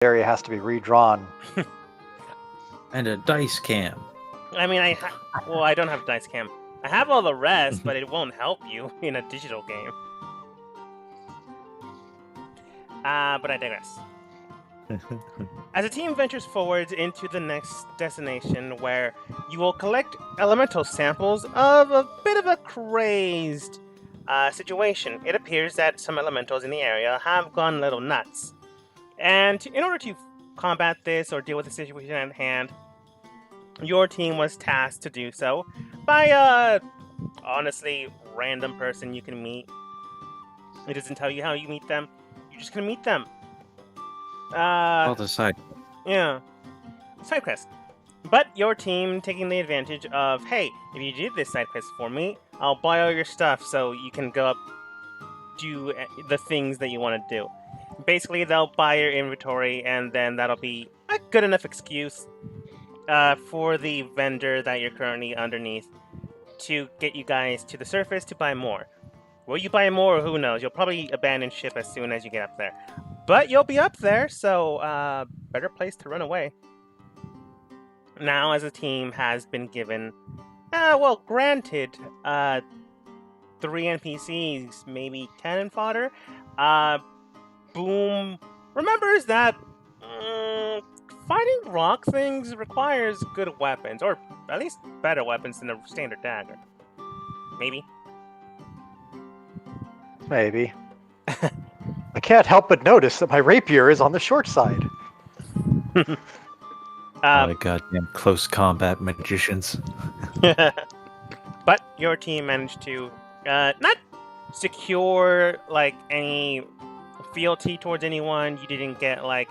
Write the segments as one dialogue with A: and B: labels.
A: area has to be redrawn.
B: And a dice cam.
C: I mean, I don't have dice cam. I have all the rest, but it won't help you in a digital game. But I digress. As a team ventures forward into the next destination, where you will collect elemental samples of a bit of a crazed situation, it appears that some elementals in the area have gone a little nuts. And in order to combat this or deal with the situation at hand, your team was tasked to do so by a honestly random person you can meet. It doesn't tell you how you meet them. You're just gonna meet them.
B: All the side.
C: Yeah. Side quest. But your team taking the advantage of, hey, if you did this side quest for me, I'll buy all your stuff so you can go up, do the things that you want to do. Basically, they'll buy your inventory, and then that'll be a good enough excuse for the vendor that you're currently underneath to get you guys to the surface to buy more. Will you buy more? Who knows? You'll probably abandon ship as soon as you get up there. But you'll be up there, so better place to run away. Now, as a team has been given, granted, 3 NPCs, maybe cannon fodder. Boom remembers that fighting rock things requires good weapons, or at least better weapons than a standard dagger. Maybe.
A: Maybe. I can't help but notice that my rapier is on the short side.
B: My goddamn close combat magicians.
C: But your team managed to not secure like any fealty towards anyone. You didn't get like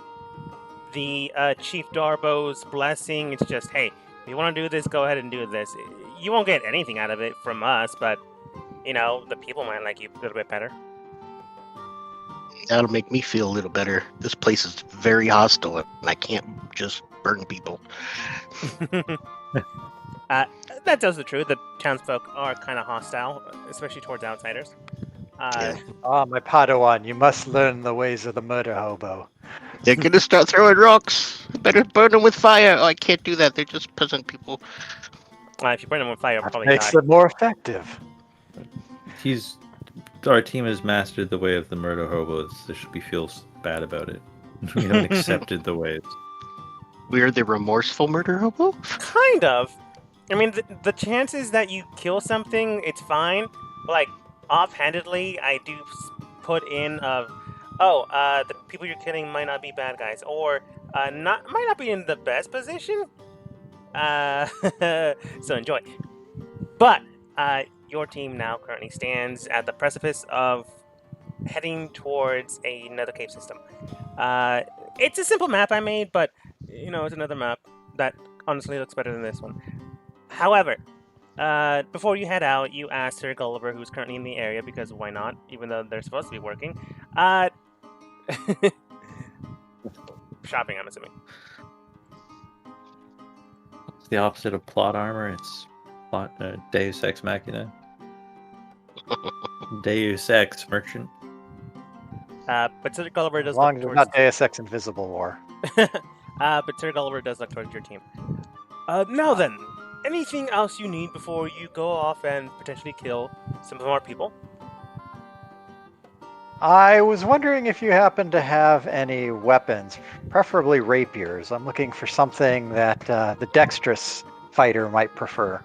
C: the Chief Darbo's blessing. It's just, hey, if you want to do this, go ahead and do this. You won't get anything out of it from us, but you know, the people might like you a little bit better.
D: That'll make me feel a little better. This place is very hostile, and I can't just burn people.
C: That tells the truth. The townsfolk are kind of hostile, especially towards outsiders.
D: Yeah.
A: My Padawan, you must learn the ways of the murder hobo.
D: They're gonna start throwing rocks. Better burn them with fire. Oh, I can't do that. They're just peasant people.
C: If you burn them with fire, you'll
A: That
C: probably
A: makes
C: die.
A: it more effective.
B: Our team has mastered the way of the murder hobos. There should be feel bad about it. We haven't accepted the ways.
D: We're the remorseful murder hobo?
C: Kind of. I mean, the chances that you kill something, it's fine. But, like, offhandedly, I do put in the people you're killing might not be bad guys, or might not be in the best position. So enjoy. But your team now currently stands at the precipice of heading towards another cave system. It's a simple map I made, but you know, it's another map that honestly looks better than this one. However, before you head out, you ask Sir Gulliver, who's currently in the area, because why not, even though they're supposed to be working. Shopping, I'm assuming.
B: It's the opposite of plot armor. It's plot Deus Ex Machina. Deus Ex Merchant.
C: But Sir Gulliver does
A: As long
C: look
A: as it's
C: towards...
A: not Deus Ex Invisible War.
C: But Sir Gulliver does look towards your team. Now then, anything else you need before you go off and potentially kill some more people?
A: I was wondering if you happen to have any weapons, preferably rapiers. I'm looking for something that the dexterous fighter might prefer.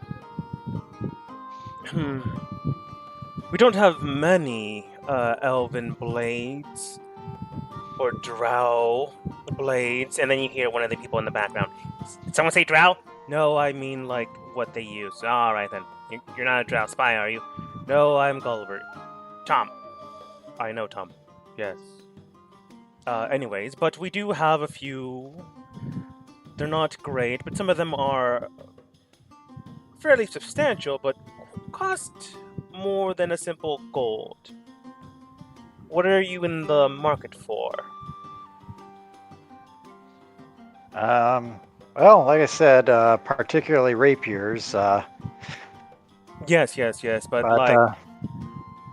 C: We don't have many elven blades or drow blades, and then you hear one of the people in the background. Did someone say drow? No, I mean like what they use. All right then. You're not a drow spy, are you? No, I'm Gulliver. Tom. I know Tom. Yes. Anyways, but we do have a few. They're not great, but some of them are fairly substantial, but cost more than a simple gold. What are you in the market for?
A: Well, like I said, particularly rapiers.
C: Yes, but like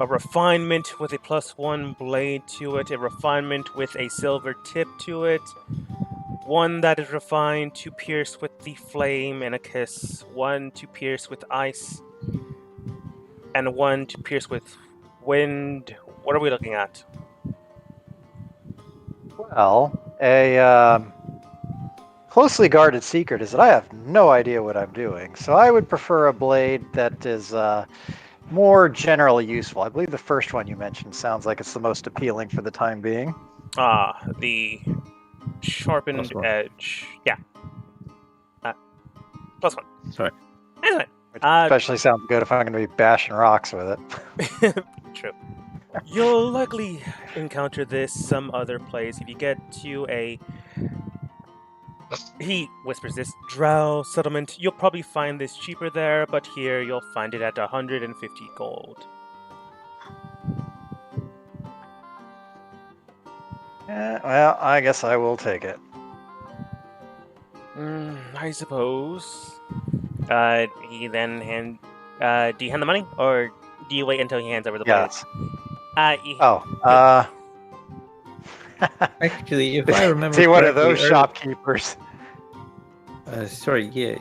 C: a refinement with a +1 blade to it, a refinement with a silver tip to it, One that is refined to pierce with the flame and a kiss, one to pierce with ice, and one to pierce with wind. What are we looking at?
A: Well, a closely guarded secret is that I have no idea what I'm doing, so I would prefer a blade that is more generally useful. I believe the first one you mentioned sounds like it's the most appealing for the time being.
C: The sharpened
B: +1.
C: edge. Yeah. +1.
B: Sorry.
C: Anyway.
A: Which especially sounds good if I'm going to be bashing rocks with it.
C: True. You'll likely encounter this some other place if you get to a... He whispers this, drow settlement. You'll probably find this cheaper there, but here you'll find it at 150 gold.
A: Well, I guess I will take it.
C: I suppose. He then hand... do you hand the money, or do you wait until he hands over the blade?
A: Yes.
B: Actually, if I remember
A: See one of
B: correctly,
A: those shopkeepers.
B: Sorry, yeah.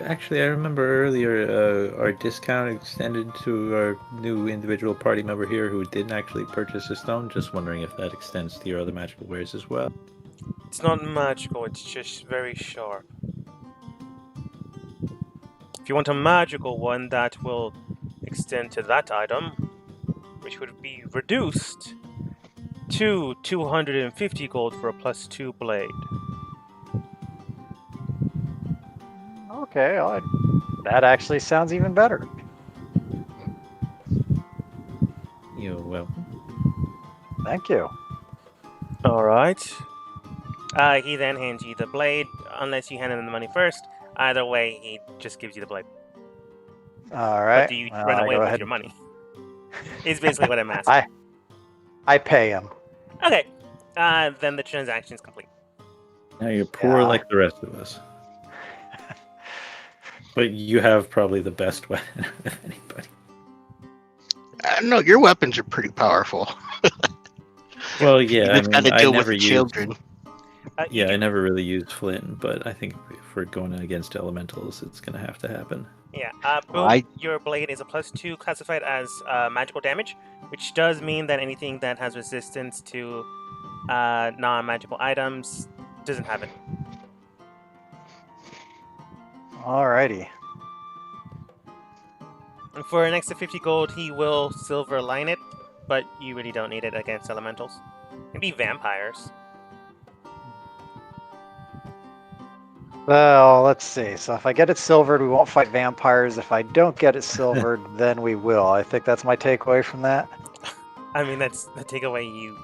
B: Actually, I remember earlier our discount extended to our new individual party member here who didn't actually purchase a stone. Just wondering if that extends to your other magical wares as well.
C: It's not magical, it's just very sharp. If you want a magical one, that will extend to that item, which would be reduced to 250 gold for a +2 blade.
A: Okay, that actually sounds even better.
B: You're welcome.
A: Thank you.
C: Alright. He then hands you the blade, unless you hand him the money first. Either way, he just gives you the blade.
A: All right.
C: But do you run away with your money? Is basically what I'm asking.
A: I pay him.
C: Okay. Then the transaction is complete.
B: Now you're poor like the rest of us. But you have probably the best weapon of anybody.
D: No, your weapons are pretty powerful.
B: Well, yeah,
D: You've got to deal with the
B: used,
D: children.
B: I never really used flint, but I think if we're going against elementals, it's going to have to happen.
C: Yeah, boom, your blade is a +2 classified as magical damage, which does mean that anything that has resistance to non-magical items doesn't have it.
A: Alrighty.
C: And for an extra 50 gold, he will silver line it, but you really don't need it against elementals. Maybe vampires.
A: Well, let's see. So if I get it silvered, we won't fight vampires. If I don't get it silvered, then we will. I think that's my takeaway from that.
C: I mean, that's the takeaway you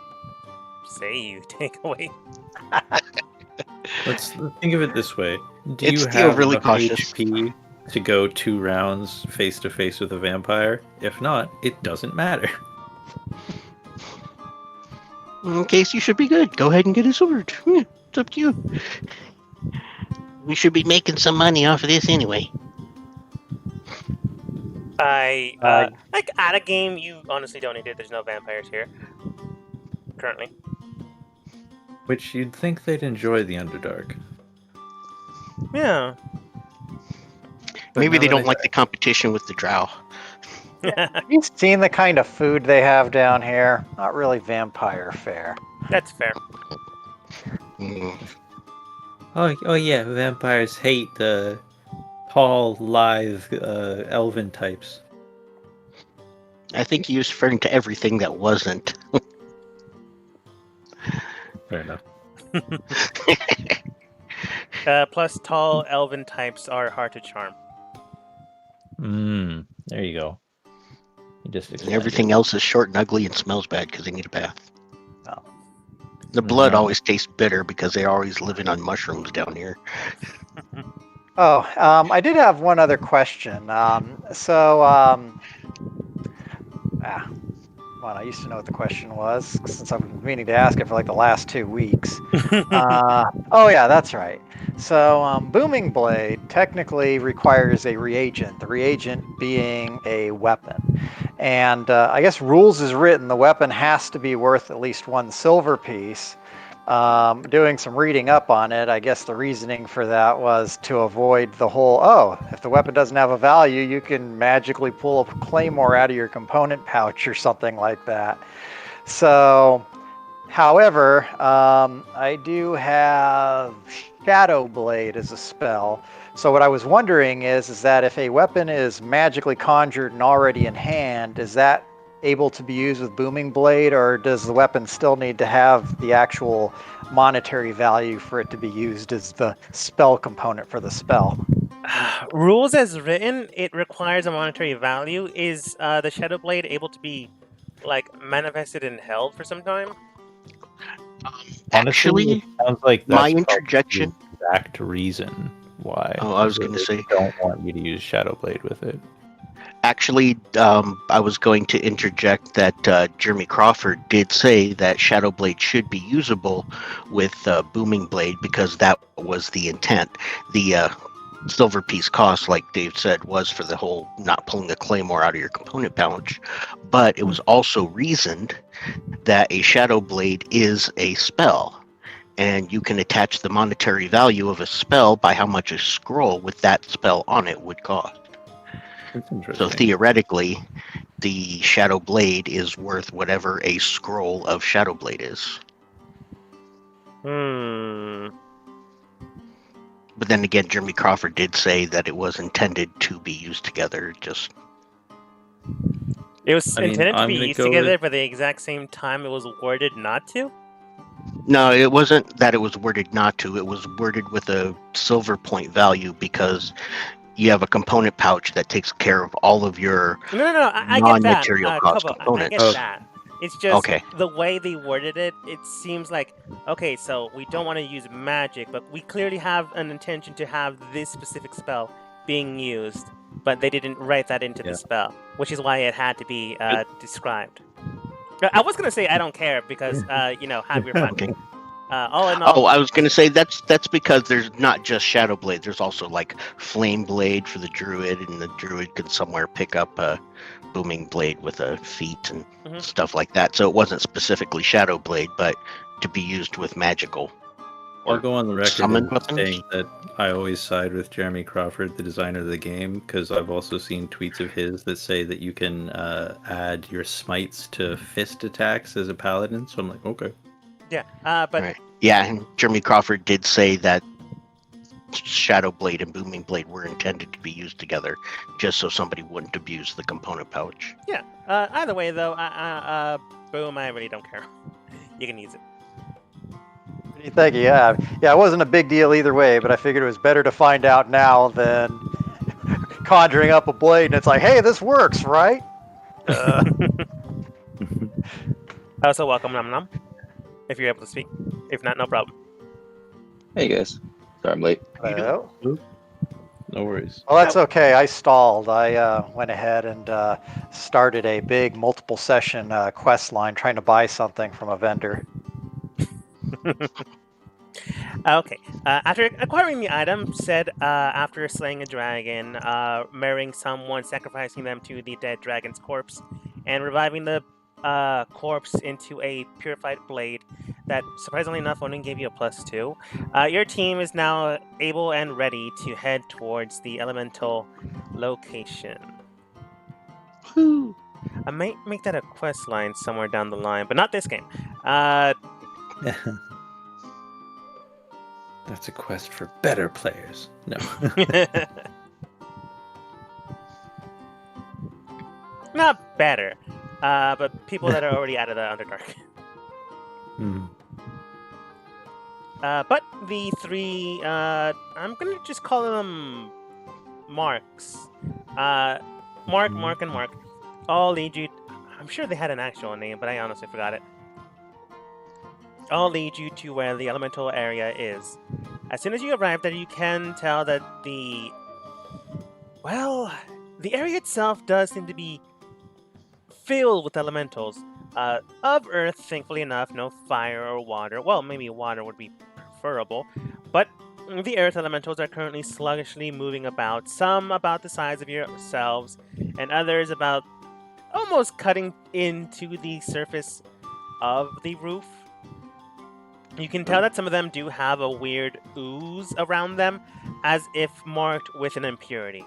C: say you take away.
B: Let's think of it this way. Do
D: It's
B: you
D: still
B: have
D: really
B: enough
D: cautious.
B: HP to go 2 rounds face to face with a vampire? If not, it doesn't matter.
D: In case you should be good. Go ahead and get it sorted. It's up to you. We should be making some money off of this anyway.
C: Like at a game, you honestly don't need it. There's no vampires here currently.
B: Which you'd think they'd enjoy the Underdark.
C: Yeah.
B: But
D: Maybe
B: now
D: they
B: that
D: don't like the competition with the drow.
A: Have you seen the kind of food they have down here? Not really vampire fare.
C: That's fair.
D: Mm.
B: Oh yeah, vampires hate the tall, lithe, elven types.
D: I think he was referring to everything that wasn't.
B: Fair enough.
C: Plus, tall elven types are hard to charm.
B: There you go. You just
D: And everything else is short and ugly and smells bad because they need a bath.
A: Oh.
D: The blood
B: No.
D: always tastes bitter because they're always living on mushrooms down here.
A: I did have one other question. I used to know what the question was since I've been meaning to ask it for like the last 2 weeks. Yeah, that's right. So Booming Blade technically requires a reagent, the reagent being a weapon. And I guess rules is written, the weapon has to be worth at least 1 silver piece. Doing some reading up on it, I guess the reasoning for that was to avoid the whole, oh, if the weapon doesn't have a value, you can magically pull a claymore out of your component pouch or something like that. So, however, I do have Shadow Blade as a spell. So what I was wondering is that if a weapon is magically conjured and already in hand, is that able to be used with Booming Blade, or does the weapon still need to have the actual monetary value for it to be used as the spell component for the spell?
C: Rules as written, it requires a monetary value. Is the Shadow Blade able to be like manifested and held for some time?
B: Honestly,
D: Actually,
B: it sounds like
D: my
B: that's probably
D: interjection.
B: the exact reason why.
D: Oh, I was going to
B: they
D: say.
B: don't want you to use Shadow Blade with it.
D: Actually, I was going to interject that Jeremy Crawford did say that Shadow Blade should be usable with Booming Blade because that was the intent. The silver piece cost, like Dave said, was for the whole not pulling a claymore out of your component pouch, but it was also reasoned that a Shadow Blade is a spell. And you can attach the monetary value of a spell by how much a scroll with that spell on it would cost.
B: That's
D: So
B: interesting.
D: theoretically, the Shadow Blade is worth whatever a scroll of Shadow Blade is. But then again, Jeremy Crawford did say that it was intended to be used together.
C: It was intended to
B: I'm
C: be
B: gonna
C: used
B: go
C: together,
B: with-
C: but the exact same time it was worded not to.
D: No, it wasn't that it was worded not to. It was worded with a silver point value because you have a component pouch that takes care of all of your
C: No. I get that.
D: non-material cost
C: Kobo, I
D: components.
C: get
B: Oh.
C: that. It's just
D: Okay.
C: the way they worded it. It seems like okay, so we don't want to use magic, but we clearly have an intention to have this specific spell being used, but they didn't write that into
B: Yeah.
C: the spell, which is why it had to be described. I was gonna say I don't care because have your fun.
D: Okay.
C: All in all,
D: Oh, I was going to say that's because there's not just Shadow Blade. There's also like Flame Blade for the Druid, and the Druid can somewhere pick up a Booming Blade with a feat and
C: Mhm.
D: stuff like that. So it wasn't specifically Shadow Blade, but to be used with magical.
B: I'll go on the record
D: summon
B: as
D: weapons?
B: saying that I always side with Jeremy Crawford, the designer of the game, because I've also seen tweets of his that say that you can add your smites to fist attacks as a paladin. So I'm like, okay.
C: yeah. But
D: Right. Yeah, and Jeremy Crawford did say that Shadow Blade and Booming Blade were intended to be used together, just so somebody wouldn't abuse the component pouch.
C: yeah. Either way, though, boom. I really don't care. You can use it.
A: What do you think? Yeah, it wasn't a big deal either way, but I figured it was better to find out now than conjuring up a blade and it's like, hey, this works, right?
C: Also, welcome, Nom Nom. If you're able to speak. If not, no problem.
E: Hey guys, sorry I'm late.
A: Well,
B: No worries.
A: that's okay. I stalled. I went ahead and started a big multiple session quest line trying to buy something from a vendor.
C: Okay. After acquiring the item, said after slaying a dragon, marrying someone, sacrificing them to the dead dragon's corpse, and reviving the corpse into a purified blade that, surprisingly enough, only gave you a +2, your team is now able and ready to head towards the elemental location.
D: Woo.
C: I might make that a quest line somewhere down the line, but not this game.
B: That's a quest for better players. No.
C: Not better, but people that are already out of the Underdark.
B: Hmm.
C: But the three, I'm gonna just call them Marks. Mark, and Mark all lead you. I'm sure they had an actual name, but I honestly forgot it. All lead you to where the elemental area is. As soon as you arrive there, you can tell that the area itself does seem to be filled with elementals. Of earth, thankfully enough, no fire or water. Well, maybe water would be preferable, but the earth elementals are currently sluggishly moving about, some about the size of yourselves, and others about almost cutting into the surface of the roof. You can tell that some of them do have a weird ooze around them, as if marked with an impurity.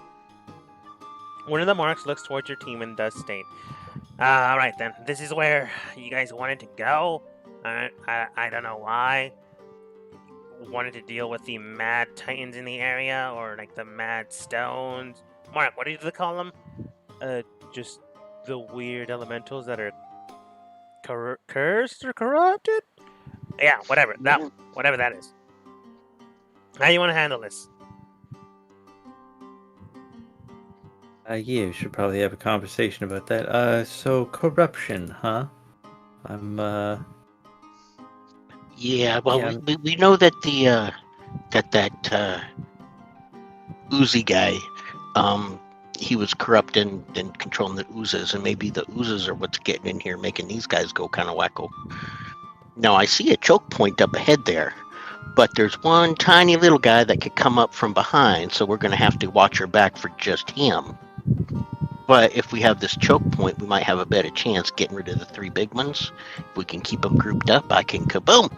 C: One of the marks looks towards your team and does state, alright then, this is where you guys wanted to go. I don't know why. Wanted to deal with the mad titans in the area, or like the mad stones. Mark, what do they call them? Just the weird elementals that are cursed or corrupted? Yeah, whatever. Whatever that is. How you want to handle this?
B: Yeah, we should probably have a conversation about that. So corruption, huh?
D: Yeah, well,
B: Yeah.
D: we know that that Uzi guy, he was corrupt and controlling the oozes, and maybe the oozes are what's getting in here, making these guys go kind of wacko. Now I see a choke point up ahead there, but there's one tiny little guy that could come up from behind, so we're going to have to watch our back for just him. But if we have this choke point, we might have a better chance getting rid of the three big ones. If we can keep them grouped up, I can kaboom.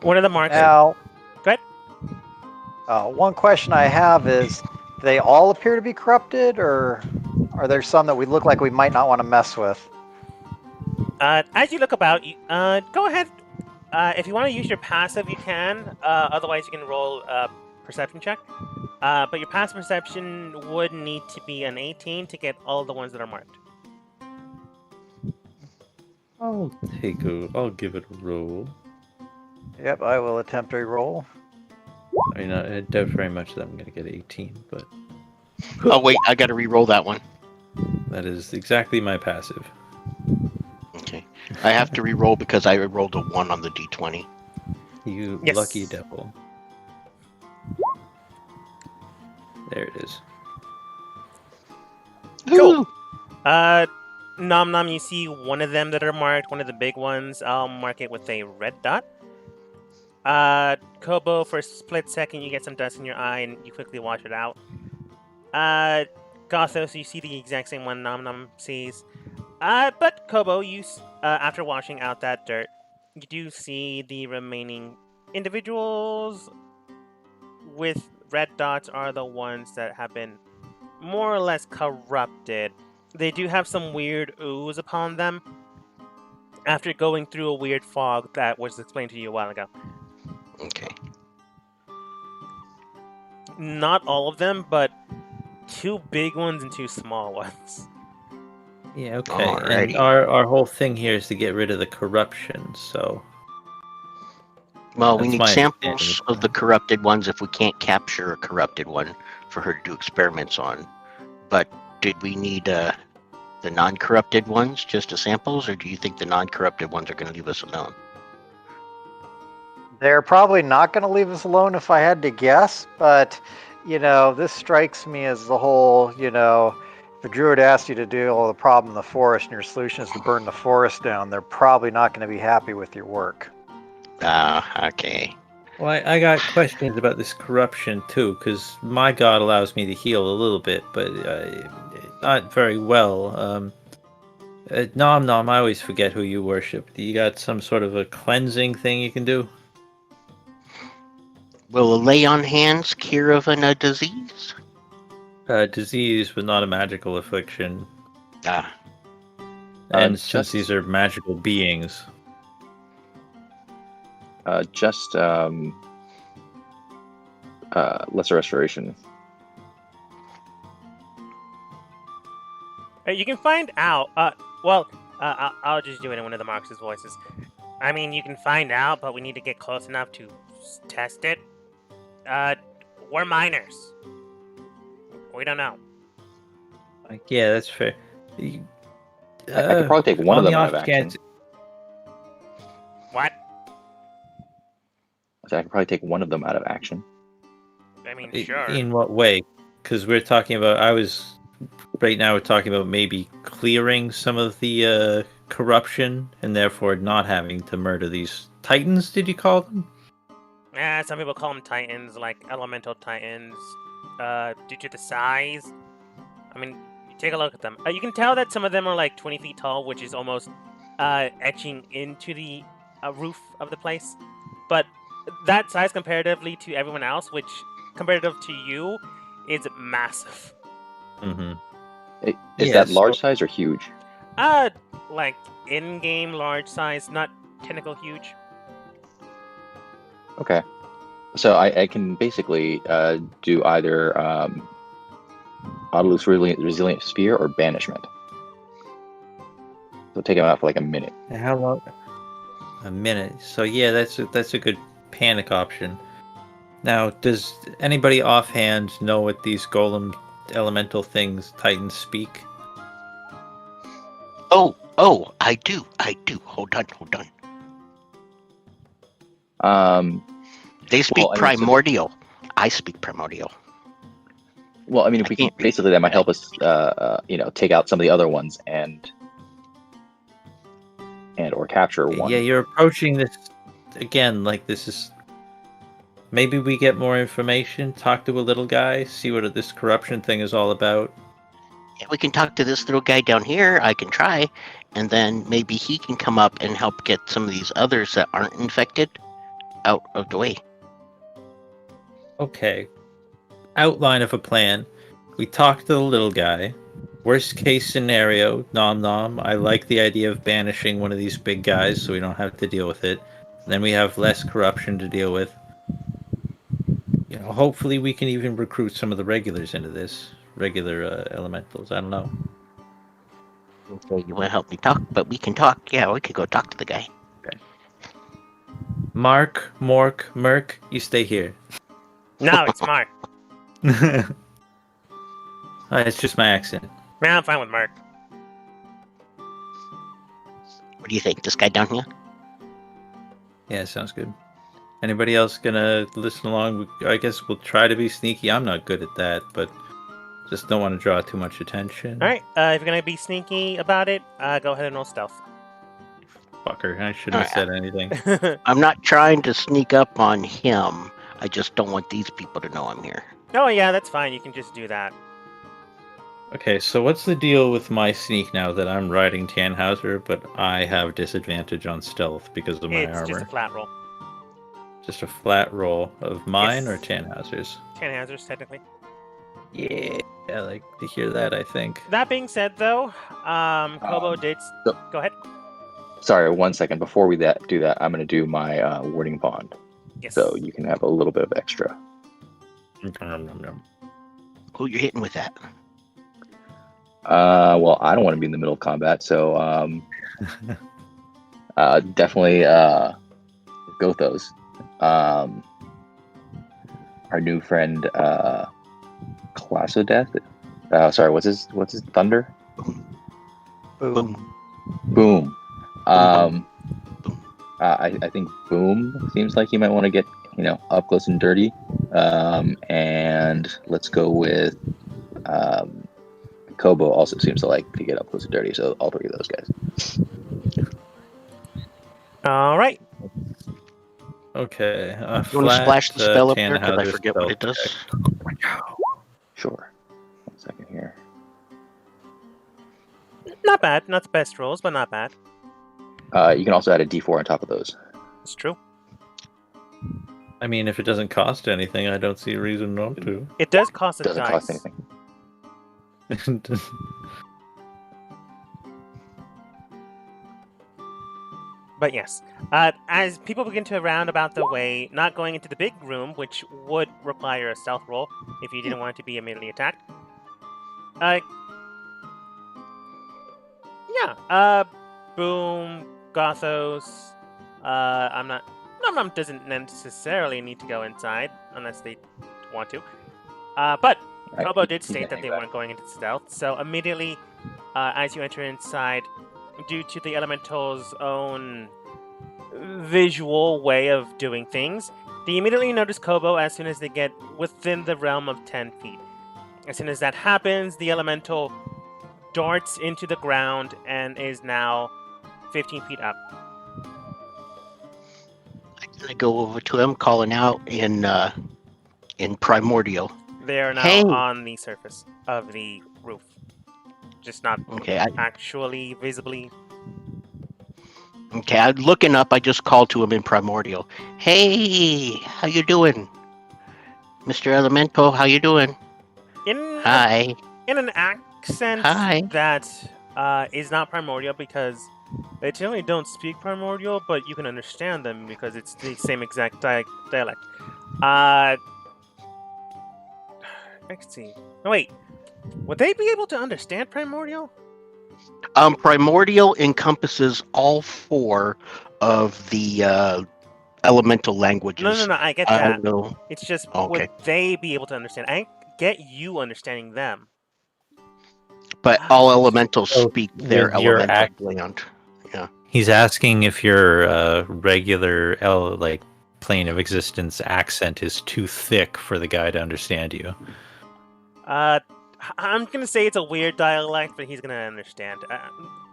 C: One of the marks.
A: Now,
C: Go ahead.
A: one question I have is, do they all appear to be corrupted, or are there some that we look like we might not want to mess with?
C: As you look about, go ahead. If you want to use your passive, you can. Otherwise, you can roll a perception check. But your passive perception would need to be an 18 to get all the ones that are marked.
B: I'll give it a roll.
A: Yep, I will attempt a roll.
B: I mean, I doubt very much that I'm going to get 18, but
D: Oh wait, I got to re-roll that one.
B: that is exactly my passive.
D: Okay, I have to re-roll because I rolled a 1 on the d20.
B: You
C: Yes.
B: lucky devil. There it is.
C: Cool. Nom Nom, you see one of them that are marked, one of the big ones. I'll mark it with a red dot. Kobo, for a split second, you get some dust in your eye and you quickly wash it out. Gothos, you see the exact same one Nom Nom sees. But Kobo, after washing out that dirt, you do see the remaining individuals with red dots are the ones that have been more or less corrupted. They do have some weird ooze upon them after going through a weird fog that was explained to you a while ago.
D: Okay.
C: Not all of them, but 2 big ones and 2 small ones.
B: Yeah, okay.
D: Alrighty.
B: And our whole thing here is to get rid of the corruption, so...
D: Well, we
B: That's
D: need
B: my
D: samples
B: understanding.
D: of the corrupted ones if we can't capture a corrupted one for her to do experiments on. But did we need the non-corrupted ones just as samples, or do you think the non-corrupted ones are going to leave us alone?
A: They're probably not going to leave us alone if I had to guess, but, this strikes me as the whole, if a druid asked you to deal with a problem in the forest and your solution is to burn the forest down, they're probably not going to be happy with your work.
D: Okay.
B: Well, I got questions about this corruption, too, because my god allows me to heal a little bit, but not very well. Nom Nom, I always forget who you worship. You got some sort of a cleansing thing you can do?
D: Will a lay on hands cure of a disease?
B: Disease, but not a magical affliction.
D: Ah,
B: And
E: Just-
B: since these are magical beings...
E: Lesser restoration.
C: You can find out. I'll just do it in one of the Marx's voices. I mean, you can find out, but we need to get close enough to test it. We're minors. We don't know.
B: Yeah, that's fair.
E: I could probably take one of them out of action.
C: What?
E: I could probably take one of them out of action.
C: I mean, sure.
B: In what way? Because we're talking about... Right now we're talking about maybe clearing some of the corruption and therefore not having to murder these titans, did you call them?
C: Some people call them titans, like elemental titans, due to the size. I mean, take a look at them. You can tell that some of them are like 20 feet tall, which is almost etching into the roof of the place. But that size comparatively to everyone else, which comparative to you, is massive.
B: Mm-hmm.
E: Is that large size or huge?
C: Like in-game large size, not technical huge.
E: Okay. So I can basically do either Autolus Resilient Sphere or Banishment. So take him out for like a minute.
B: How long? A minute. So yeah, that's a good panic option. Now, does anybody offhand know what these golem elemental things Titans speak?
D: Oh, I do. Hold on. They speak primordial. I speak primordial.
E: Well, I mean, if we can, basically that might help us, take out some of the other ones and or capture one.
B: Yeah, you're approaching this again like this is. Maybe we get more information, talk to a little guy, see what this corruption thing is all about.
D: Yeah, we can talk to this little guy down here. I can try, and then maybe he can come up and help get some of these others that aren't infected out of the way.
B: Okay. Outline of a plan. We talk to the little guy. Worst case scenario, nom nom. I like the idea of banishing one of these big guys so we don't have to deal with it. Then we have less corruption to deal with. Hopefully we can even recruit some of the regulars into this. Regular elementals. I don't know.
D: Okay, you want to help me talk? But we can talk. Yeah, we could go talk to the guy.
B: Okay. Mark, Mork, Merc, you stay here.
C: No, it's Mark.
B: It's just my accent.
C: Man, I'm fine with Mark.
D: What do you think? This guy down here?
B: Yeah, sounds good. Anybody else gonna listen along? I guess we'll try to be sneaky. I'm not good at that, but just don't want to draw too much attention.
C: Alright, if you're gonna be sneaky about it, go ahead and roll stealth.
B: Fucker, I shouldn't have said anything.
D: I'm not trying to sneak up on him. I just don't want these people to know I'm here.
C: Oh yeah, that's fine. You can just do that.
B: Okay, so what's the deal with my sneak now that I'm riding Tannhauser, but I have disadvantage on stealth because of my armor?
C: It's just a flat roll.
B: Just a flat roll of mine or Tannhauser's?
C: Tannhauser's, technically.
B: Yeah, I like to hear that, I think.
C: That being said, though, Kobo did... Go ahead.
E: Sorry, 1 second. Before we do that, I'm going to do my warding bond.
C: Yes.
E: So you can have a little bit of extra.
D: Who you hitting with that?
E: Well, I don't want to be in the middle of combat, so definitely Gothos. Our new friend Class of Death. Sorry, what's his Thunder?
A: Boom.
E: Boom. I think Boom seems like you might want to get up close and dirty. And let's go with Kobo also seems to like to get up close and dirty, so all three of those guys.
C: All right.
B: Okay.
D: You want to splash the spell up there? Because I forget what it does.
E: Sure. 1 second here.
C: Not bad. Not the best rolls, but not bad.
E: You can also add a D4 on top of those.
C: It's true.
B: I mean, if it doesn't cost anything, I don't see a reason not to.
C: It does cost a
E: dice. Doesn't cost anything.
C: But yes, as people begin to round about the way, not going into the big room, which would require a stealth roll if you didn't want it to be immediately attacked. Boom, Gothos. Num doesn't necessarily need to go inside unless they want to. But Kobo did state that they weren't going into stealth, so immediately as you enter inside, due to the elemental's own visual way of doing things, they immediately notice Kobo as soon as they get within the realm of 10 feet. As soon as that happens, the elemental darts into the ground and is now 15 feet up.
D: I go over to him, calling out in primordial.
C: They are now on the surface of the roof. Just not actually visibly.
D: Okay, I'm looking up. I just called to him in Primordial. Hey, how you doing, Mr. Elemental? How you doing? Hi.
C: In an accent
D: Hi.
C: that is not primordial because they generally don't speak primordial, but you can understand them because it's the same exact dialect. Let's see. No, wait. Would they be able to understand primordial?
D: Primordial encompasses all 4 of the elemental languages.
C: No. I get that.
D: No.
C: It's just
D: Okay.
C: would they be able to understand? I get you understanding them.
D: But all elementals
B: So
D: speak their
B: with your
D: elemental land.
B: He's asking if your regular plane of existence accent is too thick for the guy to understand you.
C: I'm gonna say it's a weird dialect, but he's gonna understand.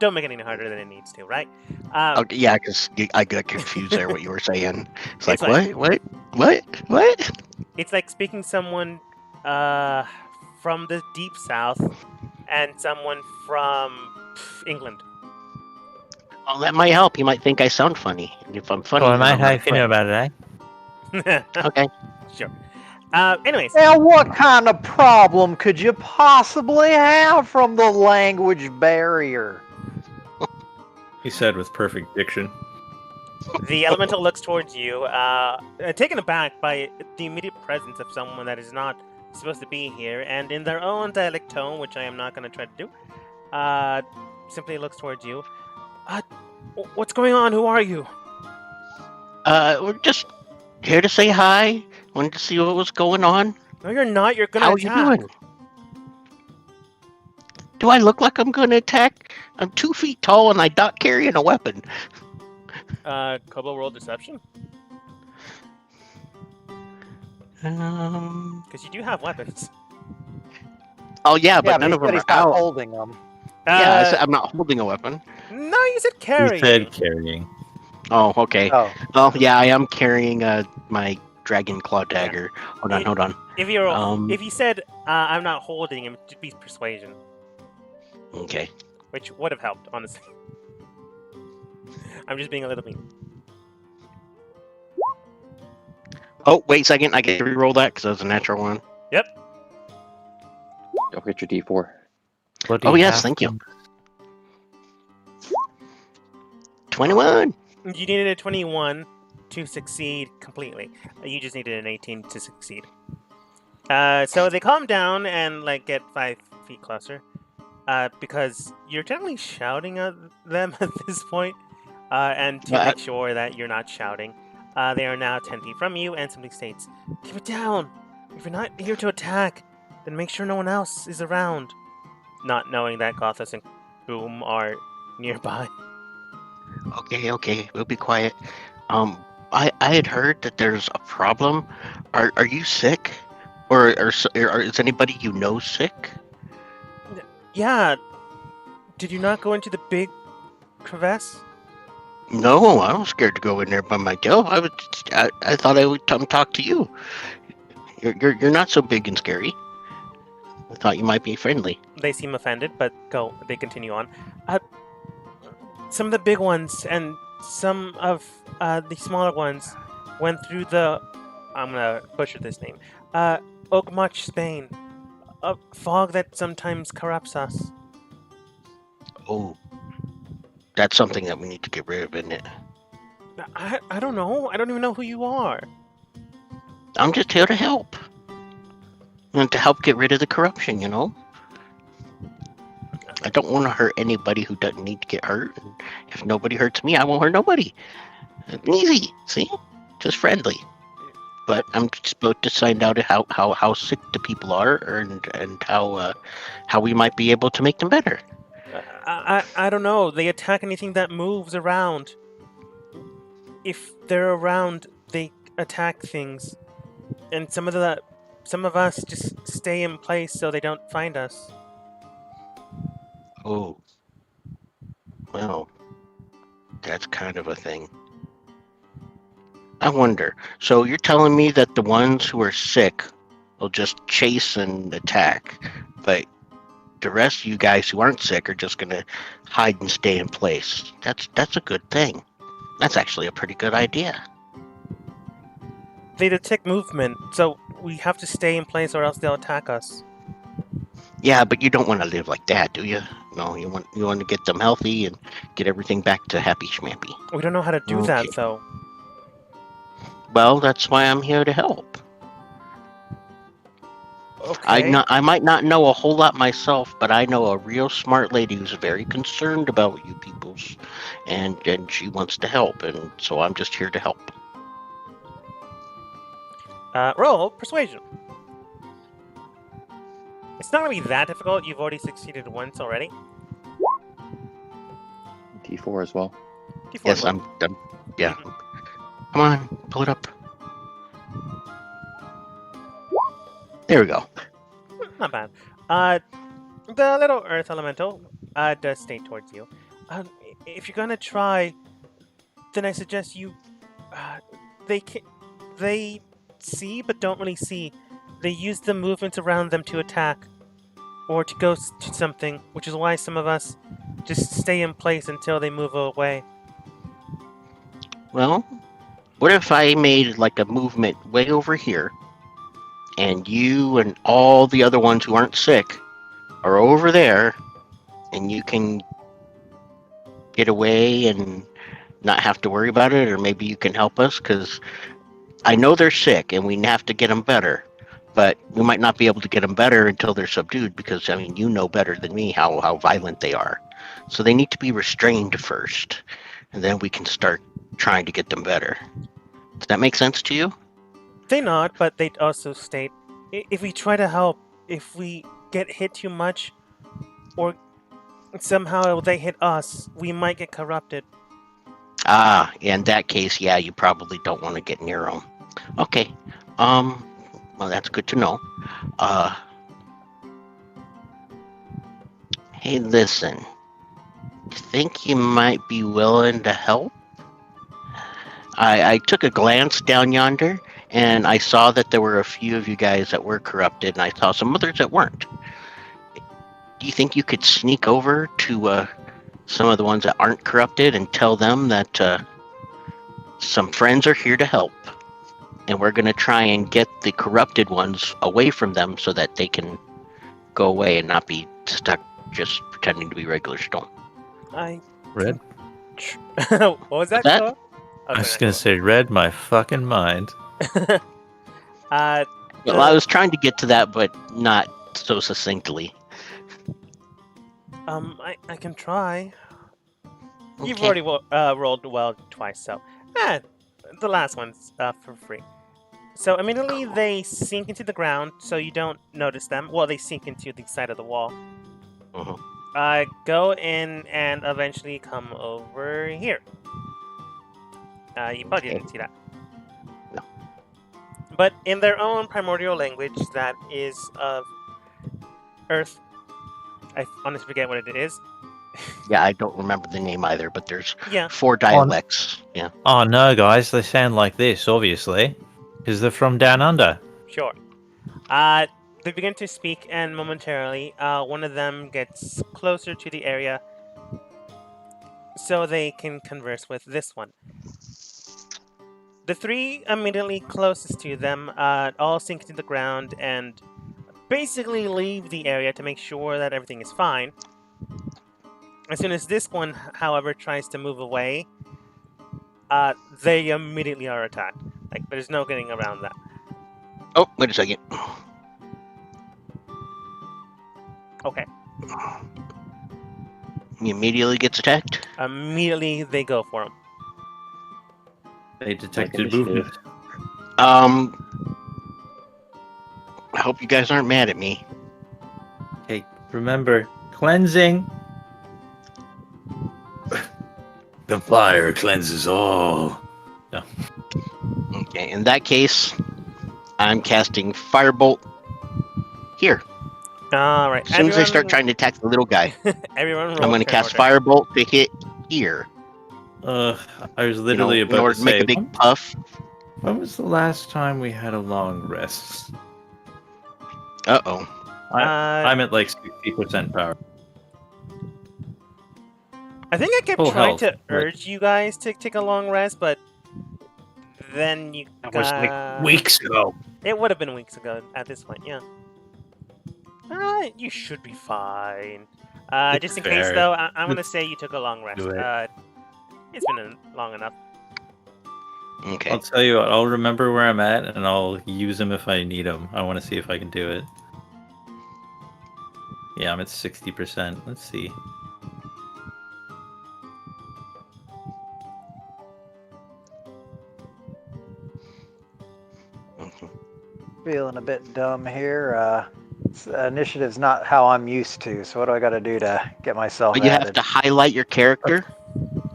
C: Don't make it any harder than it needs to, right?
D: Okay, yeah, because I got confused there. What you were saying? It's like,
C: like-
D: what?
C: It's like speaking someone from the deep south and someone from England.
D: Oh, that might help. You might think I sound funny. And if I'm funny,
B: Oh,
D: then
B: am I
D: I'm
B: how
D: not
B: you feeling
D: funny.
B: about it, eh?
D: Okay.
C: Sure. Anyways,
A: Now, what kind of problem could you possibly have from the language barrier?
B: He said with perfect diction.
C: the elemental looks towards you, taken aback by the immediate presence of someone that is not supposed to be here, and in their own dialect tone, which I am not going to try to do, simply looks towards you. What's going on? Who are you?
D: We're just here to say hi. Wanted to see what was going on.
C: No, you're not. You're going
D: How
C: to
D: are
C: attack.
D: you doing? Do I look like I'm gonna attack? I'm 2 feet tall and I'm not carrying a weapon.
C: Kobo roll deception? Because you do have weapons.
D: Oh yeah, but
A: Yeah,
D: none
A: but
D: of them
A: he's
D: are
A: not
D: out.
A: holding them.
D: Yeah, I said I'm not holding a weapon.
C: No, you said carry.
B: He said carrying.
D: Oh, okay.
A: Oh,
D: Well, yeah, I am carrying my dragon claw dagger. Hold on.
C: If you said I'm not holding him, it'd be persuasion,
D: Okay.
C: which would have helped, honestly. I'm just being a little mean.
D: Oh, wait a second. I get to re-roll that because that was a natural one.
E: Don't hit your D4.
B: What do
D: Oh,
B: you
D: yes,
B: have?
D: thank you. 21.
C: You needed a 21 to succeed completely. You just needed an 18 to succeed. So they calm down and get 5 feet closer, because you're generally shouting at them at this point. And to make sure that you're not shouting, they are now 10 feet from you and simply states, "Keep it down. If you're not here to attack, then make sure no one else is around." Not knowing that Gothos and Boom are nearby.
D: Okay, we'll be quiet. I had heard that there's a problem. Are you sick, or is anybody you know sick?
C: Yeah. Did you not go into the big crevasse?
D: No, I was scared to go in there by myself. I thought I would come talk to you. You're not so big and scary. I thought you might be friendly.
C: They seem offended, but go. They continue on. Some of the big ones and some of the smaller ones went through the... I'm gonna butcher this name. Ogmach, Spain. A fog that sometimes corrupts us.
D: Oh, that's something that we need to get rid of, isn't it?
C: I don't know. I don't even know who you are.
D: I'm just here to help. And to help get rid of the corruption, you know? I don't want to hurt anybody who doesn't need to get hurt. And if nobody hurts me, I won't hurt nobody. Easy, see? Just friendly. But I'm supposed to find out how sick the people are and how we might be able to make them better.
C: I don't know. They attack anything that moves around. If they're around, they attack things. And some of us just stay in place so they don't find us.
D: Oh. Well, that's kind of a thing. I wonder. So you're telling me that the ones who are sick will just chase and attack, but the rest of you guys who aren't sick are just gonna hide and stay in place. That's a good thing. That's actually a pretty good idea.
C: They detect movement, so we have to stay in place or else they'll attack us.
D: Yeah, but you don't want to live like that, do you? No, you want to get them healthy and get everything back to happy schmappy.
C: We don't know how to do that,
D: Okay.
C: though.
D: Well, that's why I'm here to help.
C: Okay.
D: I might not know a whole lot myself, but I know a real smart lady who's very concerned about you peoples, and she wants to help, and so I'm just here to help.
C: Roll persuasion. It's not gonna be that difficult. You've already succeeded once already.
E: D4 as well.
C: D4
D: Yes,
C: as well.
D: I'm yeah. Come on, pull it up. There we go.
C: Not bad. The little earth elemental does stay towards you. If you're gonna try, then I suggest you. They see but don't really see. They use the movements around them to attack, or to go to something, which is why some of us just stay in place until they move away.
D: Well, what if I made like a movement way over here, and you and all the other ones who aren't sick are over there, and you can get away and not have to worry about it, or maybe you can help us, because I know they're sick and we have to get them better, but we might not be able to get them better until they're subdued, because, I mean, you know better than me how violent they are. So they need to be restrained first, and then we can start trying to get them better. Does that make sense to you?
C: They nod, but they also state, if we try to help, if we get hit too much, or somehow they hit us, we might get corrupted.
D: Ah, in that case, yeah, you probably don't want to get near them. Okay. Well, that's good to know. Hey, listen. Think you might be willing to help? I took a glance down yonder, and I saw that there were a few of you guys that were corrupted, and I saw some others that weren't. Do you think you could sneak over to some of the ones that aren't corrupted and tell them that some friends are here to help, and we're going to try and get the corrupted ones away from them so that they can go away and not be stuck just pretending to be regular stone?
B: Red?
C: What was that?
D: that?
C: Noah?
B: I was gonna say, read my fucking mind.
C: Uh,
D: Well, I was trying to get to that, but not so succinctly.
C: I can try. You've
D: Okay.
C: already rolled well twice, so the last one's for free. So immediately they sink into the ground, so you don't notice them. Well, they sink into the side of the wall.
D: Mhm.
C: Go in and eventually come over here. You probably didn't see that.
D: No.
C: But in their own primordial language, that is of Earth. I honestly forget what it is.
D: Yeah, I don't remember the name either, but there's
C: Yeah.
D: 4 dialects. Yeah.
B: Oh no, guys, they sound like this, obviously, because they're from down under.
C: Sure. They begin to speak, and momentarily, one of them gets closer to the area so they can converse with this one. The 3 immediately closest to them all sink to the ground and basically leave the area to make sure that everything is fine. As soon as this one, however, tries to move away, they immediately are attacked. Like, there's no getting around that.
D: Oh, wait a second.
C: Okay.
D: He immediately gets attacked?
C: Immediately they go for him.
B: They detected
E: initiative.
B: movement.
D: I hope you guys aren't mad at me.
B: Okay, remember, cleansing. The fire cleanses all.
D: Okay, in that case, I'm casting Firebolt here.
C: All right.
D: As soon as they start trying to attack the little guy,
C: Everyone roll
D: I'm going to
C: turn
D: cast
C: order.
D: Firebolt to hit here.
B: I was literally
D: in
B: about
D: order
B: to
D: to make
B: say,
D: a big puff.
B: when was the last time we had a long rest?
D: Uh-oh.
B: I'm at like 60% power.
C: I think I kept
B: Full
C: trying
B: health,
C: to
B: but-
C: urge you guys to take a long rest, but then you
B: That was like
C: got...
B: weeks ago.
C: It would have been weeks ago at this point, yeah. You should be fine.
B: It's
C: Just in case,
B: fair.
C: though, I'm gonna say you took a long rest.
B: Do it.
C: It's been long enough.
D: Okay.
B: I'll tell you what, I'll remember where I'm at and I'll use them if I need them. I want to see if I can do it. Yeah, I'm at 60%. Let's see.
D: Mhm.
A: Feeling a bit dumb here. Initiative's not how I'm used to, so what do I got to do to get myself
D: But you have
A: added?
D: to highlight your character,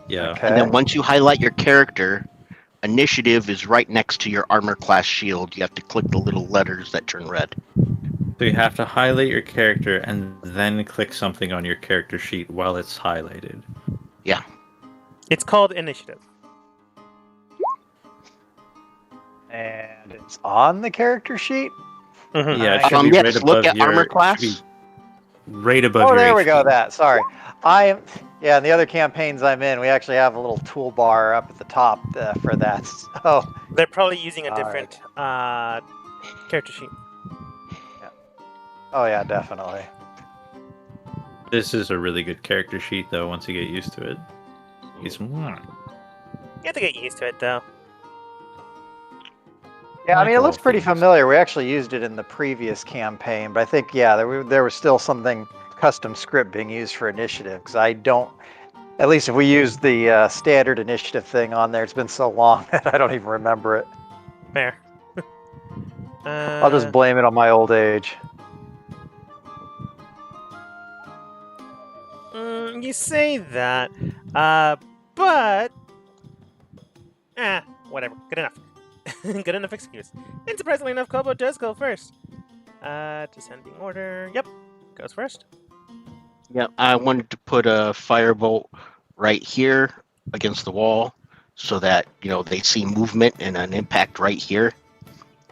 B: Yeah.
A: Okay.
D: and then once you highlight your character, initiative is right next to your armor class shield. You have to click the little letters that turn red.
B: So you have to highlight your character and then click something on your character sheet while it's highlighted.
C: It's called initiative.
A: And it's on the character sheet?
C: Mhm.
B: Yeah, it should be
D: Yes,
B: right
D: look
B: above
D: at
B: your
D: armor
B: it should
D: class.
B: be right above
A: Oh,
B: your
A: there we go.
B: HP.
A: That. Sorry. Yeah, in the other campaigns I'm in, we actually have a little toolbar up at the top for that. So,
C: They're probably using a
A: All
C: different character sheet.
A: oh yeah, definitely.
B: This is a really good character sheet, though, once you get used to it. It's
C: You have to get used to it, though.
A: Yeah, I mean, it
B: Like
A: looks
B: all
A: pretty
B: things.
A: familiar. We actually used it in the previous campaign, but I think, yeah, there was still something custom script being used for initiative, because I don't, at least if we use the standard initiative thing on there, it's been so long that I don't even remember it.
C: Fair.
A: I'll just blame it on my old age.
C: You say that, but whatever. Good enough. Good enough excuse. And surprisingly enough, Kobo does go first. Descending order. Yep, goes first.
D: Yeah, I wanted to put a firebolt right here against the wall so that, they see movement and an impact right here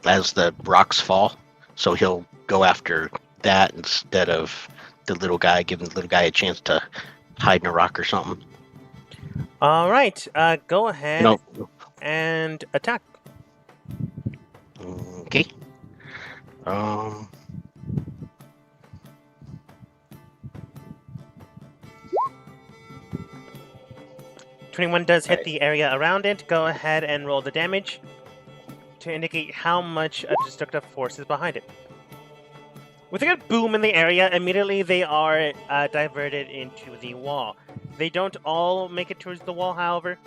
D: as the rocks fall. So he'll go after that instead of the little guy, giving the little guy a chance to hide in a rock or something.
C: All right. Go ahead
D: No.
C: and attack.
D: Okay.
C: 21 does hit the area around it. Go ahead and roll the damage to indicate how much a destructive force is behind it. With a good boom in the area, immediately they are diverted into the wall. They don't all make it towards the wall, however.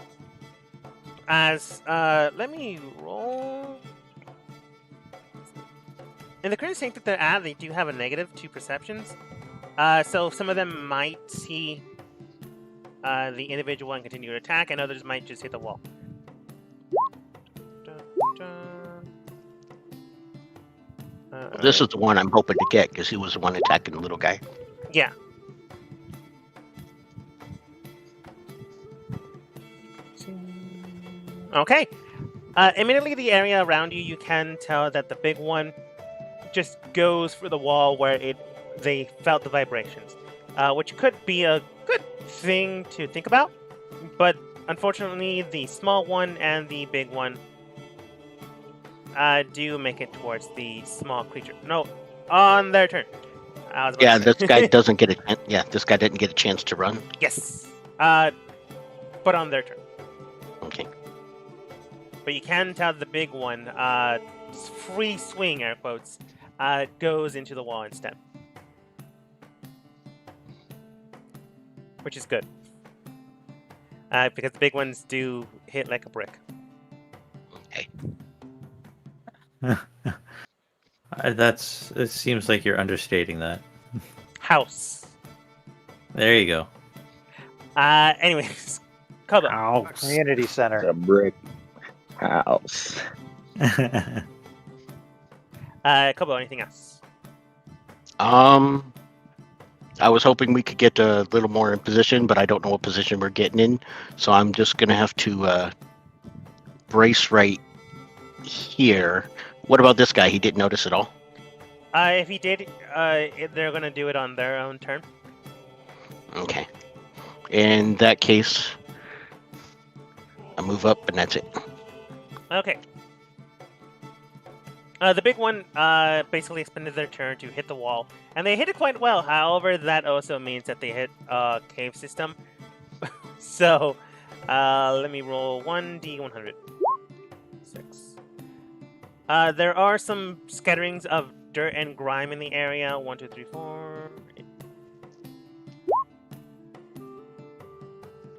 C: As, let me roll. In the current state that they're at, they do have a negative to perceptions. So some of them might see the individual and continue to attack, and others might just hit the wall.
D: This is the one I'm hoping to get because he was the one attacking the little guy.
C: Yeah. Okay. Immediately the area around you, you can tell that the big one just goes for the wall where they felt the vibrations, which could be a good thing to think about, but unfortunately the small one and the big one do make it towards the small creature. No, on their turn. I was about
D: Yeah,
C: to
D: this
C: say.
D: guy doesn't get a. Yeah, this guy didn't get a chance to run.
C: Yes. But on their turn.
D: Okay.
C: But you can tell the big one, free swing, air quotes, goes into the wall instead. Which is good. Because the big ones do hit like a brick.
D: Okay.
B: It seems like you're understating that.
C: House.
B: There you go.
C: Anyways, Kobo.
B: House.
A: Community center.
E: A brick house.
C: Kobo, anything else?
D: I was hoping we could get a little more in position, but I don't know what position we're getting in, so I'm just gonna have to brace right here. What about this guy? He didn't notice at all.
C: If he did, they're gonna do it on their own turn.
D: Okay. In that case, I move up and that's it.
C: Okay. The big one basically expended their turn to hit the wall, and they hit it quite well. However, that also means that they hit a cave system. So, let me roll 1d100. 6. There are some scatterings of dirt and grime in the area. 1, 2, 3, 4.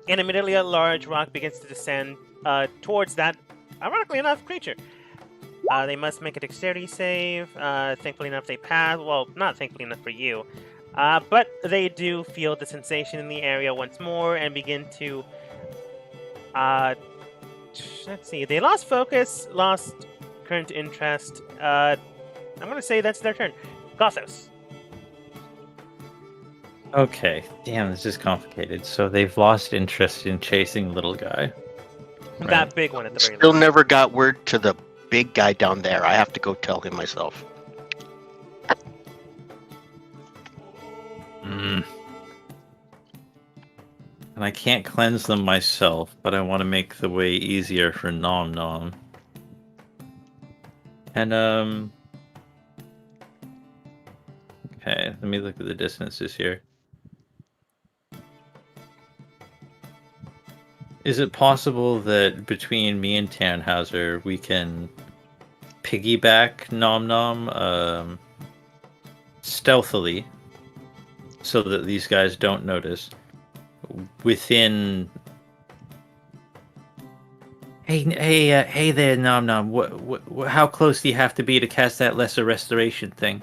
C: And immediately a large rock begins to descend towards that, ironically enough, creature. They must make a dexterity save. Thankfully enough, they pass. Well, not thankfully enough for you. But they do feel the sensation in the area once more and begin to... let's see. They lost focus, lost current interest. I'm going to say that's their turn. Gothos.
B: Okay, damn, this is complicated. So they've lost interest in chasing little guy. Right.
C: That big one at the very
D: Still
C: least.
D: never got word to the big guy down there. I have to go tell him myself.
B: And I can't cleanse them myself, but I want to make the way easier for Nom Nom. And okay, let me look at the distances here. Is it possible that between me and Tannhauser we can piggyback Nom Nom stealthily so that these guys don't notice within... Hey there, Nom Nom. What, how close do you have to be to cast that lesser restoration thing?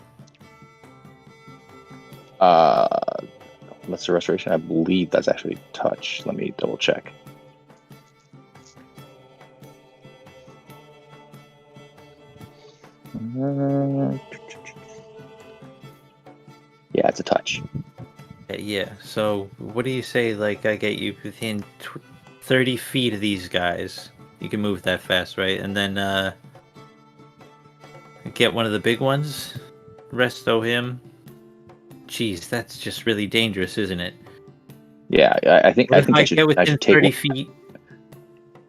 E: Lesser restoration. I believe that's actually touch. Let me double check. Yeah, it's a touch.
B: Yeah, so what do you say, like, I get you within 30 feet of these guys? You can move that fast, right? And then, get one of the big ones? Resto him? Jeez, that's just really dangerous, isn't it?
E: Yeah, I think I should.
B: Get within
E: I should take
B: 30
E: one.
B: feet,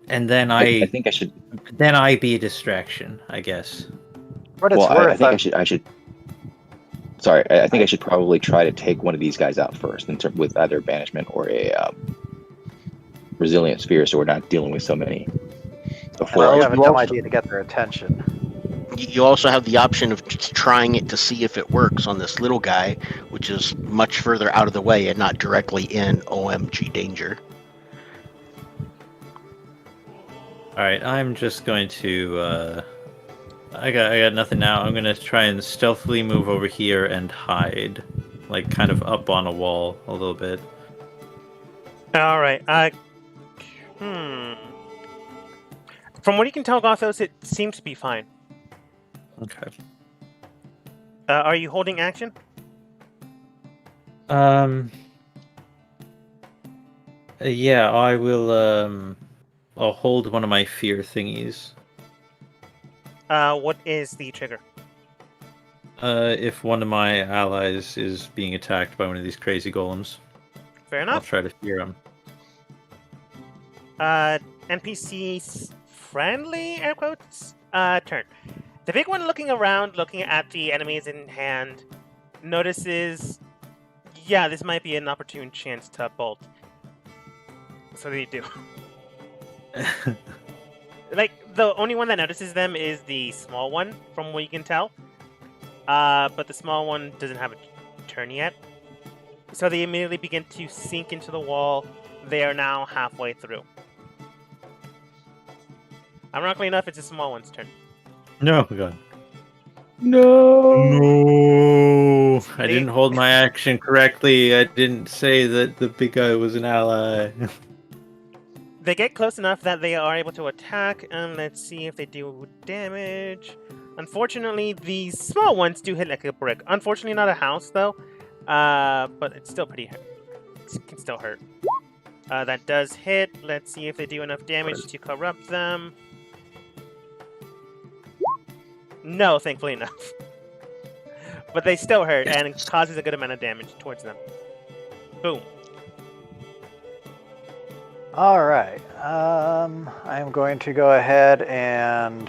B: and then
E: I think I should.
B: Then I be a distraction, I guess.
A: What it's
E: Well,
A: worth,
E: I think I should. Sorry, I think I should probably try to take one of these guys out first, with either banishment or a resilient sphere, so we're not dealing with so many. Before
A: Well,
E: I
A: you have a
D: you
A: dumb
D: also-
A: idea to get their attention.
D: You also have the option of just trying it to see if it works on this little guy, which is much further out of the way and not directly in OMG danger.
B: Alright, I'm just going to, I got nothing now. I'm gonna try and stealthily move over here and hide. Like, kind of up on a wall a little bit.
C: All right. From what you can tell, Gothos, it seems to be fine.
B: Okay.
C: Are you holding action?
B: Yeah, I will, I'll hold one of my fear thingies.
C: What is the trigger?
B: If one of my allies is being attacked by one of these crazy golems,
C: Fair
B: I'll
C: enough.
B: try to fear him.
C: NPC friendly, air quotes, turn. The big one looking around, looking at the enemies in hand, notices, yeah, this might be an opportune chance to bolt. So they do. Like, the only one that notices them is the small one, from what you can tell. But the small one doesn't have a turn yet. So they immediately begin to sink into the wall. They are now halfway through. Ironically enough, it's the small one's turn.
B: No, God.
E: No.
B: I didn't hold my action correctly. I didn't say that the big guy was an ally.
C: They get close enough that they are able to attack, and let's see if they do damage. Unfortunately, these small ones do hit like a brick. Unfortunately, not a house, though. But it's still pretty hurt. It can still hurt. That does hit. Let's see if they do enough damage to corrupt them. No, thankfully enough. But they still hurt, and it causes a good amount of damage towards them. Boom.
A: All right. I'm going to go ahead and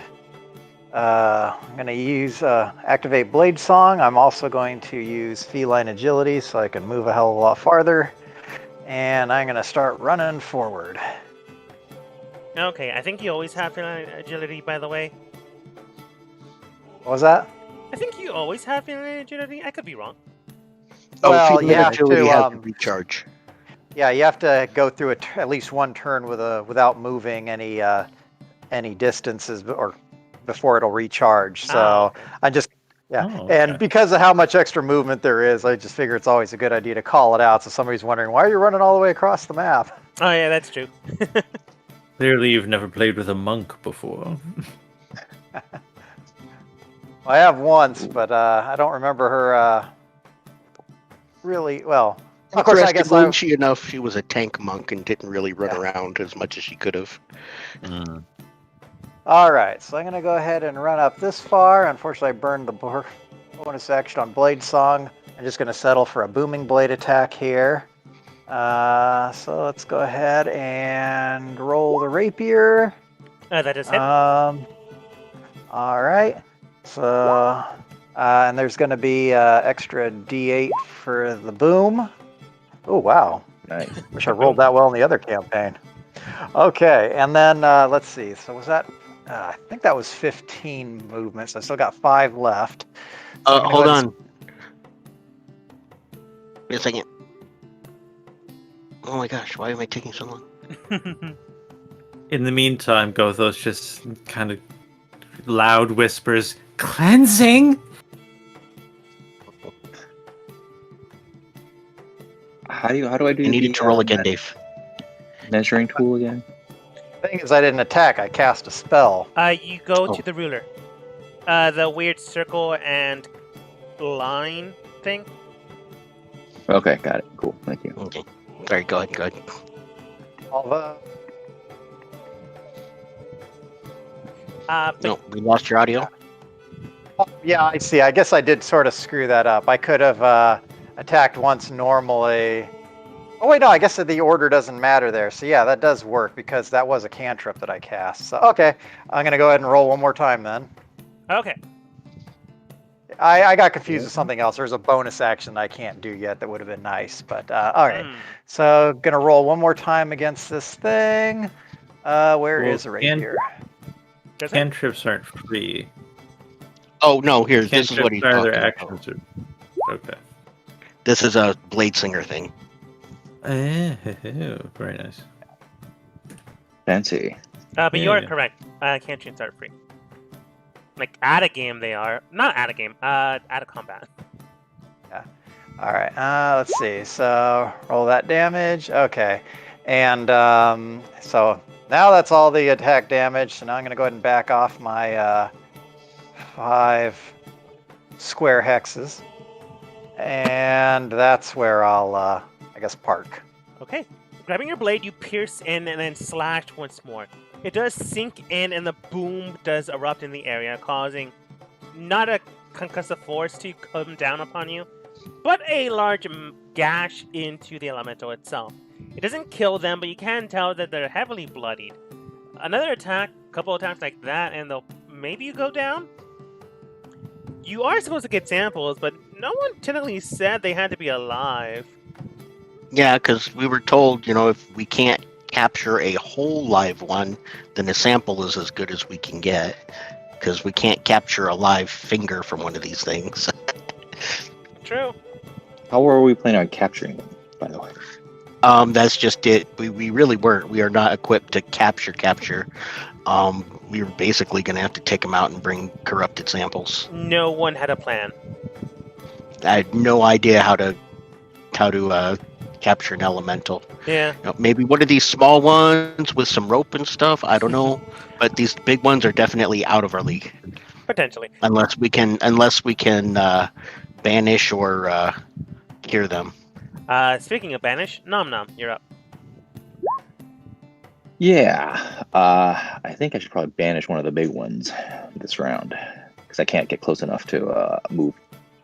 A: I'm going to use activate Blade Song. I'm also going to use Feline Agility so I can move a hell of a lot farther. And I'm going to start running forward.
C: Okay, I think you always have agility, by the way.
A: What was that?
C: I think you always have agility. I could be wrong.
A: Well,
D: Feline
A: you have
D: Agility
A: to,
D: has to recharge.
A: Yeah, you have to go through at least one turn without moving any distances or before it'll recharge. So
C: okay.
A: I just
B: Oh,
A: and
B: okay.
A: because of how much extra movement there is, I just figure it's always a good idea to call it out. So somebody's wondering why are you running all the way across the map.
C: Oh yeah, that's true.
B: Clearly, you've never played with a monk before.
A: I have once, but I don't remember her really well. Of course, I guess
D: Interestingly, she was a tank monk and didn't really run around as much as she could have.
B: Mm.
A: All right, so I'm going to go ahead and run up this far. Unfortunately, I burned the bonus action on Blade Song. I'm just going to settle for a Booming Blade attack here. So let's go ahead and roll the Rapier.
C: That is hit.
A: All right. So, and there's going to be extra D8 for the boom. Oh, wow.
E: Nice.
A: Wish I rolled that well in the other campaign. Okay, and then let's see. So was that? I think that was 15 movements. I still got 5 left. So I'm gonna
D: Hold
A: go ahead
D: on. Wait a second. Oh my gosh, why am I taking so long?
B: In the meantime, Gothos just kind of loud whispers, "Cleansing."
E: How do I do?
D: You needed to roll again, Dave.
E: Measuring tool again.
A: The thing is, I didn't attack. I cast a spell.
C: You go to the ruler. The weird circle and line thing.
E: Okay, got it. Cool. Thank you.
D: Okay. Sorry, go ahead, go ahead.
A: Alva.
C: But
D: No, we lost your audio.
A: Oh, yeah, I see. I guess I did sort of screw that up. I could have attacked once normally. Oh wait, no. I guess the order doesn't matter there. So yeah, that does work because that was a cantrip that I cast. So okay, I'm gonna go ahead and roll one more time then.
C: okay.
A: I got confused with something else. There's a bonus action I can't do yet that would have been nice, but all right. So gonna roll one more time against this thing. Where is the rapier?
C: Does it?
B: Cantrips aren't free.
D: Oh no, here, this is what he's
B: Cantrips are
D: talking
B: their
D: about.
B: actions. Okay.
D: This is a Blade Singer thing.
B: Very nice.
E: Fancy.
C: But you are
B: Yeah.
C: correct. Cantrips are free. Like at a game, they are not at a game. At a combat.
A: All right. Let's see. So roll that damage. Okay. And so now that's all the attack damage. So now I'm going to go ahead and back off my 5 square hexes. And that's where I'll, I guess, park.
C: Okay. Grabbing your blade, you pierce in and then slash once more. It does sink in, and the boom does erupt in the area, causing not a concussive force to come down upon you, but a large gash into the elemental itself. It doesn't kill them, but you can tell that they're heavily bloodied. Another attack, a couple attacks like that, and they'll maybe you go down. You are supposed to get samples, but no one technically said they had to be alive.
D: Yeah, because we were told, if we can't capture a whole live one, then a sample is as good as we can get. Because we can't capture a live finger from one of these things.
C: True.
E: How are we planning on capturing them, by the way?
D: That's just it. We really weren't. We are not equipped to capture. We were basically going to have to take them out and bring corrupted samples.
C: No one had a plan.
D: I had no idea how to capture an elemental.
C: Yeah.
D: Maybe one of these small ones with some rope and stuff. I don't know, but these big ones are definitely out of our league.
C: Potentially.
D: Unless we can banish or cure them.
C: Speaking of banish, Nom Nom, you're up.
E: Yeah. I think I should probably banish one of the big ones this round because I can't get close enough to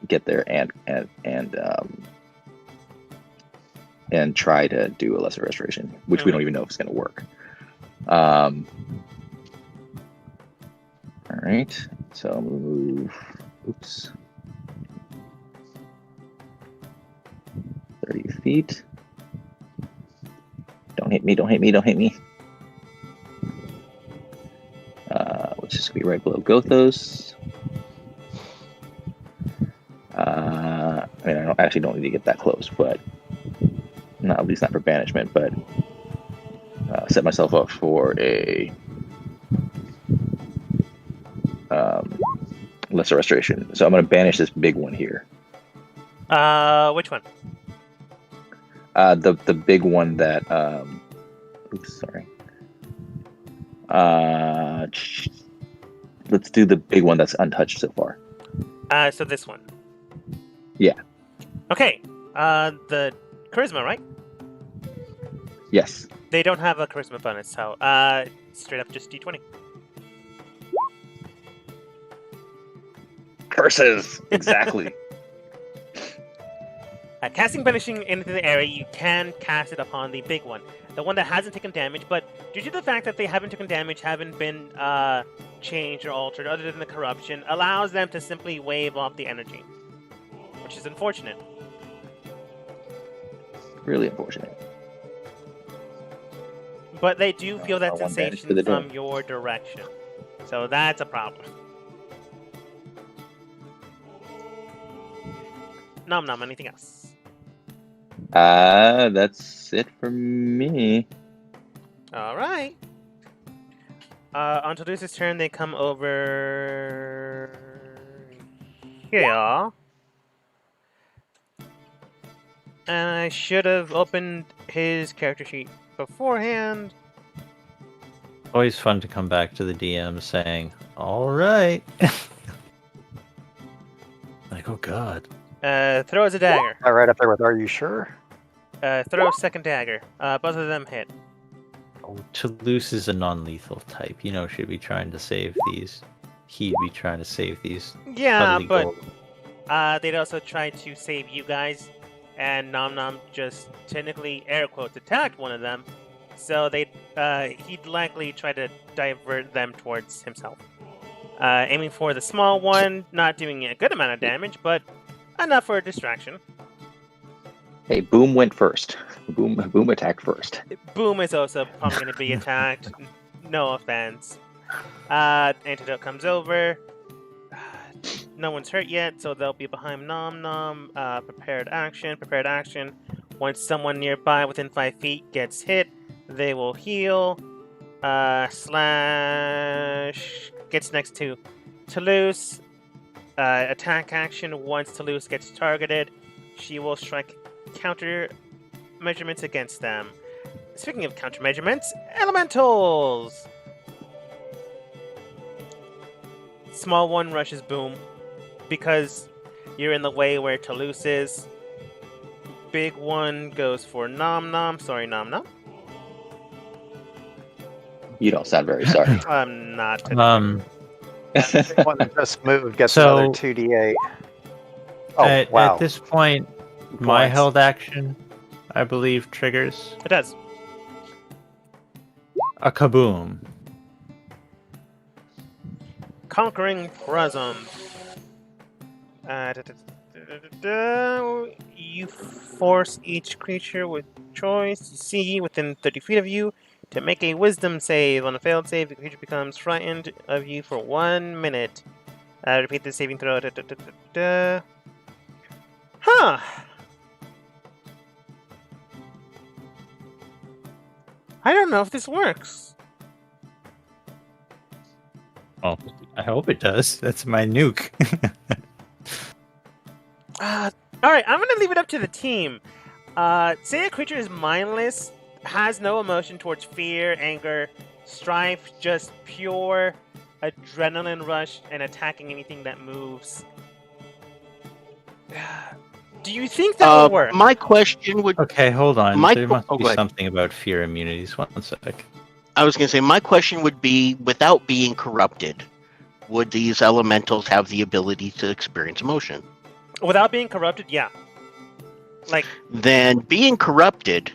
E: get there and and try to do a lesser restoration, which we don't even know if it's going to work. All right, so I'm gonna move. Oops. 30 feet. Don't hit me, don't hit me, don't hit me. Which is going to be right below Gothos. I mean, I don't need to get that close, but not, at least not for banishment, but set myself up for a lesser restoration. So I'm going to banish this big one here.
C: Which one?
E: The big one that oops, sorry. Let's do the big one that's untouched so far.
C: So this one.
E: Yeah.
C: Okay. The charisma, right?
E: Yes.
C: They don't have a charisma bonus, so straight up just D20.
E: Curses. Exactly.
C: Casting banishing into the area, you can cast it upon the big one, the one that hasn't taken damage. But due to the fact that they haven't taken damage, haven't been changed or altered, other than the corruption, allows them to simply wave off the energy, which is unfortunate.
E: Really unfortunate.
C: But they do feel that
E: one banished
C: sensation
E: to the
C: from
E: door.
C: your direction, so that's a problem. Nom nom. Anything else?
E: That's it for me.
C: All right. On Toulouse's turn, they come over here. And I should have opened his character sheet beforehand.
B: Always fun to come back to the DM saying, "All right." Like, oh god.
C: Throws a dagger.
A: Right up there with "Are you sure?"
C: Throw a second dagger. Both of them hit.
B: Oh, Toulouse is a non-lethal type. You know, should be trying to save these. He'd be trying to save these.
C: Yeah,
B: utterly
C: but
B: gold.
C: they'd also try to save you guys, and Nom Nom just technically air quotes attacked one of them, so he'd likely try to divert them towards himself. Aiming for the small one, not doing a good amount of damage, but enough for a distraction.
E: Hey, Boom went first. Boom attacked first.
C: Boom is also probably going to be attacked. No offense. Antidote comes over. No one's hurt yet, so they'll be behind Nom Nom. Prepared action. Once someone nearby within 5 feet gets hit, they will heal. Slash gets next to Toulouse. Attack action. Once Toulouse gets targeted, she will strike counter measurements against them. Speaking of counter measurements, elementals! Small one rushes Boom because you're in the way where Toulouse is. Big one goes for Nom Nom. Sorry, Nom Nom.
E: You don't sound very sorry.
C: I'm not.
A: One that just moved gets
B: So-
A: another 2d8. Oh,
B: at
A: wow.
B: this point, my
A: Points.
B: held action, I believe, triggers
C: It does.
B: a kaboom.
C: Conquering Presence. You force each creature with choice you see within 30 feet of you to make a wisdom save. On a failed save, the creature becomes frightened of you for 1 minute. Repeat the saving throw. Huh. I don't know if this works.
B: Oh, I hope it does. That's my nuke.
C: Alright, I'm gonna leave it up to the team. Say a creature is mindless, has no emotion towards fear, anger, strife, just pure adrenaline rush and attacking anything that moves. Do you think that will work?
D: My question would
B: Okay, hold on.
D: My
B: There
D: qu-
B: must
D: oh,
B: be
D: go ahead.
B: something about fear immunities. 1 sec.
D: I was going to say, my question would be, without being corrupted, would these elementals have the ability to experience emotion?
C: Without being corrupted, yeah. Like,
D: then being corrupted,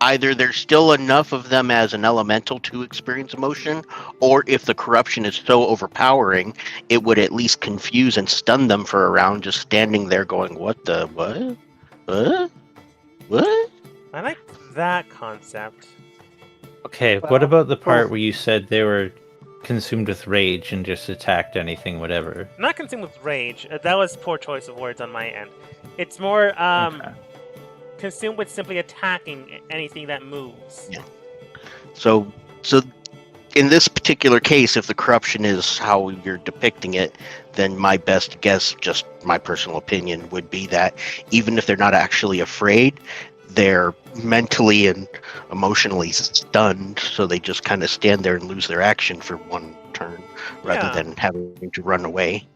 D: either there's still enough of them as an elemental to experience emotion, or if the corruption is so overpowering, it would at least confuse and stun them for a round, just standing there going, what the, what?
C: I like that concept.
B: Okay, what
A: Well,
B: about the part
A: well-
B: where you said they were consumed with rage and just attacked anything, whatever?
C: Not consumed with rage. That was poor choice of words on my end. It's more
B: Okay.
C: consumed with simply attacking anything that moves.
D: Yeah. So in this particular case, if the corruption is how you're depicting it, then my best guess, just my personal opinion, would be that even if they're not actually afraid, they're mentally and emotionally stunned, so they just kind of stand there and lose their action for one turn rather
C: Yeah.
D: than having to run away.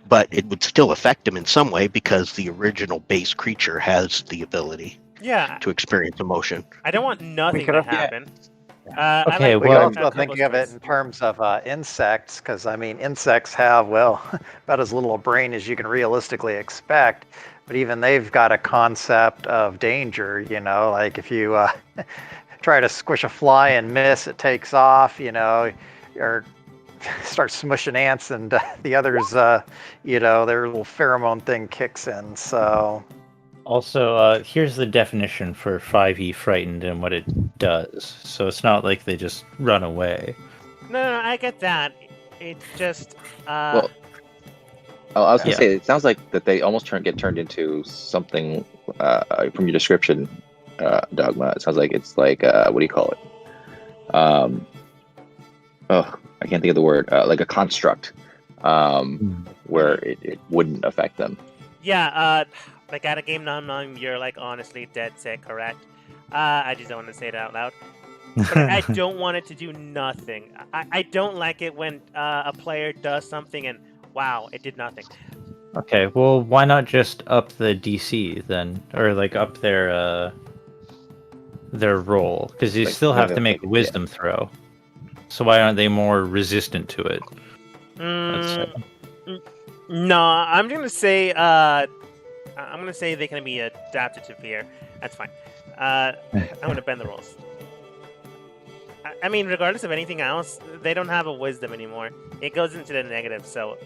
D: But it would still affect them in some way because the original base creature has the ability
C: Yeah,
D: to experience emotion.
C: I don't want nothing
A: could
C: to
A: have- yeah.
C: happen.
B: Okay,
C: I
A: We
B: well-
A: also thinking of it in terms of insects, because I mean, insects have, well, about as little a brain as you can realistically expect. But even they've got a concept of danger, you know, like if you try to squish a fly and miss, it takes off, you know, or start smushing ants and the others, you know, their little pheromone thing kicks in. So,
B: Also, here's the definition for 5e frightened and what it does. So it's not like they just run away.
C: No, I get that. It's just
E: Well, I was gonna
B: Yeah.
E: say it sounds like that they almost get turned into something from your description, Dogma. It sounds like it's like what do you call it? Oh, I can't think of the word. Like a construct, where it wouldn't affect them.
C: yeah. Like at a game nom, you're like honestly dead set correct. I just don't want to say it out loud. But I don't want it to do nothing. I don't like it when a player does something and wow, it did nothing.
B: Okay, well, why not just up the DC then, or like up their roll? Because you
E: Like,
B: still have
E: yeah,
B: to make a
E: like,
B: wisdom throw. So why aren't they more resistant to it?
C: No, I'm gonna say they can be adapted to fear. That's fine. I'm gonna bend the rules. I mean, regardless of anything else, they don't have a wisdom anymore. It goes into the negative, so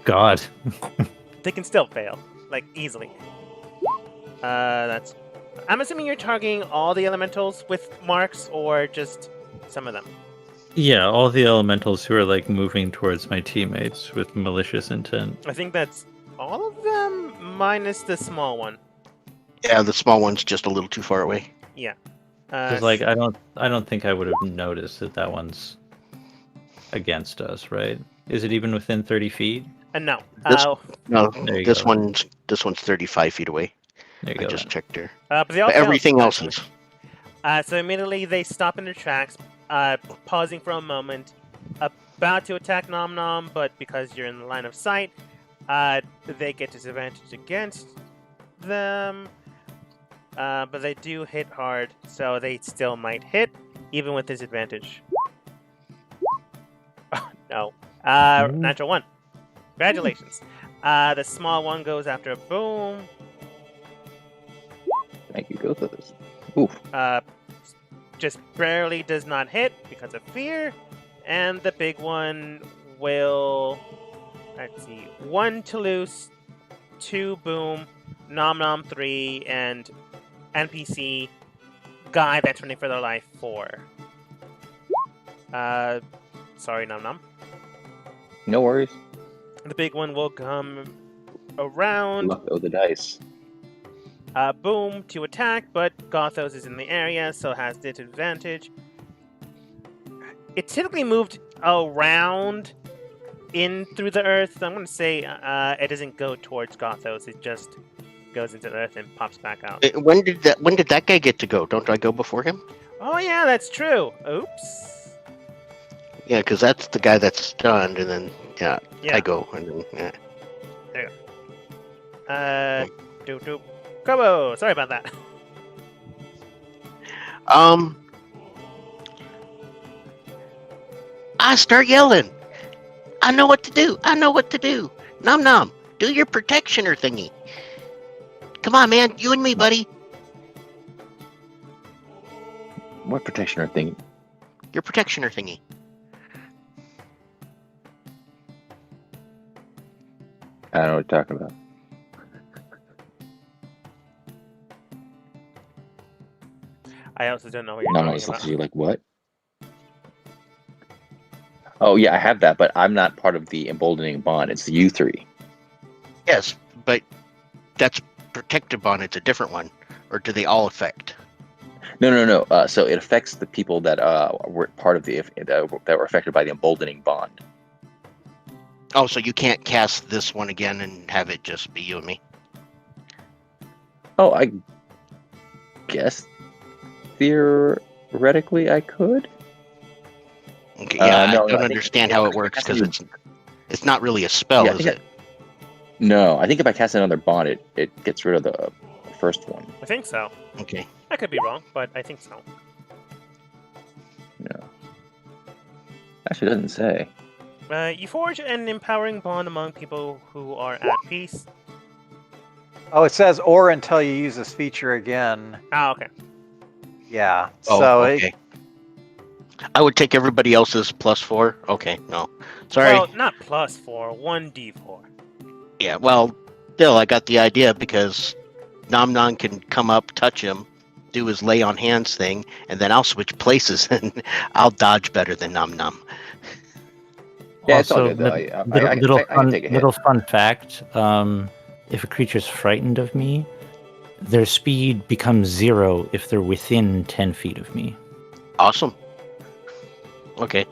B: God.
C: they can still fail, like easily. That's. I'm assuming you're targeting all the elementals with marks, or just some of them.
B: Yeah, all the elementals who are like moving towards my teammates with malicious intent.
C: I think that's all of them, minus the small one.
D: Yeah, the small one's just a little too far away.
C: Yeah.
B: Because like I don't think I would have noticed that one's against us, right? Is it even within 30 feet?
C: No.
D: This- No,
B: There you
D: this
B: go.
D: one's 35 feet away.
B: There you
D: I
B: go.
D: just checked there.
C: But they
D: But
C: also
D: everything else is.
C: So immediately they stop in their tracks, pausing for a moment, about to attack Nom Nom, but because you're in the line of sight, they get disadvantage against them. But they do hit hard, so they still might hit, even with disadvantage. Oh, no. Natural 1. Congratulations. The small one goes after a boom.
E: Thank you, Gothos. Oof.
C: Just barely does not hit because of fear. And the big one will, let's see, 1 to loose, 2 boom, Nom Nom 3, and NPC guy that's running for their life 4. Sorry, Nom Nom.
E: No worries.
C: The big one will come around.
E: Luck of the dice.
C: Boom to attack, but Gothos is in the area, so has disadvantage. It typically moved around in through the earth. So I'm going to say it doesn't go towards Gothos. It just goes into the earth and pops back out.
D: When did that guy get to go? Don't I go before him?
C: Oh yeah, that's true. Oops.
D: Yeah, because that's the guy that's stunned, and then
C: Yeah.
D: I go, and then
C: Doop. Kobo. Sorry about that.
D: I start yelling. I know what to do. Nom Nom, do your protectioner thingy. Come on, man. You and me, buddy.
E: What protectioner thing?
D: Your protectioner thingy.
E: I don't know what you're talking about.
C: I also don't know what you're
E: No,
C: talking
E: it's
C: about.
E: you like what? Oh yeah, I have that, but I'm not part of the emboldening bond. It's the U3.
D: Yes, but that's protective bond. It's a different one. Or do they all affect?
E: No. So it affects the people that were part of the that were affected by the emboldening bond.
D: Oh, so you can't cast this one again and have it just be you and me?
E: Oh, I guess theoretically I could.
D: Okay, yeah,
E: no,
D: I don't
E: I think-
D: understand how it works because it's not really a spell,
E: Yeah, I
D: is
E: think
D: it?
E: No, I think if I cast another bond, it gets rid of the first one.
C: I think so.
D: Okay.
C: I could be wrong, but I think so.
E: No. Actually, it doesn't say.
C: You forge an empowering bond among people who are at peace.
A: Oh, it says or until you use this feature again.
C: Ah, okay.
A: Yeah.
D: Oh,
A: so
D: okay. I would take everybody else's +4. Okay, no. Sorry.
C: Well, not +4, 1d4.
D: Yeah, well, still, I got the idea because Nom Nom can come up, touch him, do his lay on hands thing, and then I'll switch places and I'll dodge better than Nom Nom.
E: Yeah, it's all
F: Also,
E: good though.
F: little
E: I can take a hit.
F: fun fact: if a creature's frightened of me, their speed becomes 0 if they're within 10 feet of me.
D: Awesome. Okay.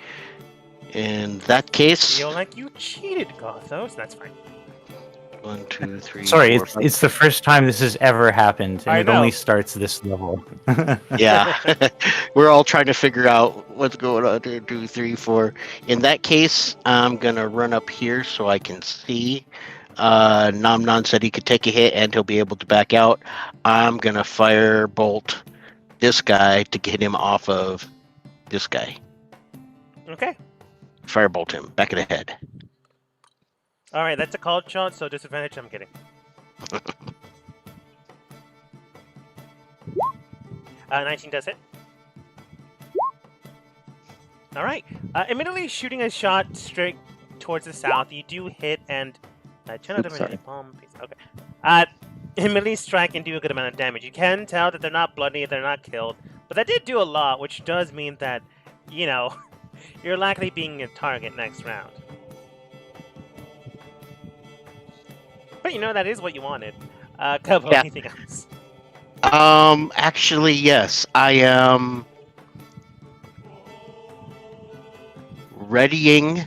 D: In that case,
C: Feel like you cheated, Gothos. That's fine.
D: 1, 2, 3.
F: Sorry,
D: 4, 5.
F: it's the first time this has ever happened, and
C: I
F: it
C: know.
F: only starts this level.
D: Yeah, we're all trying to figure out what's going on. 2, 3, 4. In that case, I'm gonna run up here so I can see. Nom Nom said he could take a hit and he'll be able to back out. I'm gonna firebolt this guy to get him off of this guy.
C: Okay.
D: Firebolt him back of the head.
C: Alright, that's a called shot, so disadvantage, I'm kidding. 19 does hit. Alright. Immediately shooting a shot straight towards the south, you do hit and...
E: Oops, sorry.
C: Okay. Immediately strike and do a good amount of damage. You can tell that they're not bloody, they're not killed, but that did do a lot, which does mean that, you know, you're likely being a target next round. But you know, that is what you wanted. Cubbo,
D: Yeah.
C: anything else?
D: Actually, yes. I am readying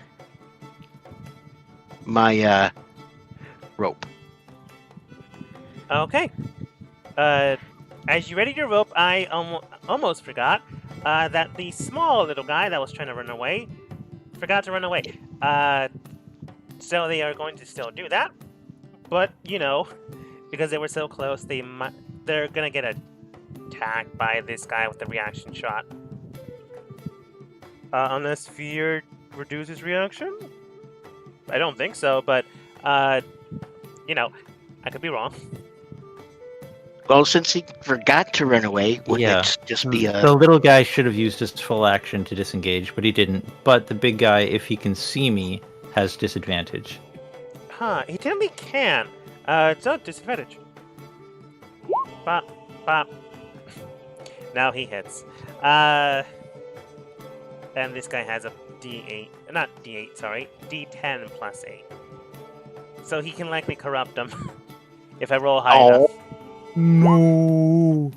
D: my rope.
C: Okay. As you ready your rope, I almost forgot that the small little guy that was trying to run away forgot to run away. So they are going to still do that, but you know, because they were so close, they're gonna get attacked by this guy with the reaction shot. Unless fear reduces reaction? I don't think so, but you know, I could be wrong.
D: Well, since he forgot to run away, wouldn't
F: Yeah.
D: it just be a...
F: The little guy should have used his full action to disengage, but he didn't. But the big guy, if he can see me, has disadvantage.
C: Huh, he technically can. So disadvantage. Bop, bop. Now he hits. And this guy has a D8, not D8, sorry, D10 plus 8. So he can likely corrupt them if I roll high
D: Oh.
C: enough.
F: No.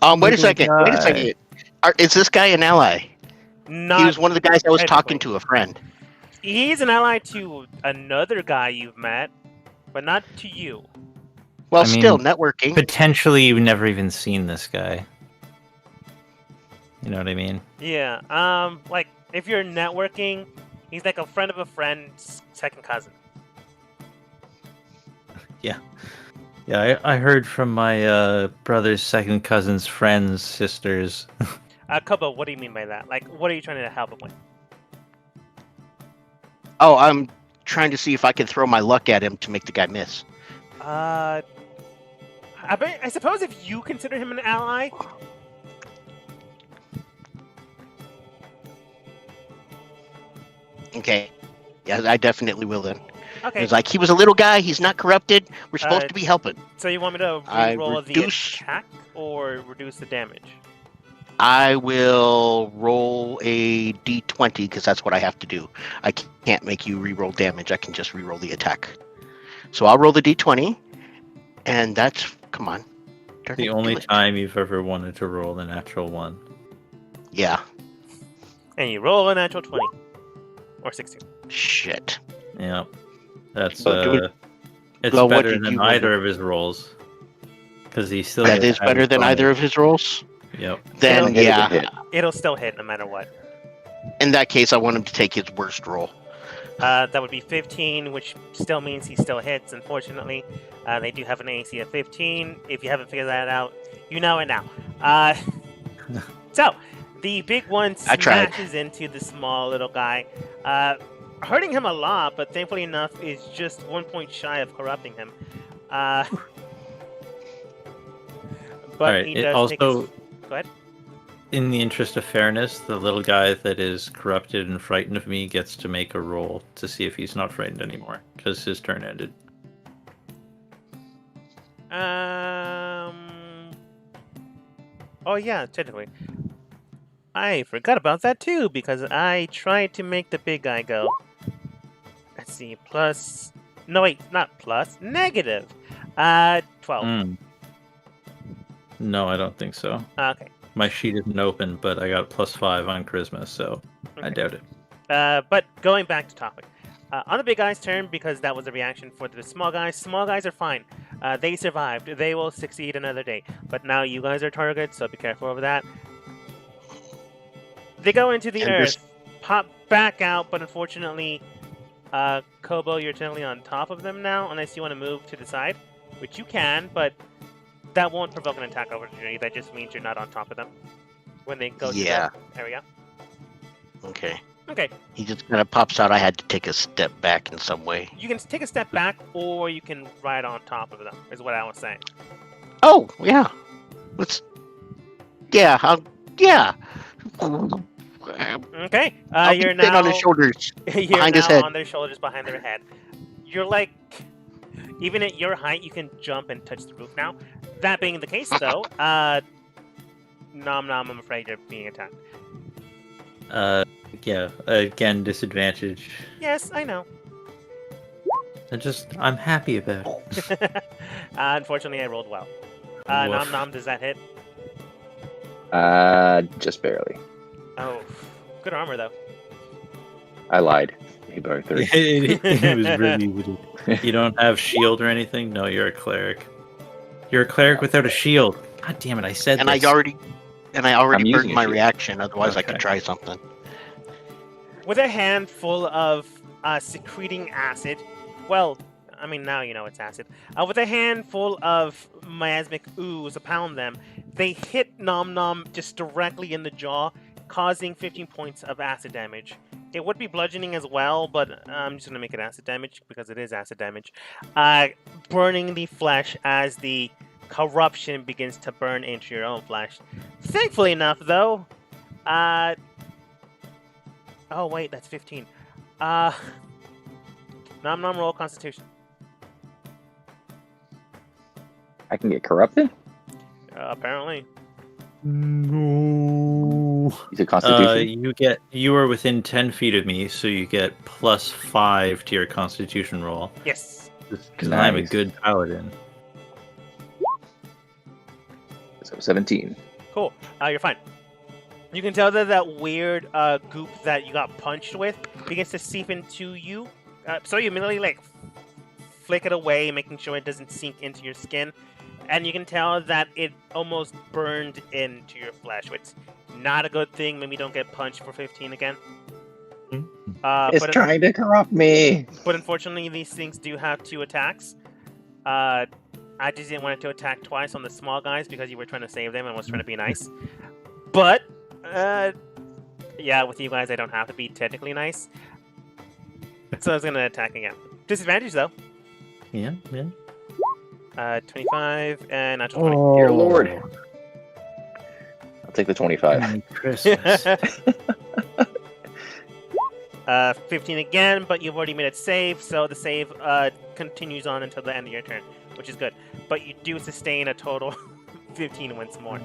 D: Wait a
F: Little
D: second. Wait a
F: guy.
D: second. Is this guy an ally?
C: Not
D: He was one of the guys I was talking
C: technically.
D: to, a friend.
C: He's an ally to another guy you've met, but not to you.
D: Well,
F: I mean,
D: still, networking.
F: Potentially, you've never even seen this guy. You know what I mean?
C: Yeah, like, if you're networking, he's like a friend of a friend's second cousin.
F: Yeah, I heard from my brother's second cousin's friends' sisters.
C: Kobo, what do you mean by that? Like, what are you trying to help him with?
D: Oh, I'm trying to see if I can throw my luck at him to make the guy miss.
C: I suppose if you consider him an ally,
D: Okay. Yeah, I definitely will then.
C: okay.
D: It's like he was a little guy. He's not corrupted. We're supposed to be helping.
C: So you want me to
D: I
C: re-roll the
D: reduce-
C: attack or reduce the damage?
D: I will roll a d20 because that's what I have to do. I can't make you re-roll damage. I can just re-roll the attack. So I'll roll the d20, and that's come on. Darn
B: The
D: it,
B: only
D: do it.
B: time you've ever wanted to roll the natural one.
D: Yeah.
C: And you roll a natural 20 or 16.
D: Shit.
B: Yeah. That's
D: So do it-
B: it's
D: well, what
B: better
D: did
B: than
D: you roll?
B: either of his rolls. Because he still
D: That
B: gets
D: is
B: to have
D: better
B: his
D: than either
B: bonus.
D: of his rolls.
B: Yep.
D: Then
E: Hit is a
D: yeah.
E: hit.
C: It'll still hit no matter what.
D: In that case, I want him to take his worst roll.
C: That would be 15, which still means he still hits, unfortunately. They do have an AC of 15. If you haven't figured that out, you know it now. So, the big one
D: I tried.
C: smashes into the small little guy, hurting him a lot, but thankfully enough is just 1 point shy of corrupting him. But
B: Alright,
C: he
B: it
C: does take his...
B: also-
C: Go ahead.
B: In the interest of fairness, the little guy that is corrupted and frightened of me gets to make a roll to see if he's not frightened anymore, because his turn ended.
C: Oh yeah, technically. I forgot about that too, because I tried to make the big guy go. Let's see, plus... No, wait, not plus. Negative. 12.
B: Mm. No, I don't think so.
C: Okay.
B: My sheet isn't open, but I got +5 on charisma, so I
C: Okay.
B: doubt it.
C: But going back to topic. On the big guy's turn, because that was a reaction for the small guys are fine. They survived. They will succeed another day. But now you guys are targets, so be careful over that. They go into the
D: And
C: earth, pop back out, but unfortunately, Kobo, you're technically on top of them now, unless you want to move to the side, which you can, but that won't provoke an attack opportunity. That just means you're not on top of them when they go
D: Yeah.
C: to the area.
D: Okay.
C: Okay,
D: He just kind of pops out. I had to take a step back in some way.
C: you can take a step back, or you can ride on top of them, is what I was saying.
D: Oh, yeah. Let's. Yeah. Yeah.
C: Okay,
D: I'll
C: you're
D: be sitting
C: now
D: on his shoulders.
C: you're
D: behind
C: now
D: his head.
C: on their shoulders, behind their head. You're like, even at your height, you can jump and touch the roof now. That being the case, though, Nom Nom, I'm afraid you're being attacked.
B: Yeah, again, disadvantage.
C: Yes, I know.
B: I'm happy about it.
C: Unfortunately, I rolled well. Nom
B: Woof.
C: Nom, does that hit?
E: Just barely.
C: Oh, good armor, though.
E: I lied. He barely 3.
B: It was really easy. You don't have shield or anything? No, you're a cleric. You're a cleric without a shield. God damn it, I said
D: And
B: this.
D: I already
E: I'm using
D: burned
E: a
D: my
E: shield.
D: reaction. Otherwise, I
B: Okay.
D: could try something.
C: With a hand full of secreting acid, well, I mean, now you know it's acid. With a hand full of miasmic ooze upon them, they hit Nom Nom just directly in the jaw, causing 15 points of acid damage. It would be bludgeoning as well, but I'm just going to make it acid damage because it is acid damage. Burning the flesh as the corruption begins to burn into your own flesh. Thankfully enough, though, oh wait, that's 15. Nom Nom, roll Constitution.
E: I can get corrupted?
C: Apparently.
B: No.
E: You said Constitution?
B: You are within 10 feet of me, so you get +5 to your Constitution roll.
C: Yes.
B: Because I'm a
E: Nice.
B: good paladin.
E: So 17.
C: Cool. You're fine. You can tell that that weird goop that you got punched with begins to seep into you. So you immediately like flick it away, making sure it doesn't sink into your skin. And you can tell that it almost burned into your flesh, which is not a good thing. Maybe don't get punched for 15 again.
E: It's trying to corrupt me.
C: But unfortunately, these things do have 2 attacks. I just didn't want it to attack twice on the small guys because you were trying to save them and was trying to be nice. But, yeah, with you guys, I don't have to be technically nice. So I was going to attack again. Disadvantage, though.
B: Yeah.
C: 25 and natural 20.
F: Oh,
E: Dear Lord. I'll take the 25.
F: Merry Christmas.
C: 15 again, but you've already made it save, so the save continues on until the end of your turn, which is good. But you do sustain a total 15 once more.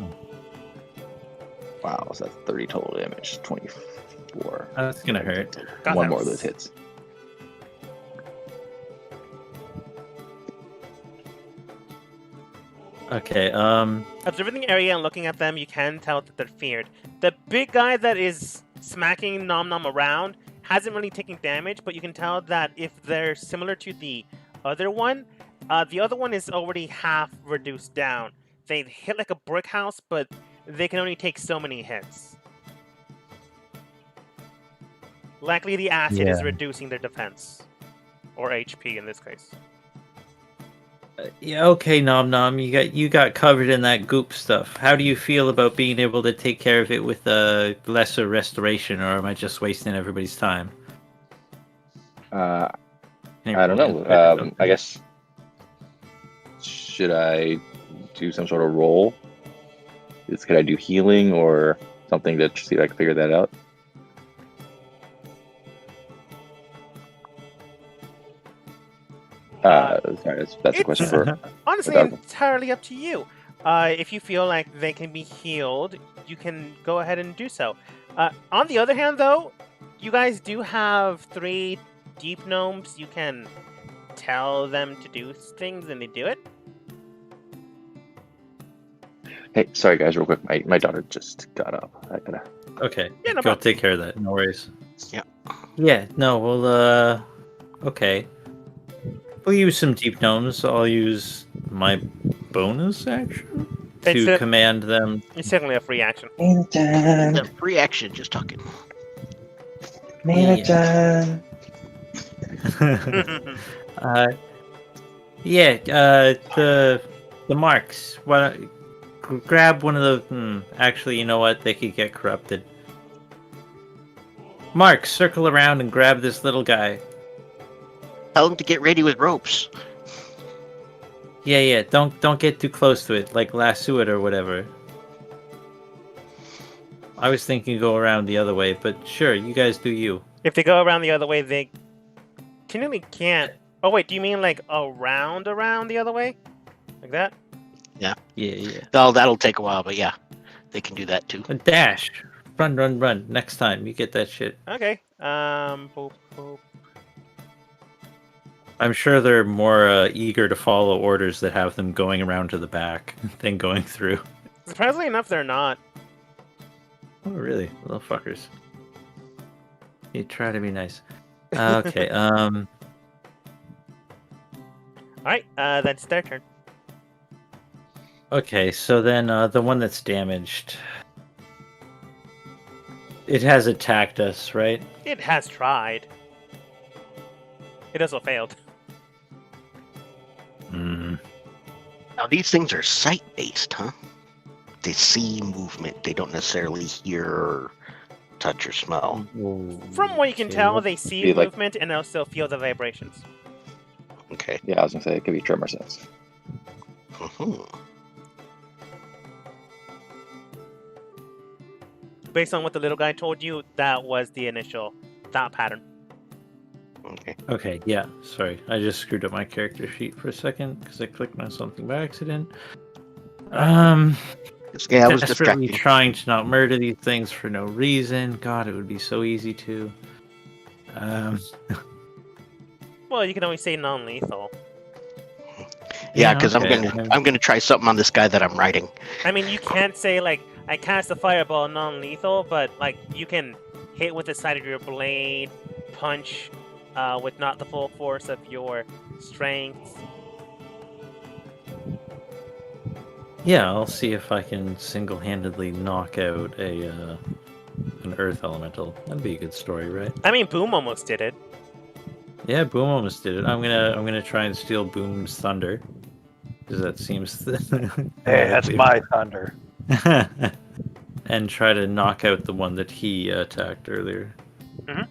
E: Wow, so that's 30 total damage. 24.
B: That's gonna hurt.
C: God,
E: One
C: that
E: more of
C: was-
E: those hits.
B: Okay.
C: Observing the area and looking at them, you can tell that they're feared. The big guy that is smacking Nom Nom around hasn't really taken damage, but you can tell that if they're similar to the other one is already half reduced down. They hit like a brick house, but they can only take so many hits. Likely the acid is
F: Yeah.
C: reducing their defense. Or HP in this case.
B: Yeah. Okay, Nom Nom. You got covered in that goop stuff. How do you feel about being able to take care of it with a lesser restoration, or am I just wasting everybody's time?
E: I
B: Can
E: don't
B: roll
E: know.
B: insight or
E: I guess. Should I do some sort of roll? Could I do healing or something to see if I can figure that out? Sorry, that's a question for.
C: Honestly,
E: Without-
C: entirely up to you. If you feel like they can be healed, you can go ahead and do so. On the other hand, though, you guys do have 3 deep gnomes. You can tell them to do things, and they do it.
E: Hey, sorry guys, real quick. My daughter just got up. I gotta.
B: Okay.
C: Yeah, no
B: Go
C: problem.
B: take care of that. No worries.
D: Yeah.
B: Yeah. No. Well. Okay. We'll use some deep gnomes. I'll use my bonus action to
C: It's
B: command them.
C: It's certainly a free action.
D: Yeah, free action, just talking.
B: Yeah. The marks. Why don't grab one of the? Actually, you know what? They could get corrupted. Mark, circle around and grab this little guy.
D: Tell him to get ready with ropes.
B: Yeah. Don't get too close to it, like lasso it or whatever. I was thinking go around the other way, but sure, you guys do you.
C: If they go around the other way, they technically can't. Oh wait, do you mean like around the other way, like that?
B: Yeah.
D: Well, that'll take a while, but yeah, they can do that too.
B: A dash, run. Next time you get that shit.
C: Okay. Boop, boop.
B: I'm sure they're more eager to follow orders that have them going around to the back than going through.
C: Surprisingly enough, they're not.
B: Oh, really? Little fuckers. You try to be nice. Okay,
C: All right. That's their turn.
B: Okay, so then the one that's damaged. It has attacked us, right?
C: It has tried. It also failed.
D: Now these things are sight-based, huh? They see movement. They don't necessarily hear, or touch, or smell.
C: From what you can
B: Okay,
C: tell,
B: what-
C: they see
E: Be like-
C: movement and also feel the vibrations.
D: Okay.
E: Yeah, I was gonna say it could be tremor sense.
D: Mhm.
C: Based on what the little guy told you, that was the initial thought pattern.
D: Okay.
B: Okay, yeah. Sorry, I just screwed up my character sheet for a second because I clicked on something by accident.
D: Yeah, I was
B: Desperately
D: distracted.
B: trying to not murder these things for no reason. God, it would be so easy to.
C: Well, you can always say non-lethal.
D: Yeah, because
B: okay.
D: I'm gonna try something on this guy that I'm riding.
C: I mean, you can't say like I cast a fireball non-lethal, but like you can hit with the side of your blade, punch with not the full force of your strength.
B: Yeah, I'll see if I can single-handedly knock out an earth elemental. That'd be a good story, right?
C: I mean, Boom almost did it.
B: Yeah, Boom almost did it. I'm gonna try and steal Boom's thunder, because that seems.
A: Hey, that's my thunder.
B: And try to knock out the one that he attacked earlier.
C: Mhm.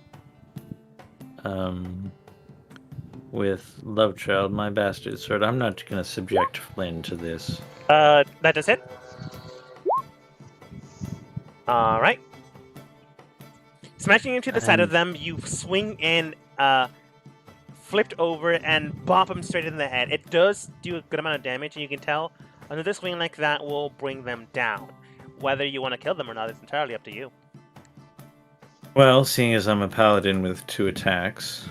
B: with Love Child, my bastard sword. I'm not going to subject Flynn to this.
C: That does hit. All right. Smashing into the side of them, you swing and flipped over and bop him straight in the head. It does do a good amount of damage, and you can tell another swing like that will bring them down. Whether you want to kill them or not is entirely up to you.
B: Well, seeing as I'm a paladin with 2 attacks,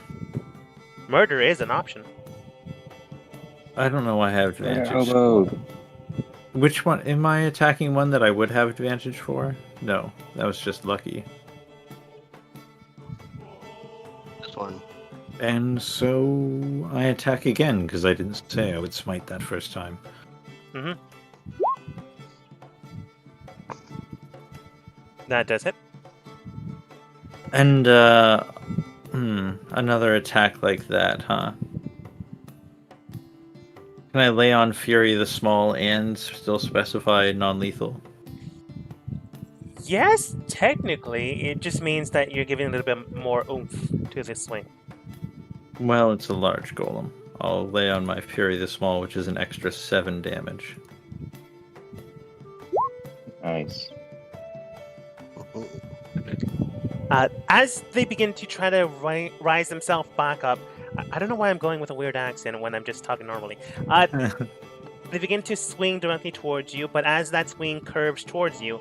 C: Murder is an option.
B: I don't know why I have advantage.
E: Hobo.
B: Which one? Am I attacking one that I would have advantage for? No, that was just lucky.
D: This one.
B: And so I attack again, because I didn't say I would smite that first time.
C: Mm-hmm. That does hit.
B: And, another attack like that, huh? Can I lay on Fury the Small and still specify non-lethal?
C: Yes, technically. It just means that you're giving a little bit more oomph to this swing.
B: Well, it's a large golem. I'll lay on my Fury the Small, which is an extra 7 damage.
E: Nice.
C: As they begin to try to rise themselves back up, I don't know why I'm going with a weird accent when I'm just talking normally. They begin to swing directly towards you, but as that swing curves towards you,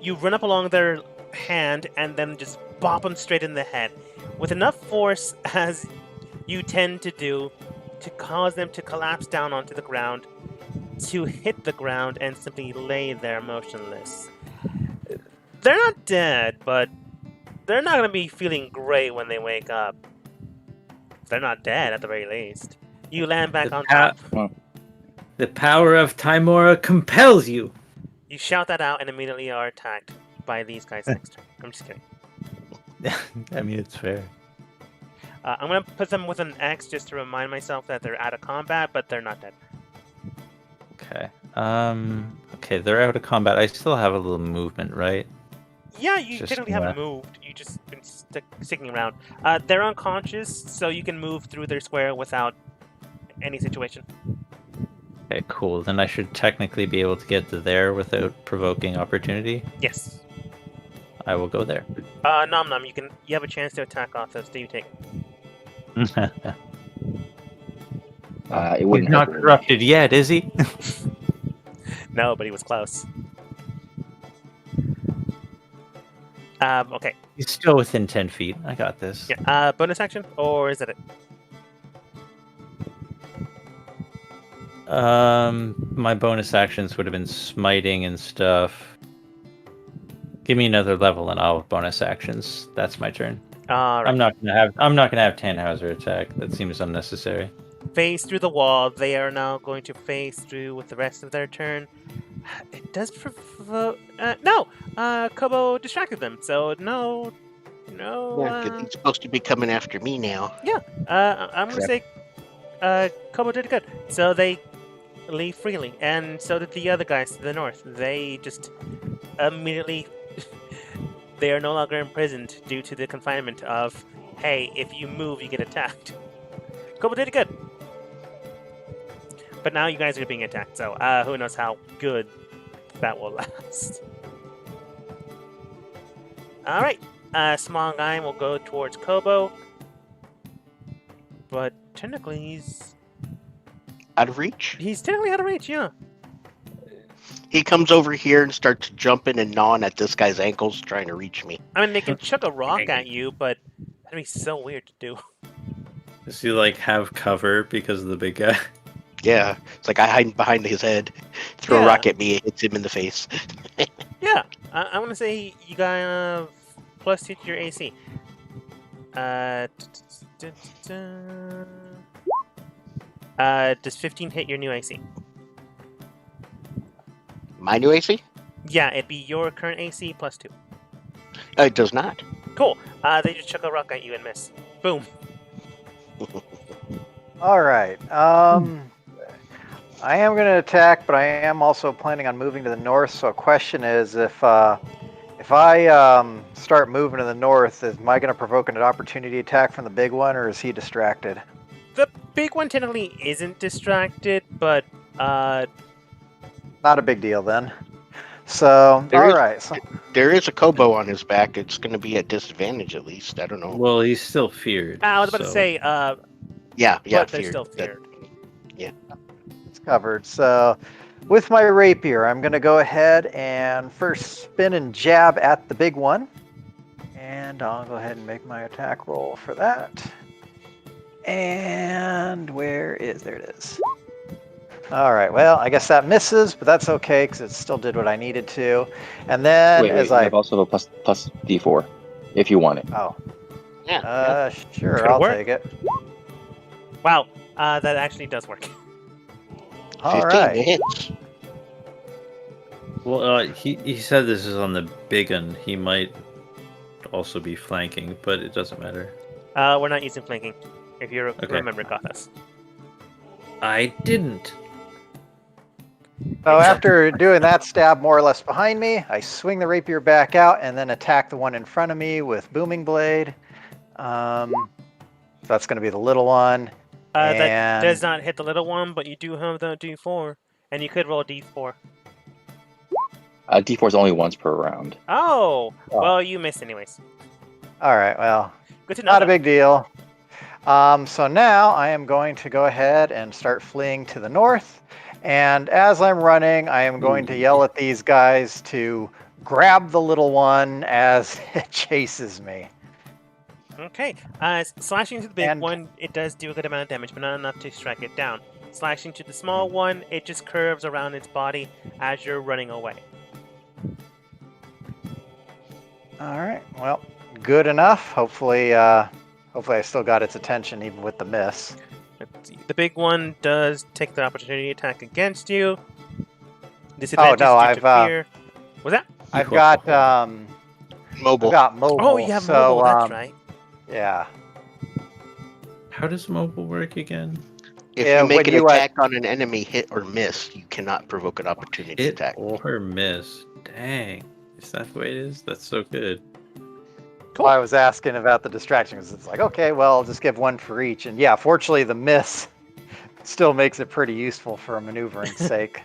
C: you run up along their hand and then just bop them straight in the head. With enough force, as you tend to do, to cause them to collapse down onto the ground, to hit the ground and simply lay there motionless. They're not dead, but they're not going to be feeling great when they wake up. They're not dead, at the very least. You land back on top.
B: The power of Timora compels you!
C: You shout that out and immediately are attacked by these guys next turn. I'm just kidding.
B: I mean, it's fair.
C: I'm going to put them with an X just to remind myself that they're out of combat, but they're not dead.
B: Okay. Okay, they're out of combat. I still have a little movement, right?
C: Yeah, you
B: Just
C: technically haven't moved. You just been sticking around. They're unconscious, so you can move through their square without any situation.
B: Okay, cool. Then I should technically be able to get to there without provoking opportunity.
C: Yes.
B: I will go there.
C: Nom Nom, you have a chance to attack Othos. Do you take?
E: It
B: He's
E: wouldn't
B: not
E: hurt very
B: corrupted yet, is he?
C: No, but he was close. Okay.
B: He's still within 10 feet. I got this.
C: Yeah. Bonus action, or is that it?
B: My bonus actions would have been smiting and stuff. Give me another level and I'll have bonus actions. That's my turn.
C: All right.
B: I'm not gonna have Tannhauser attack. That seems unnecessary.
C: Phase through the wall. They are now going to phase through with the rest of their turn. It does provoke. No! Kobo distracted them, so no.
D: Yeah, 'cause he's supposed to be coming after me now.
C: I'm gonna say Kobo did good. So they leave freely, and so did the other guys to the north. They just immediately. They are no longer imprisoned due to the confinement of, hey, if you move, you get attacked. Kobo did good. But now you guys are being attacked, so who knows how good that will last. Alright, small guy will go towards Kobo. But technically he's
D: Out of reach?
C: technically out of reach, yeah.
D: He comes over here and starts jumping and gnawing at this guy's ankles, trying to reach me.
C: I mean, they can chuck a rock at you, but that'd be so weird to do.
B: Does he like have cover because of the big guy?
D: Yeah, it's like I hide behind his head, throw
C: Yeah.
D: a rock at me, it hits him in the face.
C: Yeah, I'm gonna say you got +2 to your AC. Does 15 hit your new AC?
D: My new AC?
C: Yeah, it'd be your current AC +2.
D: It does not.
C: Cool. They just chuck a rock at you and miss. Boom.
A: All right. I am going to attack, but I am also planning on moving to the north. So, question is, if I start moving to the north, am I going to provoke an opportunity attack from the big one, or is he distracted?
C: The big one technically isn't distracted, but
A: Not a big deal then. So,
D: There
A: all
D: is-
A: right. So,
D: There is a Kobo on his back. It's going to be at disadvantage at least. I don't know.
B: Well, he's still feared.
C: I was about to
B: so-
C: say,
D: Yeah,
C: but they're
D: feared.
C: still
D: That-
C: feared.
A: it's covered. So, with my rapier, I'm going to go ahead and first spin and jab at the big one. And I'll go ahead and make my attack roll for that. And there it is. All right, well, I guess that misses, but that's okay because it still did what I needed to. And then
E: Wait,
A: as
E: you
A: I...
E: have also a plus D4 if you want it.
A: Oh,
D: Yeah.
A: sure,
C: Could
A: I'll
C: work.
A: take it.
C: Wow, that actually does work.
A: All
D: 15
A: right.
D: hits.
B: Well, he said this is on the big one. He might also be flanking, but it doesn't matter.
C: We're not using flanking, if you
B: Okay.
C: remember, Gothas.
B: I didn't.
A: So after doing that stab more or less behind me, I swing the rapier back out and then attack the one in front of me with booming blade. So that's going to be the little one.
C: That
A: And-
C: does not hit the little one, but you do have the D4, and you could roll a D4.
E: D4 is only once per round.
C: Oh, well, you missed anyways.
A: All right, well,
C: Good to know.
A: not a
C: though.
A: big deal. So now I am going to go ahead and start fleeing to the north. And as I'm running, I am going to yell at these guys to grab the little one as it chases me.
C: Okay. Slashing into the big
A: And-
C: one, it does do a good amount of damage, but not enough to strike it down. Slashing to the small one, it just curves around its body as you're running away.
A: All right, well, good enough. Hopefully I still got its attention even with the miss.
C: Let's see. The big one does take the opportunity attack against you.
A: Oh,
C: Disadvantage
A: no,
C: due to
A: I've
C: fear. Was that?
A: I've got
D: Mobile.
A: mobile.
C: Oh, you have
A: so,
C: mobile. That's right.
A: Yeah.
B: How does mobile work again?
D: If
A: Yeah,
D: you make
A: when
D: an
A: you,
D: attack on an enemy hit or miss, you cannot provoke an opportunity
B: Hit
D: attack.
B: or miss. Dang. Is that the way it is? That's so good.
A: Well, I was asking about the distraction because it's like, okay, well, I'll just give one for each. And yeah, fortunately, the miss still makes it pretty useful for maneuvering sake.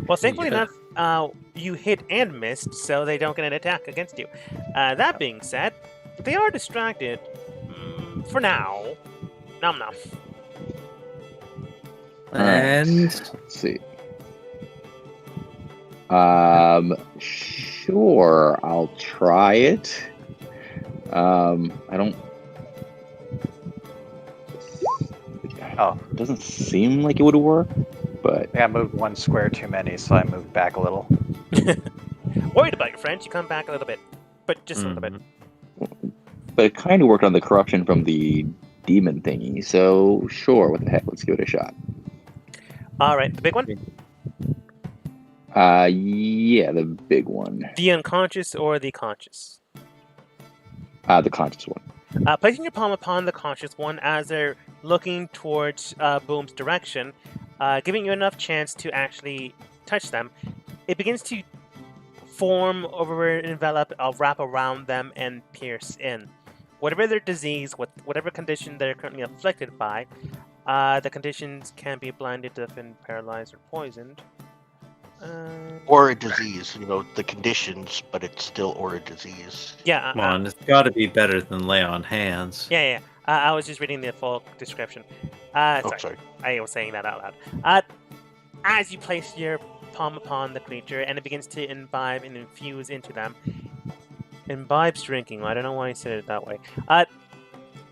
C: Well, thankfully
B: Yeah.
C: not. You hit and missed, so they don't get an attack against you. That being said, they are distracted for now. Nom nom.
B: And
E: Let's see. Sure, I'll try it. I don't.
A: Oh.
E: It doesn't seem like it would work, but
A: I moved one square too many, so I moved back a little.
C: Worried about your friends, you come back a little bit, but just a little bit.
E: it kind of worked on the corruption from the demon thingy. So sure, what the heck? Let's give it a shot.
C: All right, the big one,
E: Yeah, the big one.
C: the unconscious or the conscious.
E: The conscious one.
C: Placing your palm upon the conscious one as they're looking towards Boom's direction, giving you enough chance to actually touch them, it begins to form over, envelop, wrap around them, and pierce in. Whatever their disease, whatever condition they're currently afflicted by, the conditions can be blinded, deafened, paralyzed, or poisoned.
D: Or a disease, the conditions, but it's still or a disease.
C: Yeah.
B: come on, it's got to be better than lay on hands.
C: Yeah. I was just reading the full description. Sorry. I was saying that out loud. As you place your palm upon the creature and it begins to imbibe and infuse into them. Imbibes drinking. I don't know why I said it that way.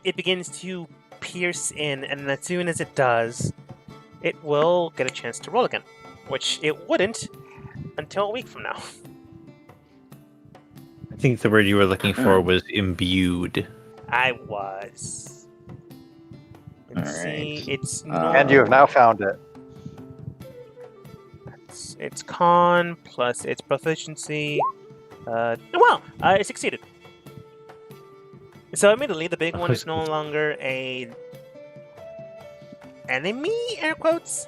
C: It begins to pierce in, and as soon as it does, it will get a chance to roll again, which it wouldn't until a week from now.
B: I think the word you were looking for was imbued.
C: I was. Let's see.
E: Alright.
C: It's
A: And you have now found it.
C: It's con plus its proficiency. It succeeded. So admittedly, the big one is no longer a enemy, air quotes.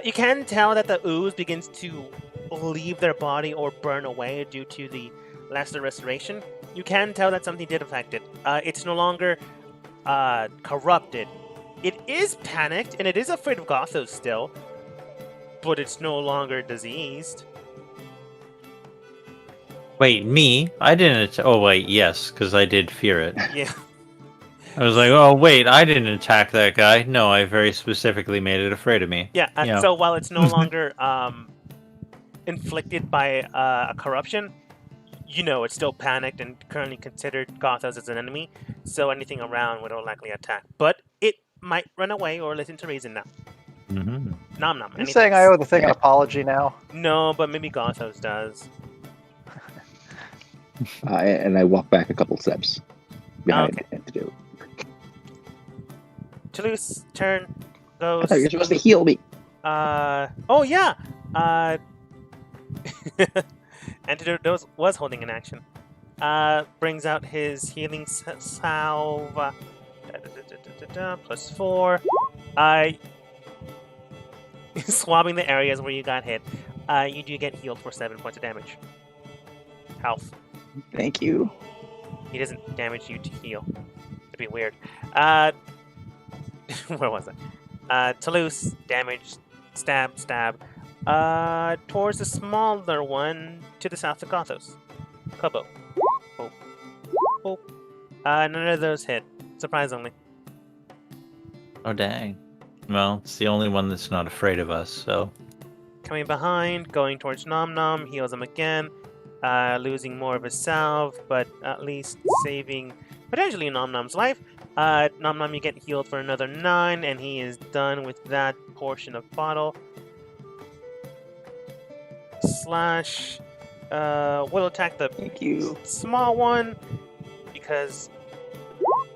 C: You can tell that the ooze begins to leave their body or burn away due to the lesser restoration. You can tell that something did affect it. It's no longer corrupted, It is panicked, and it is afraid of Gothos still, but it's no longer diseased.
B: Wait, me? I didn't. Oh wait, yes, because I did fear it.
C: Yeah.
B: I was like, oh wait, I didn't attack that guy. No, I very specifically made it afraid of me.
C: Yeah,
B: Yeah.
C: so while it's no longer inflicted by a corruption, it's still panicked and currently considered Gothos as an enemy, so anything around would likely attack. But it might run away or listen to reason now.
B: Mm-hmm.
C: Nom nom.
A: You're saying I owe the thing an apology now?
C: No, but maybe Gothos does.
E: And I walk back a couple steps behind Antidote.
C: Toulouse, turn,
E: I
C: goes.
E: thought you were supposed to heal me.
C: Oh yeah. Antidote was holding an action. Brings out his healing salve. +4. Swabbing the areas where you got hit. You do get healed for 7 points of damage. Health.
E: Thank you.
C: He doesn't damage you to heal. It'd be weird. Where was I? Toulouse, damage, stab. Towards the smaller one to the south of Gothos. Kobo. Oh. None of those hit, surprisingly.
B: Oh dang. Well, it's the only one that's not afraid of us, so.
C: Coming behind, going towards Nom Nom, heals him again. Losing more of his salve, but at least saving potentially Nom Nom's life. Nom Nom, you get healed for another 9, and he is done with that portion of bottle. Slash. Will attack the
E: Thank you.
C: small one because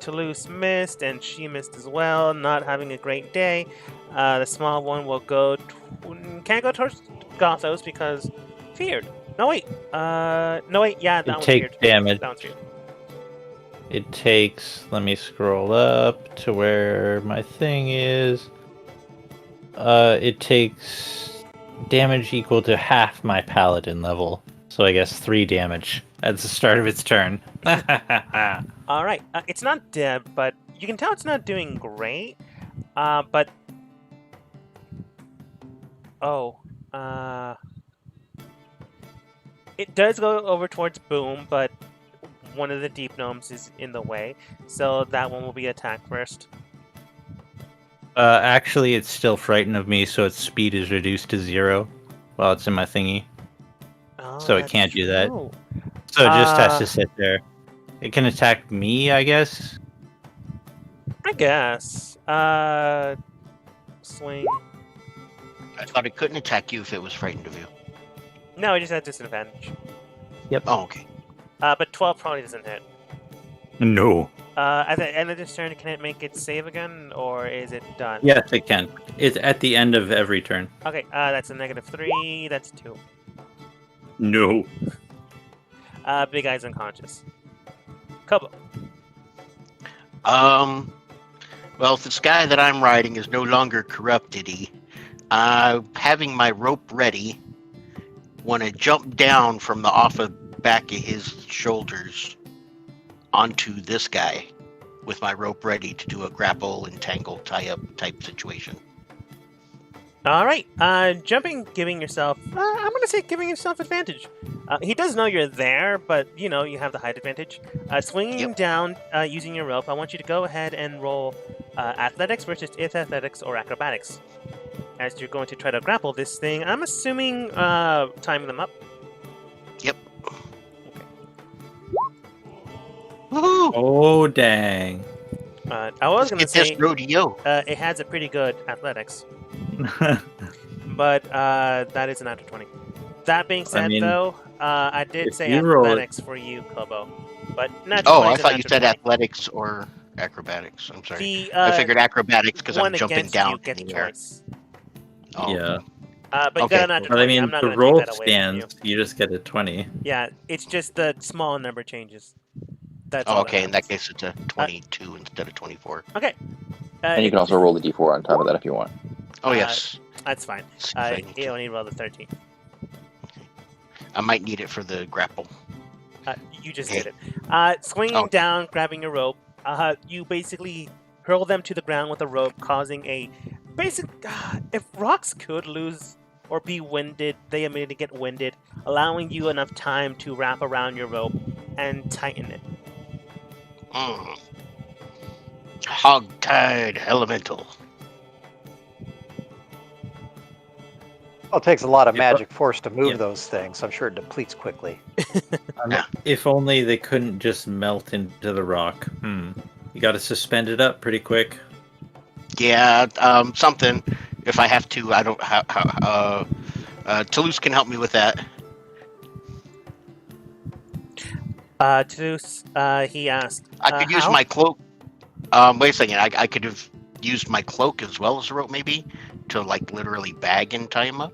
C: Toulouse missed and she missed as well. Not having a great day. The small one will go. Can't go towards Gothos because feared. No wait. Yeah, that
B: It
C: one's
B: takes
C: feared.
B: damage.
C: That one's feared.
B: It takes. Let me scroll up to where my thing is. It takes damage equal to half my paladin level. So I guess 3 damage at the start of its turn.
C: All right. It's not dead, but you can tell it's not doing great. But it does go over towards Boom, but one of the deep gnomes is in the way, so that one will be attacked first.
B: Actually, it's still frightened of me, so its speed is reduced to 0 while it's in my thingy.
C: Oh,
B: So it
C: that's
B: can't do that.
C: true.
B: So it just has to sit there. It can attack me, I guess.
C: I guess. Swing.
D: I thought it couldn't attack you if it was frightened of you.
C: No, it just had disadvantage.
D: Oh, okay.
C: But 12 probably doesn't hit.
B: No.
C: At the end of this turn, can it make it save again, or is it done?
B: Yes, it can. It's at the end of every turn.
C: Okay, that's a -3. That's 2.
B: No.
C: Big Eye's unconscious. Kobo.
D: Well, if this guy that I'm riding is no longer corrupted, having my rope ready, want to jump down from the back of his shoulders onto this guy with my rope ready to do a grapple, entangle, tie up type situation.
C: All right. Jumping, giving yourself. I'm gonna say giving yourself advantage. He does know you're there, but you have the height advantage. Swinging down using your rope. I want you to go ahead and roll athletics versus athletics or acrobatics. As you're going to try to grapple this thing, I'm assuming timing them up.
D: Yep. Woohoo!
B: Oh, dang.
C: I was gonna
D: It's
C: say
D: this rodeo.
C: it has a pretty good athletics, but that is an after 20. That being said, though, I did
B: if
C: say
B: you roll
C: athletics for you, Kobo. But natural
D: Oh,
C: 20
D: I
C: is an
D: thought you
C: after
D: said
C: 20.
D: athletics or acrobatics. I'm sorry.
C: The
D: I figured acrobatics because
C: one
D: I'm jumping
C: against
D: down
C: you gets
D: in the air.
C: choice.
D: Oh.
B: Yeah.
C: But you
D: Okay.
C: got an after
B: But
C: 20.
B: I mean,
C: I'm not
B: the
C: gonna
B: roll
C: take that away from you.
B: stands. You just get a 20.
C: Yeah, it's just the small number changes. That's
D: Oh,
C: all
D: okay. In that
C: happens.
D: case, it's a 22 instead of 24.
C: Okay.
E: And you can also roll the d4 on top of that if you want.
D: Oh, yes.
C: That's fine.
D: Let's see if I need
C: You
D: to.
C: only roll the 13.
D: I might need it for the grapple.
C: You just
D: Okay.
C: did it. Swinging
D: Oh.
C: down, grabbing your rope. You basically hurl them to the ground with a rope, causing a basic. If rocks could lose or be winded, they immediately get winded, allowing you enough time to wrap around your rope and tighten it.
D: Hogtied elemental.
A: Well, it takes a lot of
B: Yeah,
A: magic force to move
B: yeah.
A: those things. I'm sure it depletes quickly.
B: If only they couldn't just melt into the rock. You got to suspend it up pretty quick.
D: Yeah, something. If I have to, I don't. Toulouse can help me with that.
C: Toulouse, he asked.
D: I could use
C: how?
D: my cloak. Wait a second. I could have used my cloak as well as the rope, maybe, to like literally bag and tie him up.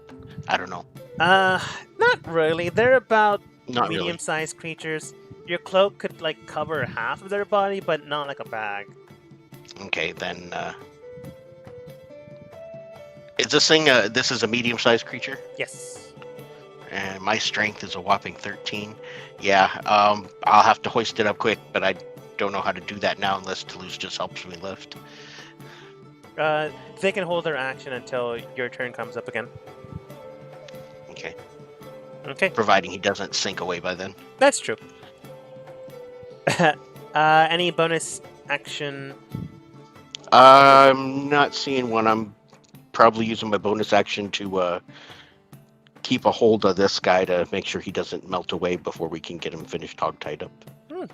D: I don't know.
C: Not really. They're about
D: Not really.
C: medium-sized creatures. Your cloak could like cover half of their body, but not like a bag.
D: Okay, then. Is this thing? This is a medium-sized creature,
C: Yes.
D: and my strength is a whopping 13. Yeah. I'll have to hoist it up quick, but I don't know how to do that now unless Toulouse just helps me lift.
C: They can hold their action until your turn comes up again.
D: Okay.
C: Okay,
D: Providing he doesn't sink away by then.
C: that's true. Any bonus action?
D: I'm not seeing one. I'm probably using my bonus action to keep a hold of this guy to make sure he doesn't melt away before we can get him finished hog-tied up.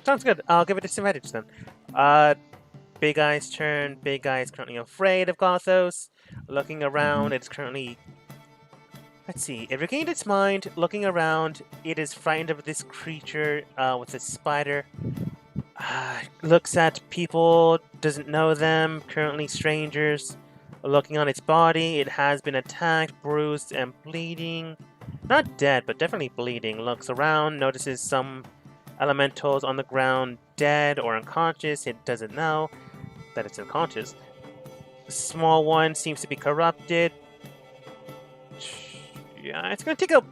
C: Sounds good. I'll give it disadvantage then. Big Eye's turn. Big Eye is currently afraid of Gothos. Looking around, it's currently... Let's see. It regained its mind. Looking around, it is frightened of this creature with its spider. Looks at people, doesn't know them, currently strangers. Looking on its body, it has been attacked, bruised, and bleeding. Not dead, but definitely bleeding. Looks around, notices some elementals on the ground dead or unconscious. It doesn't know that it's unconscious. The small one seems to be corrupted. Yeah, it's going to take a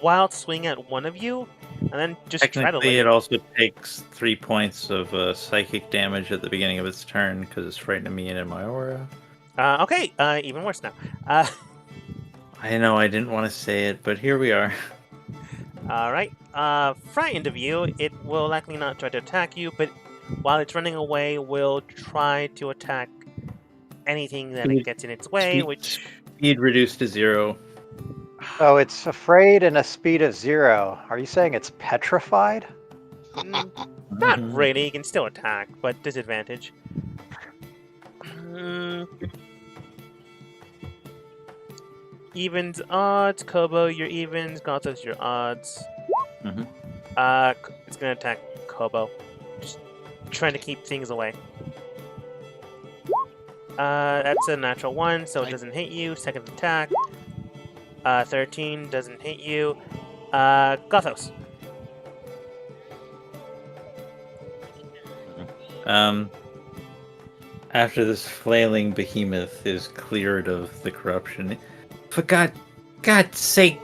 C: wild swing at one of you, and then just try to
B: Technically, it also takes 3 points of psychic damage at the beginning of its turn because it's frightening me in my aura.
C: Okay, even worse now.
B: I know I didn't want to say it, but here we are.
C: Alright, frightened of you, it will likely not try to attack you, but while it's running away, will try to attack anything that it gets in its way, which...
B: Speed reduced to 0.
A: Oh, it's afraid and a speed of 0. Are you saying it's petrified?
C: Not really, you can still attack, but disadvantage. Evens, odds, Kobo, your evens, Gothos, your odds. It's gonna attack Kobo. Just trying to keep things away. That's a natural 1, so it doesn't hit you. Second attack. 13 doesn't hit you. Gothos.
B: After this flailing behemoth is cleared of the corruption, for God's sake,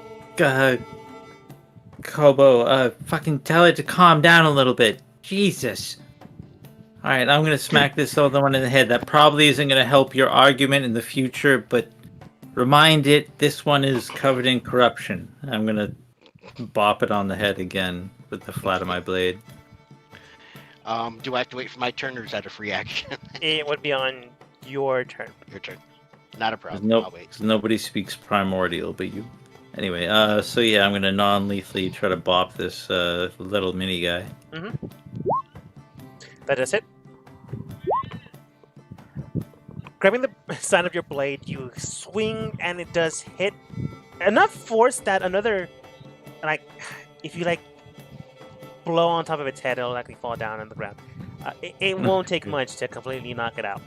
B: Kobo, fucking tell it to calm down a little bit. Jesus. Alright, I'm gonna smack this other one in the head. That probably isn't gonna help your argument in the future, but remind it this one is covered in corruption. I'm gonna bop it on the head again with the flat of my blade.
D: Do I have to wait for my turn, or is that a free action?
C: It would be on your turn.
D: Your turn. Not a problem. I'll wait.
B: Nobody speaks primordial but you. Anyway, so yeah, I'm gonna non-lethally try to bop this little mini guy.
C: That is it. Grabbing the side of your blade, you swing, and it does hit enough force that another, like, if you like blow on top of its head, it'll likely fall down on the ground. It won't take much to completely knock it out.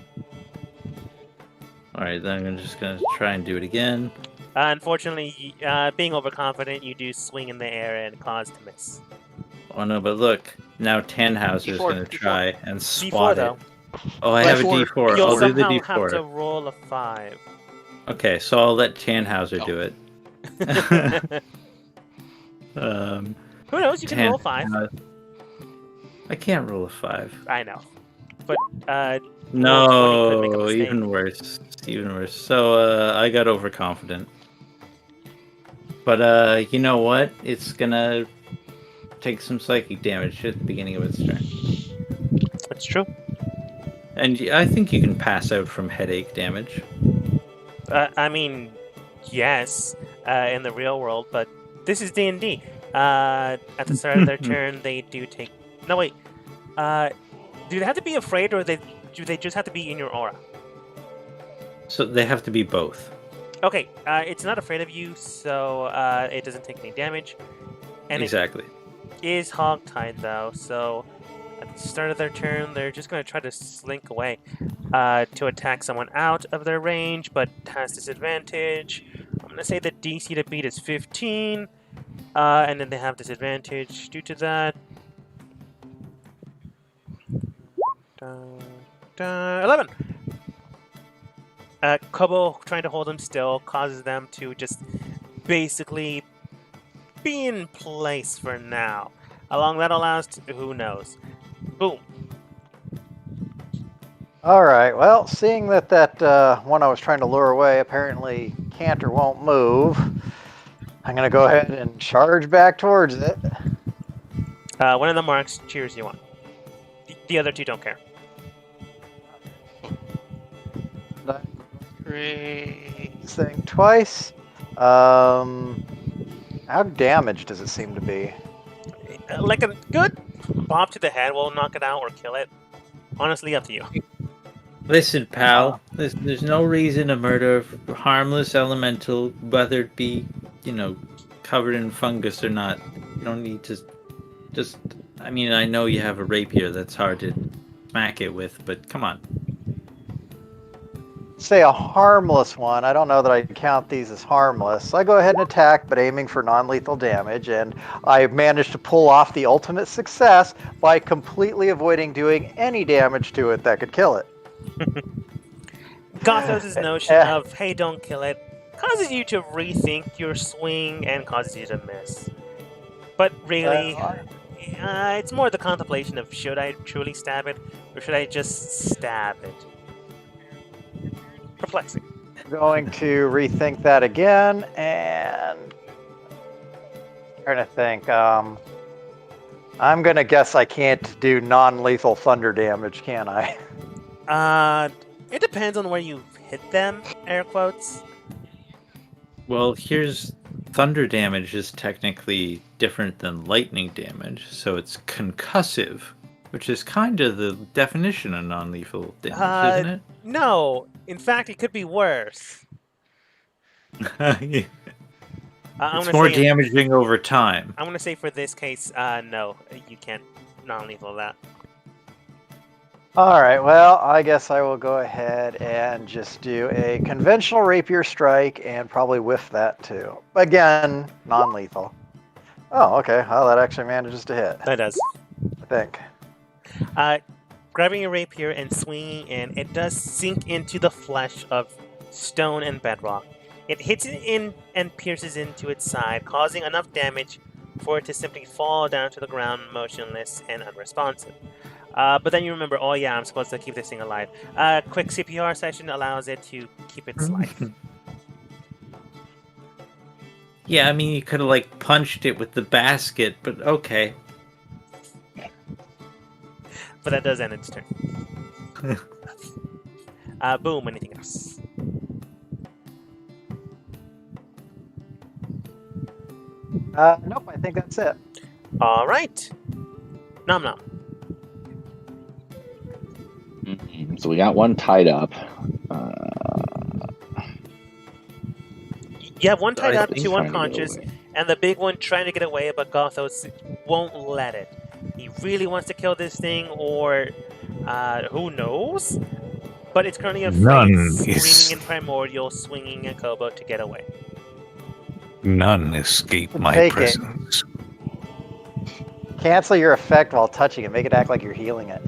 B: Alright, then I'm just gonna try and do it again.
C: Unfortunately, being overconfident, you do swing in the air and cause to miss.
B: Oh no, but look, now Tannhauser's gonna try and swat
C: D4 though.
B: it. Oh, I have a
D: D4.
B: D4.
C: You'll
B: I'll do the
C: somehow have to
B: D4.
C: roll a 5.
B: Okay, so I'll let Tannhauser do it.
C: Who knows? You can roll 5.
B: I can't roll a 5.
C: I know. But Roll 20 could make a
B: No,
C: mistake.
B: even worse. Even worse. So I got overconfident. But you know what? It's gonna take some psychic damage at the beginning of its turn.
C: That's true.
B: And I think you can pass out from headache damage.
C: I mean, yes, in the real world, but this is D&D. At the start of their turn, they do take. No, wait. Do they have to be afraid, or do they just have to be in your aura?
B: So they have to be both.
C: Okay, it's not afraid of you, so it doesn't take any damage. And
B: Exactly.
C: it is hog-tied, though, so at the start of their turn, they're just going to try to slink away to attack someone out of their range, but has disadvantage. I'm going to say the DC to beat is 15, and then they have disadvantage due to that. 11! Kobo trying to hold them still causes them to just basically be in place for now. How long that'll last, who knows? Boom.
A: All right. Well, seeing that one I was trying to lure away apparently can't or won't move, I'm gonna go ahead and charge back towards it.
C: One of the marks cheers you on. The other two don't care.
A: This thing twice. How damaged does it seem to be?
C: Like a good bop to the head will knock it out or kill it. Honestly, up to you.
B: Listen, pal. There's no reason to murder a harmless elemental, whether it be, covered in fungus or not. You don't need to just. I mean, I know you have a rapier that's hard to smack it with, but come on.
A: Say a harmless one. I don't know that I count these as harmless. I go ahead and attack, but aiming for non-lethal damage, and I managed to pull off the ultimate success by completely avoiding doing any damage to it that could kill it.
C: Gothos' notion of, hey, don't kill it, causes you to rethink your swing and causes you to miss. But really, it's more the contemplation of, should I truly stab it, or should I just stab it? Perplexing.
A: Going to rethink that again, and trying to think. I'm gonna guess I can't do non-lethal thunder damage, can I?
C: It depends on where you hit them, air quotes.
B: Well, here's thunder damage is technically different than lightning damage, so it's concussive, which is kind of the definition of non-lethal damage, isn't it?
C: No, in fact, it could be worse.
B: It's more damaging over time.
C: I'm going to say for this case, no, you can't non-lethal that.
A: All right, well, I guess I will go ahead and just do a conventional rapier strike and probably whiff that too. Again, non-lethal. Oh, okay. Well, that actually manages to hit,
C: That does.
A: I think.
C: Grabbing your rapier and swinging in, it does sink into the flesh of stone and bedrock. It hits it in and pierces into its side, causing enough damage for it to simply fall down to the ground motionless and unresponsive. But then you remember, oh yeah, I'm supposed to keep this thing alive. Quick CPR session allows it to keep its life.
B: Yeah, I mean, you could have, punched it with the basket, but okay.
C: But that does end its turn. Boom, anything else?
A: Nope, I think that's it.
C: Alright. Nom nom.
E: So we got one tied up.
C: You have one tied up,
E: He's
C: two
E: trying to get
C: unconscious,
E: away.
C: and the big one trying to get away, but Gothos won't let it. He really wants to kill this thing, or who knows? But it's currently afraid, screaming in Primordial, swinging a Kobo to get away.
G: None escape my
A: Take it.
G: presence.
A: Cancel your effect while touching it. Make it act like you're healing it.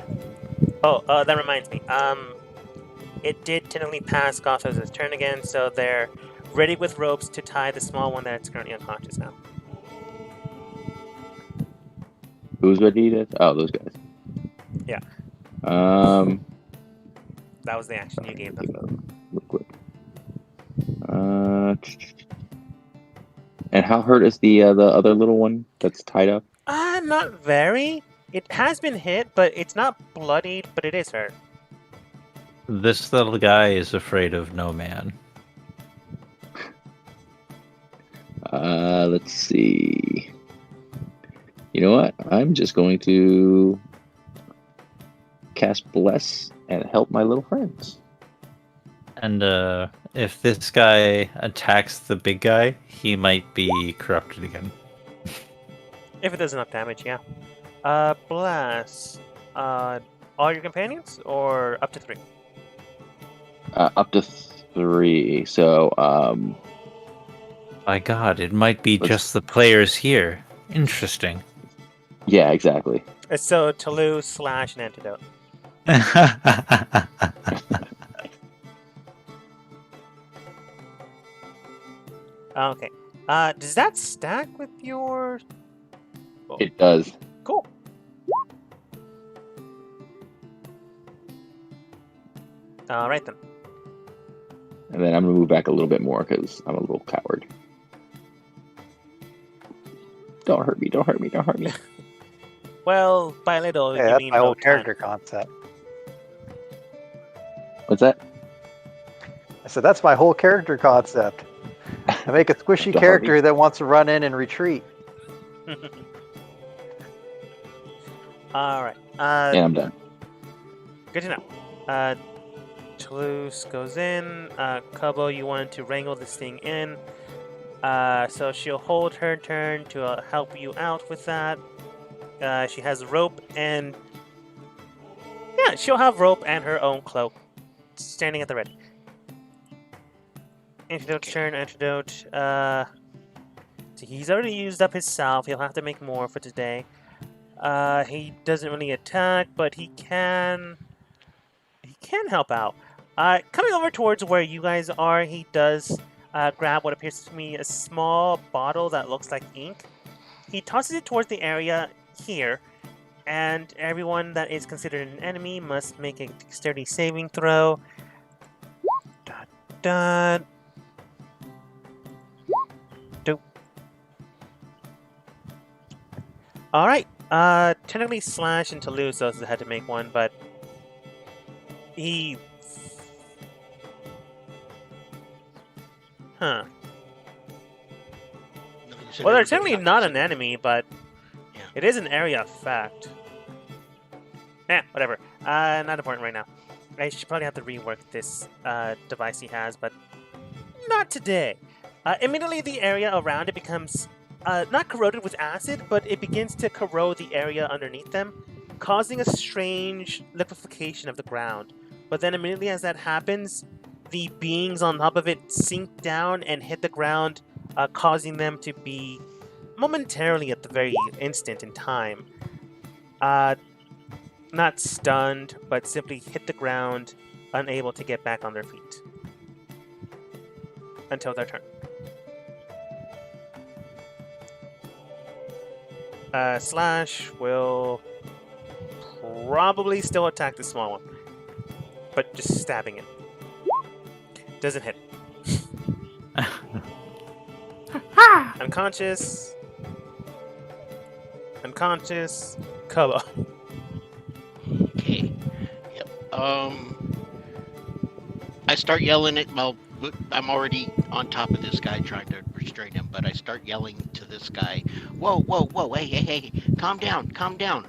C: Oh, that reminds me. It did technically pass Gothos' turn again, so they're ready with ropes to tie the small one that's currently unconscious now.
E: Who's ready to? Oh, those guys.
C: Yeah. That was the action you gave them.
E: Real quick. And how hurt is the other little one that's tied up?
C: Not very. It has been hit, but it's not bloodied, but it is hurt.
B: This little guy is afraid of no man.
E: Let's see. You know what? I'm just going to cast Bless and help my little friends.
B: And if this guy attacks the big guy, he might be corrupted again.
C: If it does enough damage, yeah. Bless. All your companions, or up to 3?
E: Up to 3. So,
B: My god, it might be just the players here. Interesting.
E: yeah, exactly.
C: So, Toulouse / an antidote. Okay. Does that stack with your... Oh,
E: It does.
C: cool. Alright then.
E: And then I'm going to move back a little bit more because I'm a little coward. Don't hurt me, don't hurt me, don't hurt me.
C: Well, by little,
A: Yeah,
C: you
A: that's
C: mean
A: my whole
C: no time.
A: character concept.
E: What's that?
A: I said that's my whole character concept. I make a squishy
E: Don't
A: character that wants to run in and retreat.
C: Alright.
E: And I'm done.
C: Good to know. Toulouse goes in. Kubo, you wanted to wrangle this thing in. So she'll hold her turn to help you out with that. She has rope and... Yeah, she'll have rope and her own cloak standing at the ready. Antidote's turn, antidote. So he's already used up his salve. He'll have to make more for today. He doesn't really attack, but he can help out. Coming over towards where you guys are, he does grab what appears to me a small bottle that looks like ink. He tosses it towards the area here, and everyone that is considered an enemy must make a dexterity saving throw. Dun, dun. Dope. Alright, technically Slash and Toulouse also had to make one, but he... Huh. Well, they're technically not an enemy, but
D: Yeah.
C: it is an area effect. Whatever. Not important right now. I should probably have to rework this device he has, but not today. Immediately, the area around it becomes not corroded with acid, but it begins to corrode the area underneath them, causing a strange liquefaction of the ground. But then immediately as that happens, the beings on top of it sink down and hit the ground, causing them to be momentarily at the very instant in time. Not stunned, but simply hit the ground, unable to get back on their feet. Until their turn. Slash will probably still attack the small one, but just stabbing it. Doesn't hit. Unconscious. Unconscious. Kubo.
D: Okay. Yep. I start yelling at. Well, I'm already on top of this guy trying to restrain him, but I start yelling to this guy. Whoa, whoa, whoa! Hey! Calm down, calm down.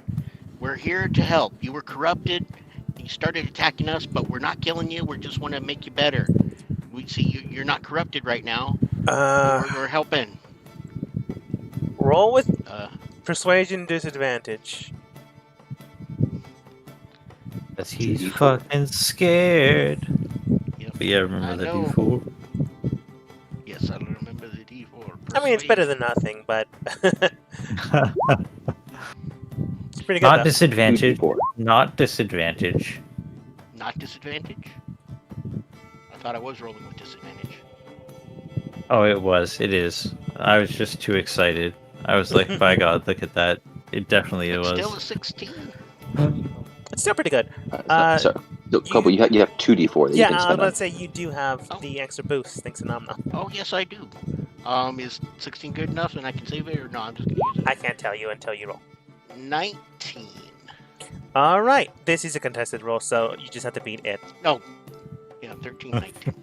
D: We're here to help. You were corrupted. You started attacking us, but we're not killing you. We just want to make you better. We see you're not corrupted right now. We're helping.
C: Roll with persuasion disadvantage.
B: Cause he's fucking scared.
D: Yep.
B: But yeah, remember
D: I
B: the
D: know.
B: D4?
D: Yes, I remember the D4.
C: I mean, it's better than nothing, but it's pretty good.
B: Not
C: though.
B: disadvantage.
E: 2d4.
B: Not disadvantage.
D: Not disadvantage? I thought I was rolling with disadvantage.
B: Oh, it was. It is. I was just too excited. I was like, by God, look at that. It definitely
D: It's
B: was.
D: still a 16.
C: It's still pretty good.
E: So So, Kobo, you have 2d4 that you
C: Yeah,
E: can
C: I was
E: spend
C: about
E: on.
C: to say you do have the extra boost, thanks to Nom Nom.
D: Oh, yes, I do. Is 16 good enough and I can save it, or no? I'm just gonna use
C: I can't tell you until you roll.
D: it. 19.
C: All right, this is a contested roll, so you just have to beat it.
D: No. Yeah, 13, 19.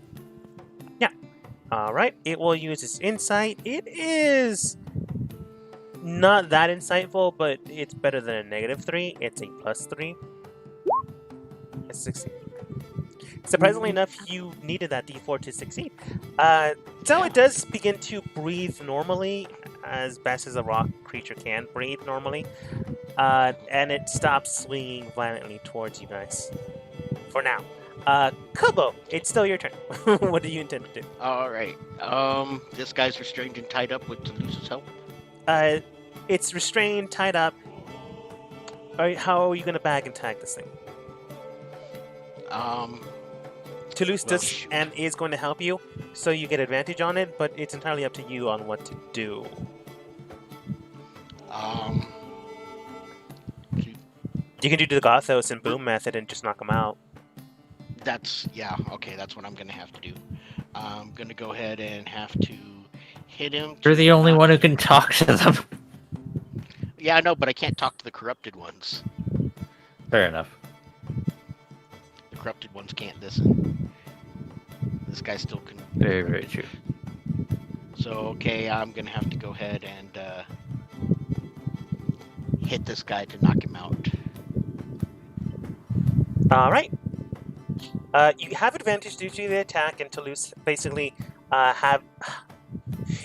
C: All right, it will use its insight. It is not that insightful, but it's better than a -3. It's a +3. It's 16. Surprisingly enough, you needed that D4 to succeed. So it does begin to breathe normally, as best as a rock creature can breathe normally, and it stops swinging violently towards you guys. For now. Kobo, it's still your turn. What do you intend to do?
D: All right. This guy's restrained and tied up with Toulouse's help.
C: It's restrained, tied up. How are you going to bag and tag this thing? Toulouse
D: well,
C: does
D: shoot.
C: and is going to help you, so you get advantage on it, but it's entirely up to you on what to do. You can do the Gothos and Boom method and just knock them out.
D: That's what I'm gonna have to do. I'm gonna go ahead and have to hit him.
F: You're the only one who can talk to them.
D: Yeah, I know, but I can't talk to the corrupted ones.
F: Fair enough.
D: The corrupted ones can't listen. This guy still can.
F: Very, very true.
D: So, okay, I'm gonna have to go ahead and hit this guy to knock him out.
C: All right. You have advantage due to the attack, and Toulouse basically have.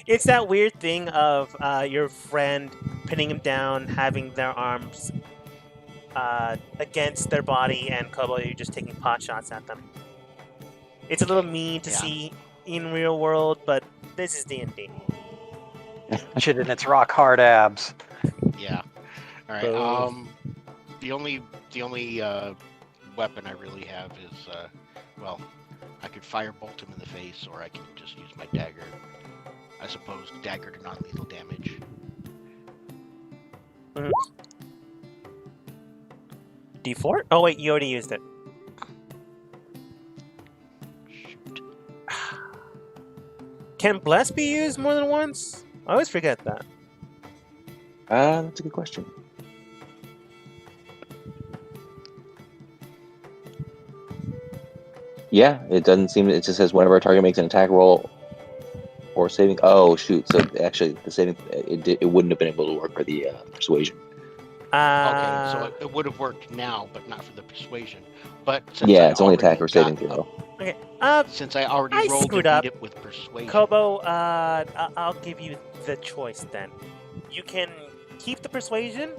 C: It's that weird thing of your friend pinning him down, having their arms against their body, and Kobo, you're just taking pot shots at them. It's a little mean to see in real world, but this is D&D.
A: Shit in its rock hard abs.
D: Yeah. All right. The only weapon I really have is I could firebolt him in the face, or I can just use my dagger. I suppose dagger to non-lethal damage.
C: D4? Oh wait, you already used it.
D: Shoot.
C: Can Bless be used more than once? I always forget that.
E: That's a good question. Yeah, it doesn't seem. It just says whenever a target makes an attack roll or saving. Oh shoot! So actually, the saving it wouldn't have been able to work for the persuasion.
D: Okay, so it would have worked now, but not for the persuasion. But since
E: Yeah,
D: I
E: it's only attack
D: already
E: or saving
D: got
E: throw.
C: Okay.
D: Since I already
C: I
D: rolled
C: screwed
D: to
C: up.
D: beat it with persuasion.
C: Kobo, I'll give you the choice then. You can keep the persuasion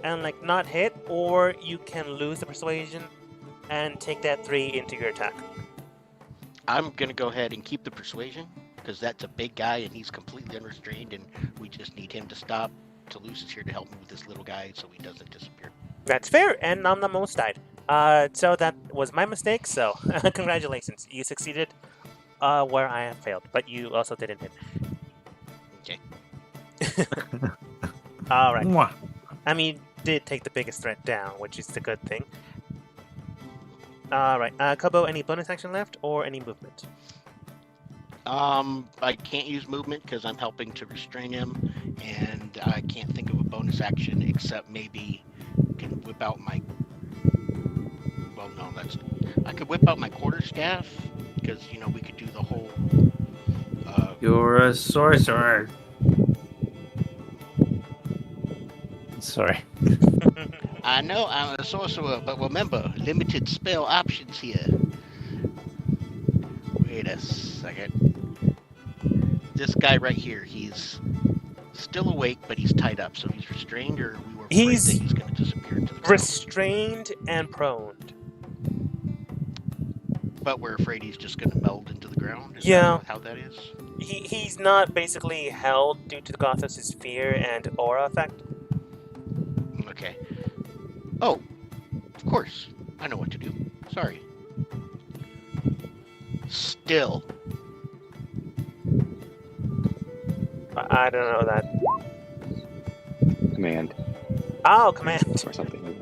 C: and like not hit, or you can lose the persuasion and take that 3 into your attack.
D: I'm gonna go ahead and keep the persuasion because that's a big guy and he's completely unrestrained, and we just need him to stop. Toulouse is here to help me with this little guy so he doesn't disappear.
C: That's fair, and Nom Nom almost died. So that was my mistake, so congratulations. You succeeded where I have failed, but you also didn't hit.
D: Okay.
C: All right.
G: Mwah.
C: I mean, you did take the biggest threat down, which is the good thing. All right. Kobo, any bonus action left or any movement?
D: I can't use movement because I'm helping to restrain him, and I can't think of a bonus action except maybe can whip out my. Well, no, I could whip out my quarterstaff because we could do the whole.
F: You're a sorcerer. Sorry.
D: I know I'm a sorcerer, but remember, limited spell options here. Wait a second. This guy right here, he's still awake, but he's tied up, so he's restrained, or we were afraid
C: He's
D: that he's going to disappear into the ground.
C: Restrained and prone.
D: But we're afraid he's just going to meld into the ground? Is
C: Yeah.
D: that how that is?
C: He's not basically held due to the Gothos' fear and aura effect.
D: Okay. Oh, of course. I know what to do. Sorry. Still.
C: I don't know that.
E: Command
C: Oh, command.
E: or something like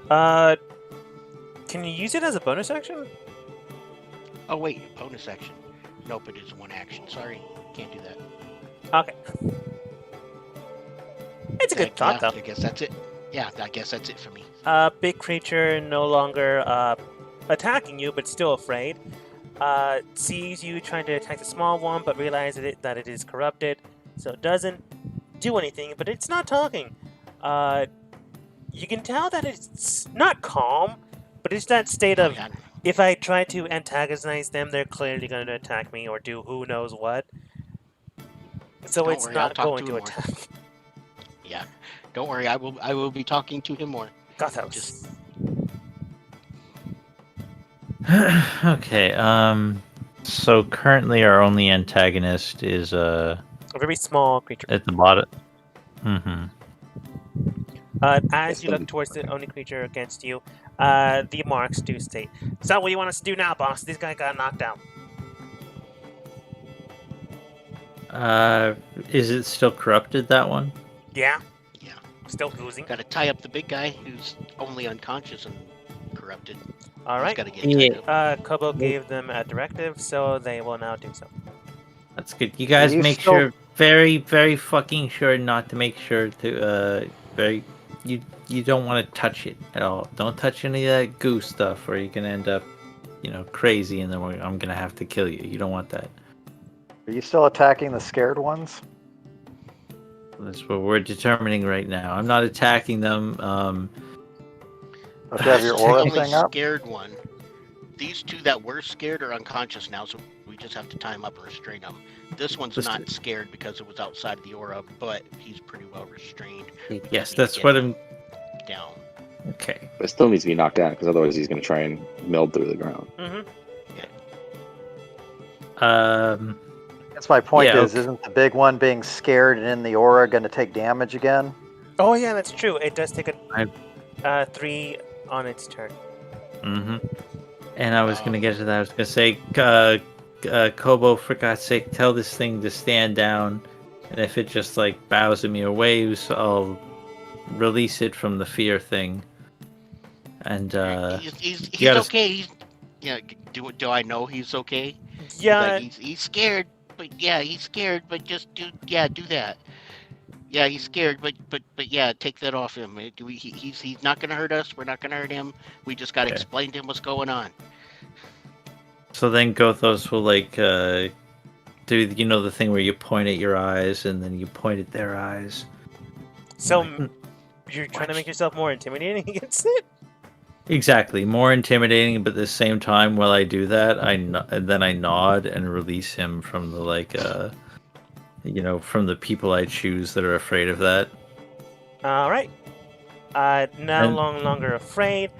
E: that.
C: Can you use it as a bonus action?
D: Oh wait, bonus action. Nope, it is one action. Sorry, can't do that.
C: Okay. It's a good thought,
D: yeah,
C: though.
D: I guess that's it. Yeah, I guess that's it for me.
C: Big creature no longer attacking you, but still afraid. Sees you trying to attack the small one, but realizes that it is corrupted, so it doesn't do anything. But it's not talking. You can tell that it's not calm, but it's that state of
D: yeah.
C: if I try to antagonize them, they're clearly going to attack me or do who knows what. So
D: Don't
C: it's
D: worry, I'll
C: not
D: talk
C: going
D: to
C: to
D: him more.
C: attack.
D: Yeah, don't worry. I will be talking to him more.
C: Gothos.
D: Just-
F: Okay. So currently, our only antagonist is
C: A very small creature.
F: at the bottom. Mm-hmm.
C: As you look towards the only creature against you, the marks do state. So what do you want us to do now, boss? This guy got knocked out.
F: Is it still corrupted? That one?
C: Yeah?
D: Yeah.
C: Still oozing.
D: Got to tie up the big guy who's only unconscious and corrupted.
C: Alright.
D: Got to get tied up.
C: Kobo gave them a directive, so they will now do so.
F: That's good. You guys
A: you
F: make
A: still-
F: sure, very, very fucking sure, not to make sure to You don't want to touch it at all. Don't touch any of that goo stuff, or you can end up, crazy, and then I'm gonna have to kill you. You don't want that.
A: Are you still attacking the scared ones?
F: That's what we're determining right now. I'm not attacking them.
A: Don't you have your
D: This is the
A: aura
D: only
A: thing up?
D: scared one. These two that were scared are unconscious now, so we just have to tie him up and restrain him. This one's
F: Just-
D: not scared because it was outside of the aura, but he's pretty well restrained.
F: Yes,
D: need to
F: that's
D: get
F: what
D: him
F: I'm.
D: down.
F: Okay.
E: But it still needs to be knocked down because otherwise he's going to try and meld through the ground.
C: Mm-hmm.
A: That's my point
F: Yeah,
A: is,
F: okay.
A: isn't the big one being scared and in the aura going to take damage again?
C: Oh yeah, that's true. It does take a 3 on its turn.
F: Mm-hmm. And I was gonna get to that. I was gonna say, Kobo, for God's sake, tell this thing to stand down, and if it just bows at me or waves, I'll release it from the fear thing. And
D: he's
F: gotta-
D: okay. Do I know he's okay?
C: Yeah,
D: He's scared, but yeah, he's scared, but just do that. Yeah, he's scared, but yeah, take that off him. He's not gonna hurt us. We're not gonna hurt him. We just gotta
F: Okay.
D: explain to him what's going on.
F: so then Gothos will do the thing where you point at your eyes and then you point at their eyes.
C: so you're trying to make yourself more intimidating against it?
F: Exactly, more intimidating, but at the same time, while I do that, I nod and release him from the from the people I choose that are afraid of that.
C: Alright. No longer afraid.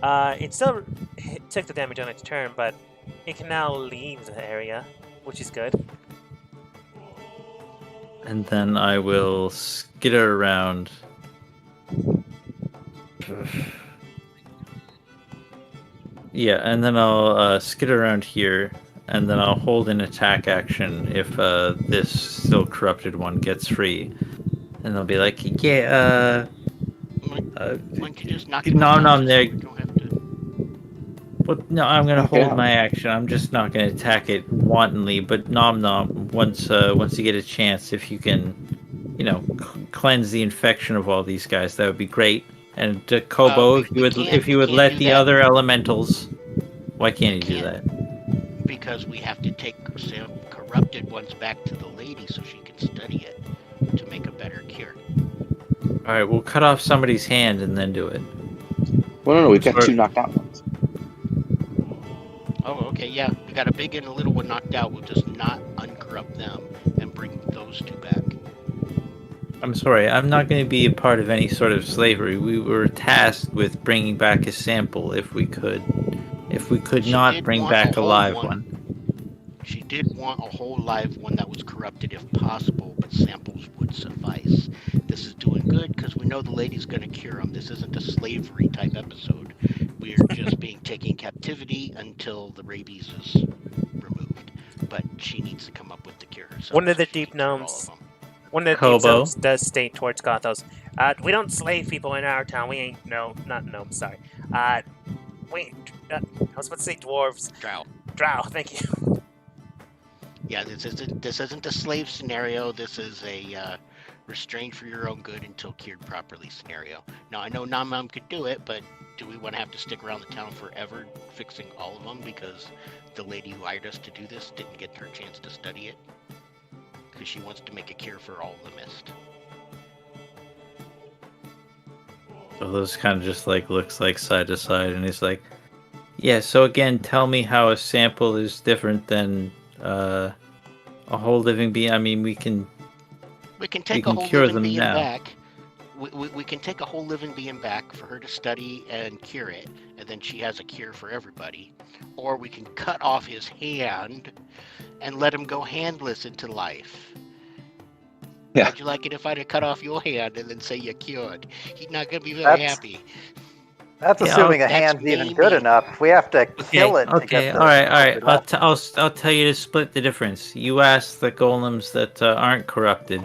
C: It still took the damage on its turn, but it can now leave the area, which is good.
F: And then I will skitter around. Yeah, and then I'll skitter around here, and then I'll hold an attack action if this still corrupted one gets free. And they'll be like, yeah,
D: Why don't you just knock
F: Nom
D: him
F: Nom
D: out?
F: there.
D: We don't have to...
F: But no, I'm gonna
E: Okay.
F: hold my action. I'm just not gonna attack it wantonly. But Nom Nom, once you get a chance, if you can, cleanse the infection of all these guys, that would be great. And Kobo,
D: we
F: if you would
D: can't
F: let
D: do
F: the
D: that.
F: other elementals, why can't you do
D: Can't.
F: that?
D: Because we have to take some corrupted ones back to the lady so she can study it to make a better cure.
F: All right, we'll cut off somebody's hand and then do it.
E: Well, no, we've got
F: Sorry.
E: 2 knocked out ones.
D: Oh, okay, yeah. We got a big and a little one knocked out. We'll just not uncorrupt them and bring those 2 back.
F: I'm sorry, I'm not going to be a part of any sort of slavery. We were tasked with bringing back a sample if we could. If we could
D: She
F: not
D: did
F: bring
D: want
F: back
D: a
F: a
D: whole
F: live
D: one.
F: one.
D: She did want a whole live one that was corrupted if possible, but samples would suffice. This is doing good because we know the lady's going to cure them. This isn't a slavery type episode. We're just being taken in captivity until the rabies is removed. But she needs to come up with the cure. So
C: One of the
D: she
C: deep
D: can cure all
C: gnomes.
D: of them.
C: One of the
F: Kobo.
C: deep gnomes does state towards Gothos. We don't slave people in our town. We ain't not gnomes. Sorry. Wait, I was about to say dwarves.
D: Drow.
C: Drow, thank you.
D: Yeah, this isn't a slave scenario. This is a restrained for your own good until cured properly scenario. Now I know Namam could do it, but do we want to have to stick around the town forever fixing all of them because the lady who hired us to do this didn't get her chance to study it because she wants to make a cure for all the mist.
F: So those kind of just like looks like side to side, and he's like, "Yeah." So again, tell me how a sample is different than a whole living being. I mean, we can
D: take a
F: can
D: whole
F: cure
D: living
F: them
D: being
F: now.
D: back. We can take a whole living being back for her to study and cure it, and then she has a cure for everybody. Or we can cut off his hand and let him go handless into life.
E: Yeah.
D: How'd you like it if I'd have cut off your hand and then say you're cured? He's not gonna be very happy.
A: That's
F: Yeah,
A: assuming a
D: that's
A: hand's even
D: maybe.
A: good enough. If we have to kill it to
F: Okay,
A: get the
F: all right.
A: off.
F: I'll tell you to split the difference. You ask the golems that aren't corrupted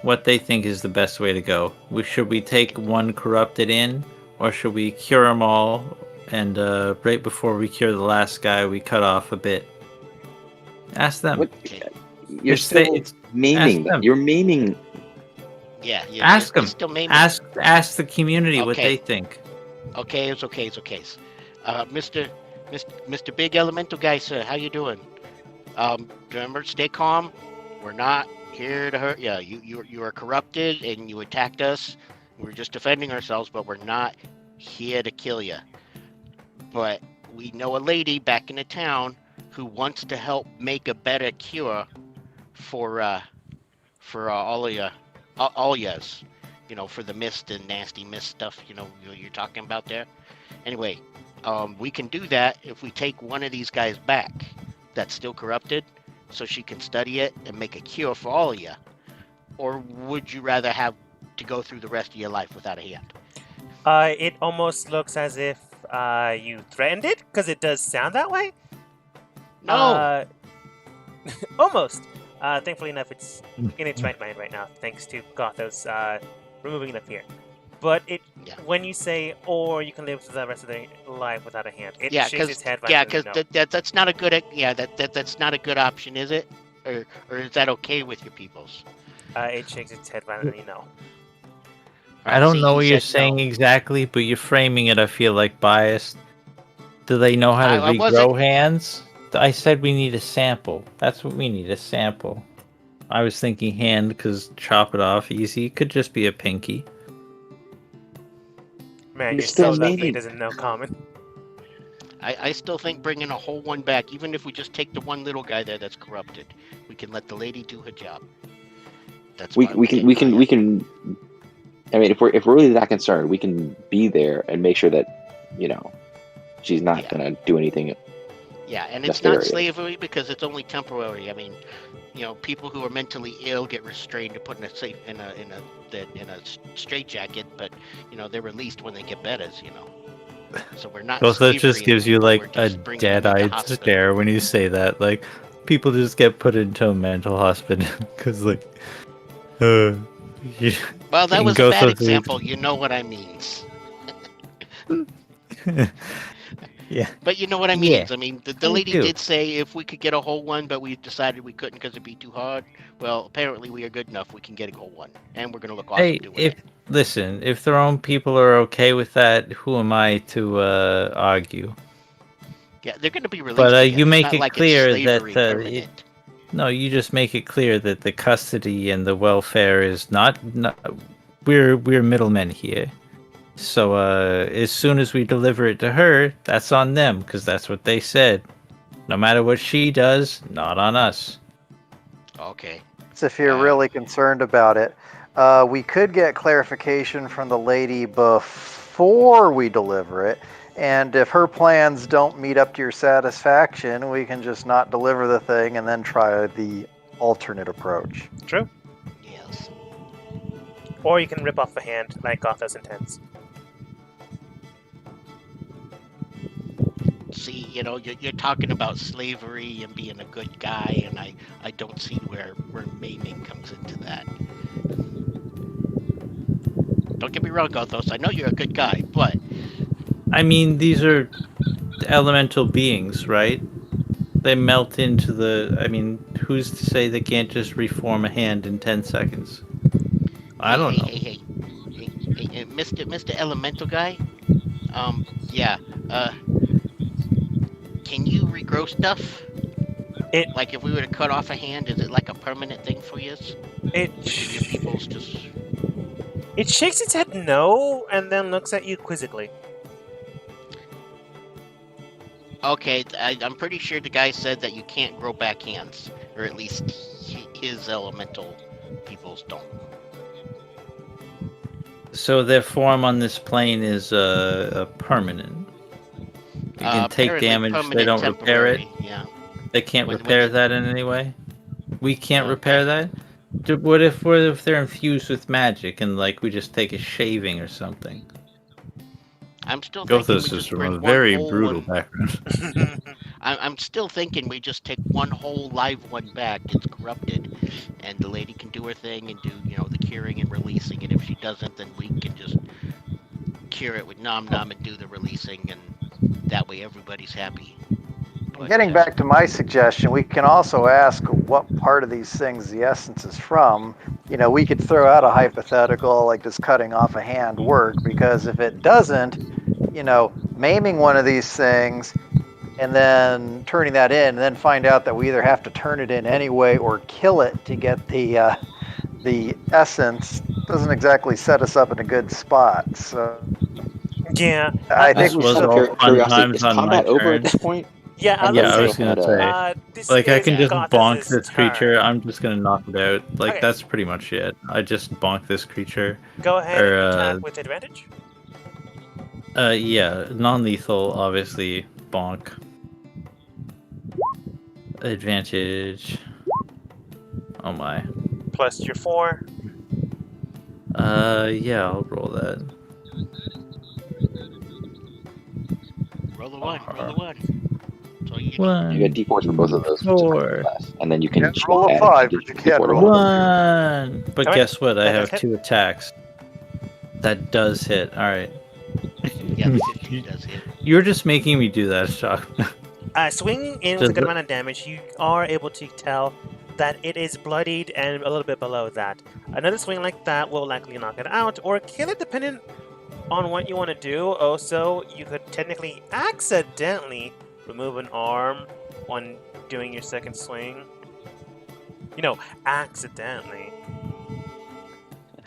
F: what they think is the best way to go. Should we take one corrupted in, or should we cure them all? And right before we cure the last guy, we cut off a bit. Ask them.
E: What?
D: Okay.
E: You're
F: It's
E: still
F: it's-
E: maiming
F: ask
E: them.
F: them.
E: You're maiming.
D: Yeah.
F: Ask
D: you're
F: them.
D: Still maiming.
F: Ask the community what
D: Okay.
F: they think.
D: Okay, it's okay. Mr. Big Elemental Guy, sir, how you doing? Remember, stay calm. We're not here to hurt you. You are corrupted and you attacked us. We're just defending ourselves, but we're not here to kill you. But we know a lady back in the town who wants to help make a better cure for all of you, all yous. You know, for the mist and nasty mist stuff, you're talking about there. Anyway, we can do that if we take one of these guys back that's still corrupted, so she can study it and make a cure for all of you. Or would you rather have to go through the rest of your life without a hand?
C: It almost looks as if you threatened it, because it does sound that way.
D: No.
C: Almost. Thankfully enough, it's in its right mind right now, thanks to Gothos removing the fear. But when you say, or you can live the rest of their life without a hand, it shakes its head.
D: Because that's not a good. That's not a good option, is it? Or is that okay with your peoples?
C: It shakes its head violently. No.
F: I don't know what you're
D: said
F: saying
D: no.
F: exactly, but you're framing it, I feel like, biased. Do they know how to
D: I
F: regrow
D: wasn't-
F: hands? I said we need a sample. That's what we need, a sample. I was thinking hand, because chop it off easy. It could just be a pinky.
C: Man,
E: You're
C: you're
E: still
C: so lucky
E: meaning-
C: doesn't know common.
D: I still think bringing a whole one back, even if we just take the one little guy there that's corrupted, we can let the lady do her job. That's
E: We
D: why
E: can. I mean, if we're really that concerned, we can be there and make sure that she's not gonna do anything.
D: Yeah, and it's not
E: nefarious.
D: slavery because it's only temporary. I mean, people who are mentally ill get restrained and put in a straitjacket, but they're released when they get better. So we're not.
F: Also, it just
D: slavery
F: gives you
D: anymore,
F: like
D: we're
F: a
D: just bringing them into
F: dead-eyed
D: hospital.
F: stare when you say that. Like, people just get put into a mental hospital because, like, you
D: Well, that
F: can
D: was
F: go
D: a bad
F: through-
D: example. You know what I mean.
F: yeah.
D: But you know what I mean.
F: Yeah,
D: I mean, the
F: I
D: lady
F: do.
D: did say if we could get a whole one, but we decided we couldn't because it'd be too hard. Well, apparently we are good enough. We can get a whole one, and we're gonna look awesome
F: Hey,
D: doing
F: if
D: it.
F: listen, if their own people are okay with that, who am I to argue?
D: Yeah, they're gonna be released.
F: But
D: again.
F: you
D: It's
F: make
D: not
F: it
D: like it's
F: clear
D: slavery
F: that
D: permanent.
F: no, you just make it clear that the custody and the welfare is not we're middlemen here. So as soon as we deliver it to her, that's on them because that's what they said. No matter what she does, not on us.
D: Okay.
A: So if you're really concerned about it, we could get clarification from the lady before we deliver it. And if her plans don't meet up to your satisfaction, we can just not deliver the thing and then try the alternate approach.
C: True.
D: Yes.
C: Or you can rip off the hand, like Gothos intends.
D: See, you're talking about slavery and being a good guy, and I don't see where maiming comes into that. Don't get me wrong, Gothos. I know you're a good guy, but
F: I mean, these are elemental beings, right? They melt into the. I mean, who's to say they can't just reform a hand in 10 seconds? I don't know.
D: Hey, Mr. Elemental guy. Yeah. Uh, can you regrow stuff?
C: It
D: Like if we were to cut off a hand, is it like a permanent thing for you?
C: it
D: Like if your people's just.
C: it shakes its head no, and then looks at you quizzically.
D: Okay, I'm pretty sure the guy said that you can't grow back hands, or at least his elemental peoples don't.
F: So their form on this plane is permanent. They can take
D: Apparently
F: damage. They
D: permanent,
F: don't repair it.
D: temporary, Yeah.
F: They can't
D: When
F: repair
D: they-
F: that in any way. We can't
D: Okay.
F: repair that. What if they're infused with magic and like we just take a shaving or something?
D: I'm still thinking
F: Gothos
D: we
F: is
D: just
F: from
D: bring
F: a
D: one
F: very
D: whole
F: brutal
D: one.
F: background.
D: I'm still thinking we just take one whole live one back. It's corrupted, and the lady can do her thing and do the curing and releasing. And if she doesn't, then we can just cure it with nom nom and do the releasing, and that way everybody's happy. But,
A: Getting back to my suggestion, we can also ask what part of these things the essence is from. We could throw out a hypothetical like, does cutting off a hand work? Because if it doesn't, maiming one of these things and then turning that in, and then find out that we either have to turn it in anyway or kill it to get the essence, doesn't exactly set us up in a good spot. So
C: Yeah,
A: I think
F: This
A: we
F: was
A: should.
F: all fun
E: Curiosity,
F: times
E: is
F: on my
E: combat over
F: turn.
E: at this point?
C: yeah. I was
F: Yeah,
C: gonna
F: I was
C: say,
F: gonna say.
C: this
F: Like I
C: is
F: can just
C: Gothos's
F: bonk this creature.
C: turn.
F: I'm just gonna knock it out. Like
C: Okay.
F: that's pretty much it. I just bonk this creature.
C: Go ahead
F: Or,
C: and attack with advantage.
F: Yeah, non-lethal, obviously. Bonk. Advantage. Oh my.
C: Plus your 4.
F: Yeah, I'll roll that.
D: roll the one. So you
F: One.
E: You get D4s for both of those.
F: Four.
E: Class, and then you can
A: Yeah, roll a
E: add
A: 5,
E: D4
A: but you can't
E: to
A: roll
E: one of them.
F: One. But
C: Alright,
F: guess what? I
C: that
F: have
C: does hit.
F: 2 attacks. That does hit. All right.
D: Yeah, the 15 does hit.
F: You're just making me do that, Shock.
C: Swinging in with
F: Does
C: a good
F: it-
C: amount of damage, you are able to tell that it is bloodied and a little bit below that. Another swing like that will likely knock it out or kill it, depending on what you want to do. Also, you could technically accidentally remove an arm when doing your second swing. Accidentally.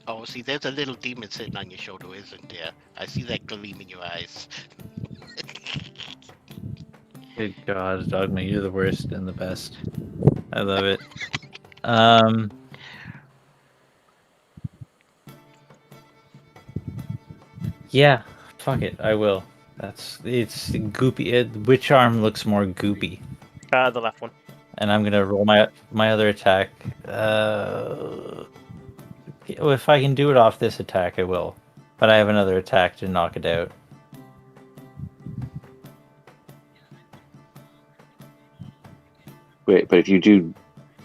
D: Oh, see, there's a little demon sitting on your shoulder, isn't there? I see that gleam in your eyes.
F: Good God, Dogma, you're the worst and the best. I love it. Yeah, fuck it, I will. It's goopy. Which arm looks more goopy?
C: The left one.
F: And I'm gonna roll my other attack. If I can do it off this attack, I will. But I have another attack to knock it out.
E: Wait, but if you do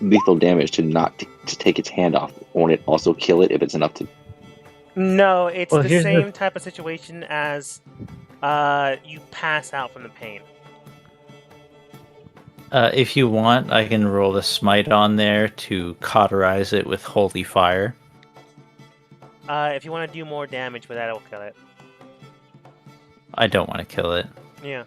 E: lethal damage to take its hand off, won't it also kill it if it's enough to?
C: No, it's
F: Well,
C: the
F: here's the-
C: same type of situation as you pass out from the pain.
F: If you want, I can roll the smite on there to cauterize it with holy fire.
C: If you want to do more damage with that, it'll kill it.
F: I don't want to kill it.
C: Yeah.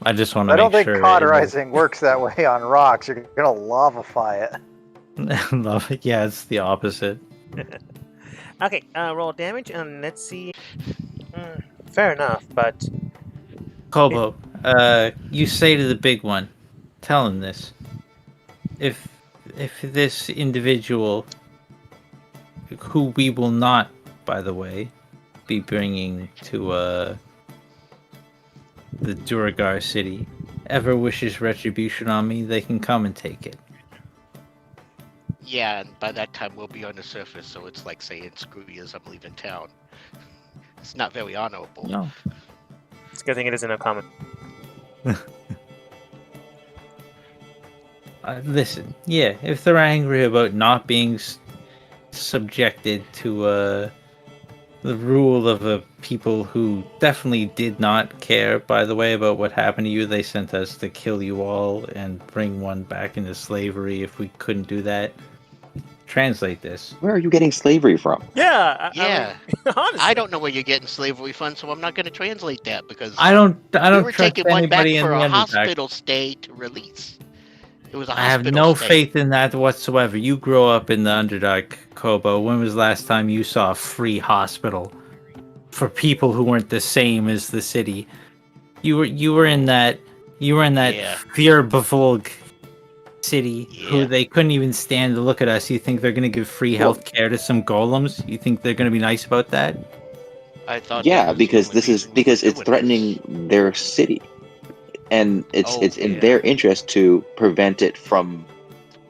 F: I just want to
A: I
F: make
A: don't think
F: sure.
A: cauterizing works that way on rocks. You're gonna lavify it.
F: Yeah, it's the opposite.
C: Okay, roll damage and let's see. Fair enough, but
F: Kobo, you say to the big one, tell him this. If this individual, who we will not, by the way, be bringing to the Duragar city, ever wishes retribution on me, they can come and take it.
D: Yeah, and by that time we'll be on the surface, so it's like saying, screw you, I'm leaving town. It's not very honorable.
F: No.
C: it's a good thing it isn't uncommon.
F: Listen, yeah, if they're angry about not being subjected to the rule of people who definitely did not care, by the way, about what happened to you. They sent us to kill you all and bring one back into slavery if we couldn't do that. Translate this.
E: Where are you getting slavery from?
C: Yeah, I
D: Yeah.
C: mean, honestly.
D: I don't know where you're getting slavery funds, so I'm not going to translate that because
F: I don't
D: we were
F: trust
D: taking one back
F: anybody in
D: for
F: the
D: a
F: Underdark.
D: hospital stay to release. It was a
F: I have
D: hospital
F: no
D: stay.
F: faith in that whatsoever. You grow up in the Underdark, Kobo. When was the last time you saw a free hospital for people who weren't the same as the city? You were in that
D: Yeah.
F: fear-befulled city who
D: Yeah.
F: they couldn't even stand to look at us. You think they're going to give free
E: Well-
F: health care to some golems? You think they're going to be nice about that?
D: I thought.
E: Yeah,
D: that was the
E: because
D: only
E: this is
D: reason we
E: because
D: were
E: it's
D: doing
E: threatening their city, and it's
D: Oh,
E: in
D: yeah.
E: their interest to prevent it from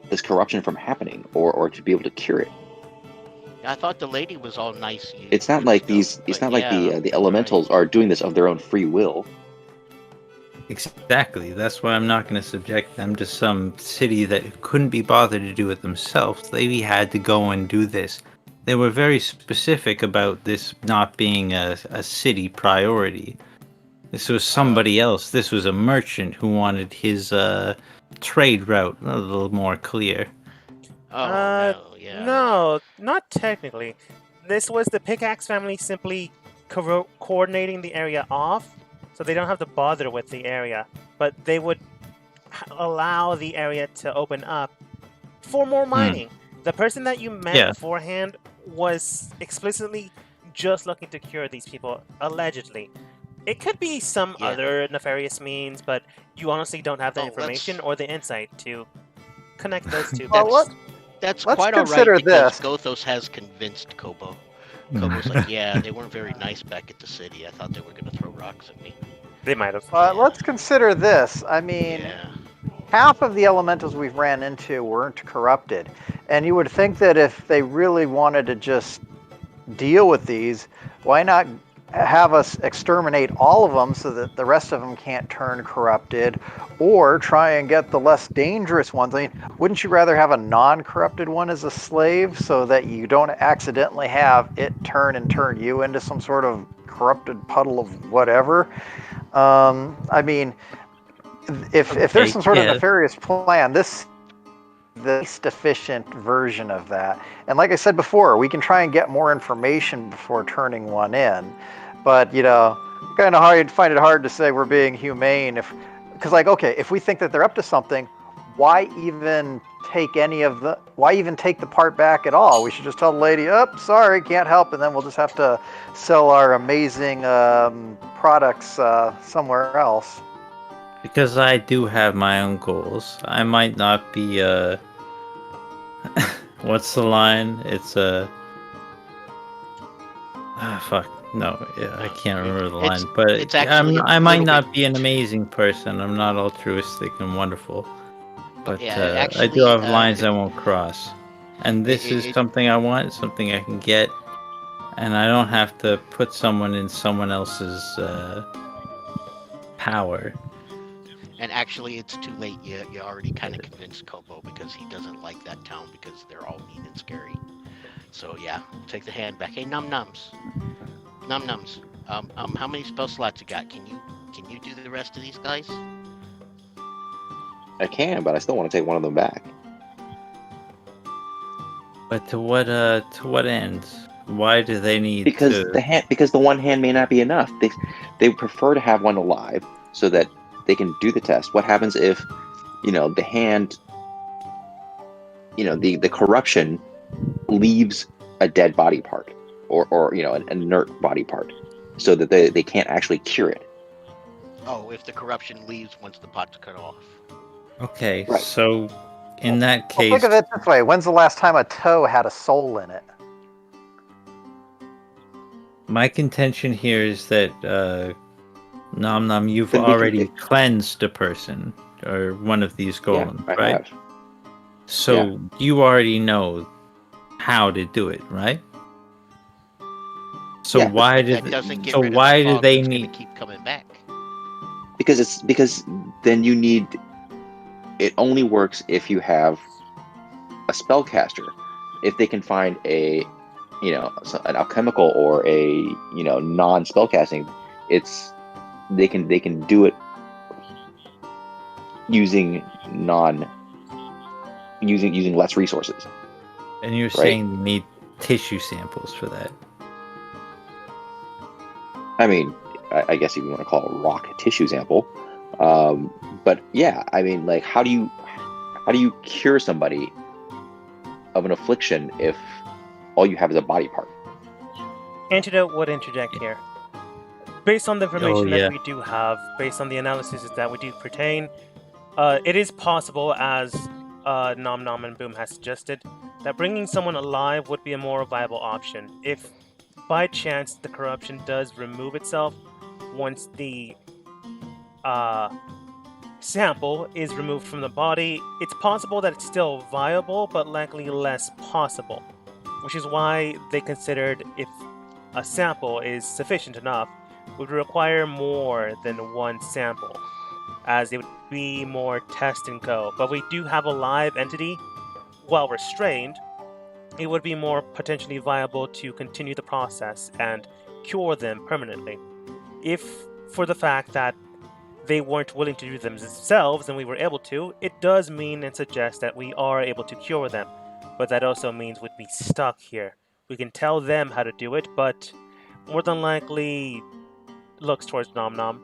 E: this corruption from happening, or to be able to cure it.
D: this. I thought the lady was all nice.
E: It's not like these. It's not like the elementals are doing this of their own free will.
F: Exactly. That's why I'm not going to subject them to some city that couldn't be bothered to do it themselves. They had to go and do this. They were very specific about this not being a city priority. This was somebody else. This was a merchant who wanted his trade route a little more clear.
D: Oh no, yeah.
C: No, not technically. This was the Pickaxe family simply coordinating the area off, so they don't have to bother with the area. But they would allow the area to open up for more mining. The person that you met beforehand was explicitly just looking to cure these people, allegedly. It could be some other nefarious means, but you honestly don't have the information or the insight to connect those two.
A: Well,
D: That's
A: let's
D: quite all right
A: consider
D: because
A: this.
D: Gothos has convinced Kobo. Kobo's like, yeah, they weren't very nice back at the city. I thought they were going to throw rocks at me.
C: They might have.
A: Let's consider this. I mean,
D: Yeah.
A: half of the elementals we've ran into weren't corrupted. And you would think that if they really wanted to just deal with these, why not have us exterminate all of them so that the rest of them can't turn corrupted, or try and get the less dangerous ones? I mean, wouldn't you rather have a non-corrupted one as a slave so that you don't accidentally have it turn you into some sort of corrupted puddle of whatever? I mean, if there's some sort of nefarious plan, this the least efficient version of that. And like I said before, we can try and get more information before turning one in. But, you know, kind of find it hard to say we're being humane because, like, okay, if we think that they're up to something, why even take the part back at all? We should just tell the lady, sorry, can't help, and then we'll just have to sell our amazing products somewhere else.
F: Because I do have my own goals. I might not be what's the line? It's fuck. No, I can't remember the line. But
D: it's actually
F: I might not be an amazing person. I'm not altruistic and wonderful. But I do have lines I won't cross. And this is something I want, something I can get. And I don't have to put someone in someone else's power.
D: And actually, it's too late. You already kind of convinced Kobo because he doesn't like that town because they're all mean and scary. So yeah, take the hand back. Hey, nums. How many spell slots you got? Can you do the rest of these guys?
E: I can, but I still want to take one of them back.
F: But to what end? Why do they need
E: because
F: to...
E: because the one hand may not be enough. They prefer to have one alive so that they can do the test. What happens if, the hand, the corruption leaves a dead body part or an inert body part so that they can't actually cure it.
D: Oh, if the corruption leaves once the pot's cut off.
F: Okay,
E: right.
F: So in that case...
A: Well, think of it this way. When's the last time a toe had a soul in it?
F: My contention here is that, Nom, you've already cleansed a person, or one of these golems,
E: I
F: right?
E: have.
F: So you already know how to do it, right? So why do they need
D: keep coming back?
E: Because then you need. It only works if you have a spellcaster. If they can find a an alchemical or a non spellcasting, they can do it using less resources.
F: And you're saying you need tissue samples for that.
E: I mean, I guess if you want to call it a rock tissue sample, but yeah, I mean, like, how do you cure somebody of an affliction if all you have is a body part?
C: Antidote would interject here. Based on the information that we do have, based on the analysis that we do pertain, it is possible, as Nom Nom and Boom has suggested, that bringing someone alive would be a more viable option. If by chance the corruption does remove itself once the sample is removed from the body, it's possible that it's still viable, but likely less possible. Which is why they considered if a sample is sufficient enough, would require more than one sample, as it would be more test and go. But we do have a live entity, while restrained, it would be more potentially viable to continue the process and cure them permanently. If, for the fact that they weren't willing to do them themselves and we were able to, it does mean and suggest that we are able to cure them. But that also means we'd be stuck here. We can tell them how to do it, but more than likely looks towards Nom Nom.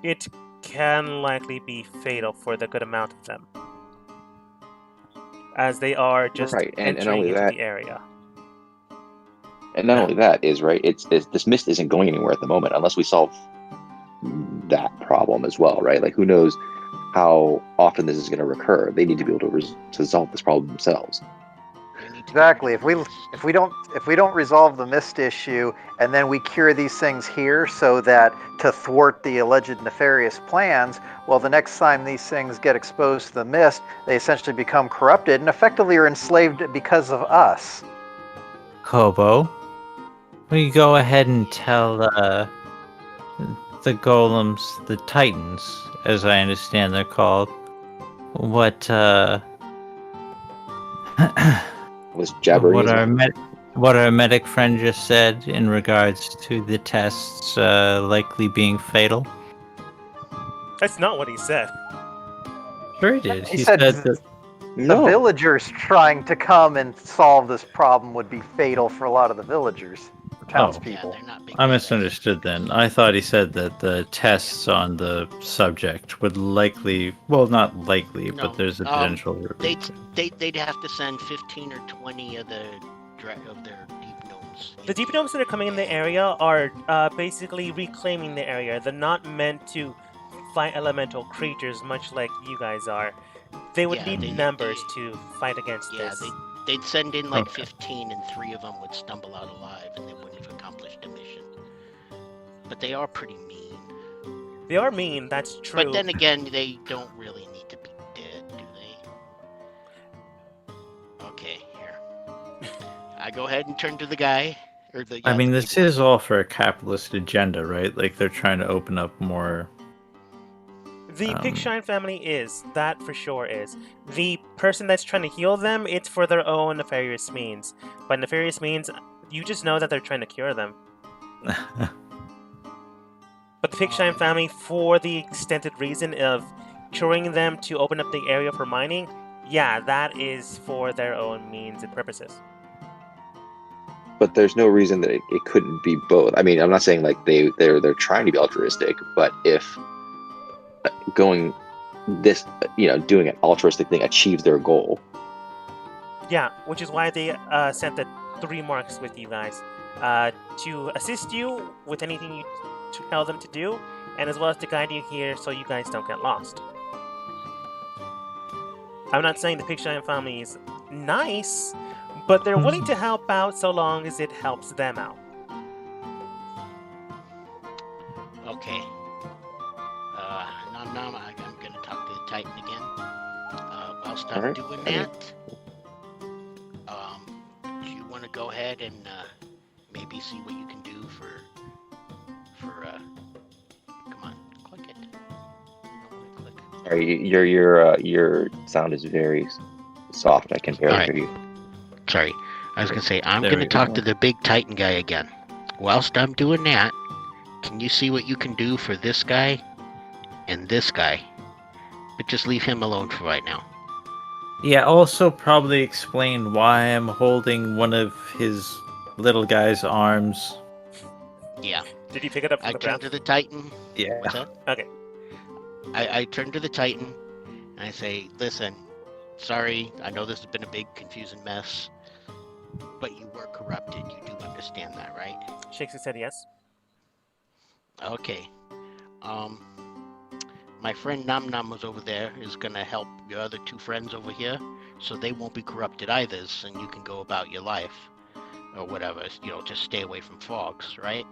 C: It can likely be fatal for the good amount of them, as they are just entering into the area.
E: And not only that is this mist isn't going anywhere at the moment unless we solve that problem as well, right? Like, who knows how often this is going to recur? They need to be able to resolve this problem themselves.
A: Exactly. If we don't resolve the mist issue, and then we cure these things here, so that to thwart the alleged nefarious plans, well, the next time these things get exposed to the mist, they essentially become corrupted and effectively are enslaved because of us.
F: Kobo, will you go ahead and tell the golems, the titans, as I understand they're called, what
E: was jabbering?
F: What our medic friend just said in regards to the tests likely being fatal?
C: That's not what he said.
F: Sure he did.
A: He said that the villagers trying to come and solve this problem would be fatal for a lot of the villagers, townspeople.
F: I misunderstood then. I thought he said that the tests on the subject would likely, well, not likely, but there's a potential.
D: They'd have to send 15 or 20 of their deep gnomes.
C: The deep gnomes that are coming in the area are basically reclaiming the area. They're not meant to fight elemental creatures, much like you guys are. They would need numbers to fight against this.
D: Yeah, they'd send in like 15, and 3 of them would stumble out alive, and they wouldn't have accomplished the mission. But they are pretty mean.
C: They are mean, that's true.
D: But then again, they don't really need to be dead, do they? Okay, here. I go ahead and turn to the guy.
F: I mean, this is all for a capitalist agenda, right? Like, they're trying to open up more...
C: The Pigshine family is. That for sure is. The person that's trying to heal them, it's for their own nefarious means. By nefarious means, you just know that they're trying to cure them. But the Pigshine family, for the extended reason of curing them to open up the area for mining, yeah, that is for their own means and purposes.
E: But there's no reason that it couldn't be both. I mean, I'm not saying like they're trying to be altruistic, but if doing an altruistic thing achieves their goal.
C: Yeah, which is why they sent the 3 marks with you guys to assist you with anything you tell them to do, and as well as to guide you here so you guys don't get lost. I'm not saying the Pigshine family is nice, but they're willing to help out so long as it helps them out.
D: Okay. I'm going to talk to the Titan again. I'll start doing that. Do you want to go ahead and maybe see what you can do for come on, click it. Click.
E: Sorry, your sound is very soft. I can barely hear you.
D: Sorry. I was gonna say, I'm
F: There
D: gonna
F: we
D: talk
F: go.
D: to the big Titan guy again. Whilst I'm doing that, can you see what you can do for this guy and this guy? But just leave him alone for right now.
F: Yeah, also probably explain why I'm holding one of his little guy's arms.
D: Yeah.
C: Did you pick it up from
D: I
C: the
D: turn
C: ground?
D: to the Titan.
F: Yeah.
D: What's that?
C: Okay.
D: I turn to the Titan and I say, listen, sorry, I know this has been a big confusing mess, but you were corrupted. You do understand that, right?
C: Shakespeare said yes.
D: Okay. My friend Nam Nam was over there is gonna help your other two friends over here, so they won't be corrupted either, and you can go about your life or whatever. Just stay away from fogs, right?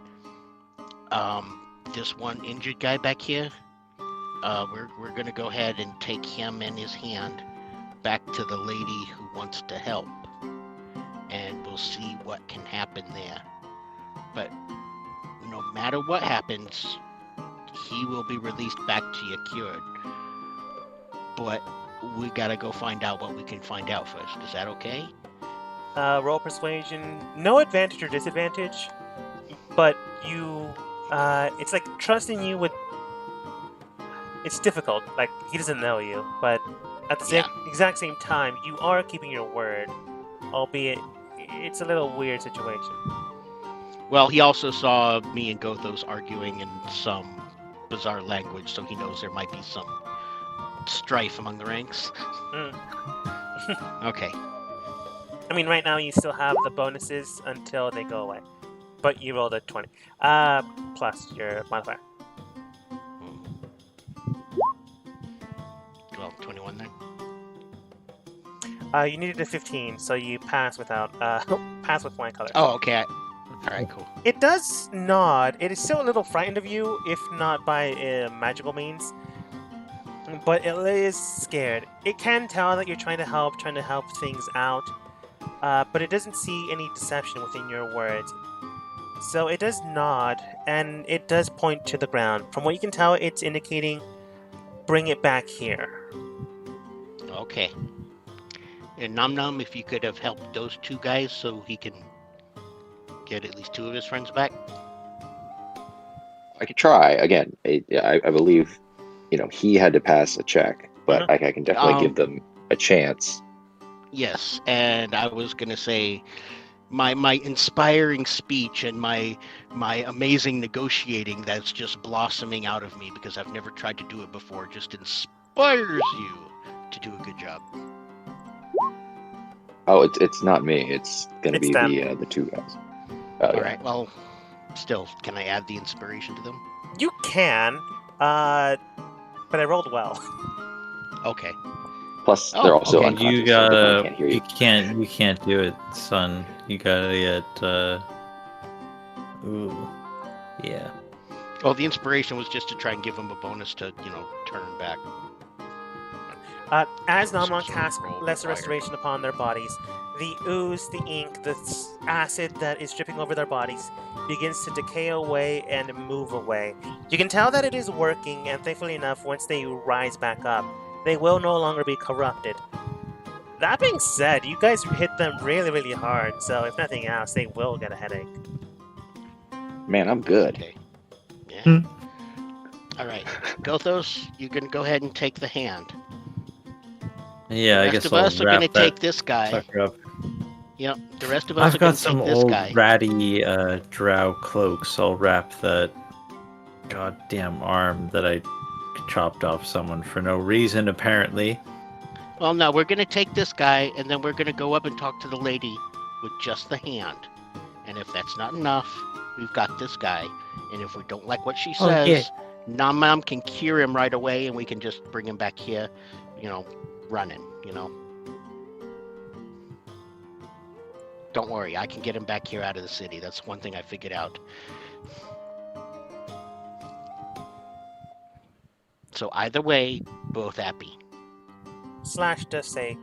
D: This one injured guy back here, we're gonna go ahead and take him and his hand back to the lady who wants to help, and we'll see what can happen there. But no matter what happens, he will be released back to you cured. But we gotta go find out what we can find out first. Is that okay?
C: Roll persuasion. No advantage or disadvantage, but you. It's like trusting you with. It's difficult. Like he doesn't know you, but at the exact same time, you are keeping your word, albeit it's a little weird situation.
D: Well, he also saw me and Gothos arguing in some bizarre language, so he knows there might be some strife among the ranks. Okay.
C: I mean, right now you still have the bonuses until they go away, but you rolled a 20 plus your modifier.
D: Well, 21 then.
C: You needed a 15, so you pass without pass with flying colors.
D: Oh, okay. All right, cool.
C: It does nod. It is still a little frightened of you, if not by magical means. But it is scared. It can tell that you're trying to help things out. But it doesn't see any deception within your words. So it does nod, and it does point to the ground. From what you can tell, it's indicating, bring it back here.
D: Okay. And Nom Nom, if you could have helped those two guys so he can get at least two of his friends back.
E: I could try again. I believe, he had to pass a check, but I can definitely give them a chance.
D: Yes, and I was gonna say, my inspiring speech and my amazing negotiating that's just blossoming out of me because I've never tried to do it before just inspires you to do a good job.
E: Oh, it's not me. It's gonna be
C: them.
E: the two guys.
D: All right. Well, still, can I add the inspiration to them?
C: You can, but I rolled well.
D: Okay.
E: Plus, they're also
F: okay,
E: unconscious.
F: you
E: so they
F: gotta.
E: can't hear you.
F: You can't do it, son. You gotta get. Ooh. Yeah.
D: Well, the inspiration was just to try and give them a bonus to, turn back.
C: As Namon
D: Some sort of
C: casts
D: roll
C: lesser
D: required.
C: restoration upon their bodies, the ooze, the ink, the acid that is dripping over their bodies begins to decay away and move away. You can tell that it is working, and thankfully enough, once they rise back up, they will no longer be corrupted. That being said, you guys hit them really, really hard, so if nothing else, they will get a headache.
E: Man, I'm good.
D: Okay. Yeah. All right. Gothos, you can go ahead and take the hand.
F: Yeah,
D: The
F: I
D: rest
F: guess
D: of
F: I'll
D: us are
F: wrap
D: going to
F: that
D: take this guy.
F: sucker up.
D: Yep. The rest of us
F: I've
D: are going
F: got
D: to
F: some
D: take this
F: old
D: guy.
F: ratty drow cloaks. I'll wrap that goddamn arm that I chopped off someone for no reason, apparently.
D: Well, no, we're going to take this guy, and then we're going to go up and talk to the lady with just the hand. And if that's not enough, we've got this guy. And if we don't like what she says,
F: yeah.
D: Nam Nam can cure him right away, and we can just bring him back here, running, Don't worry, I can get him back here out of the city. That's one thing I figured out. So either way, both happy.
C: Slash does say,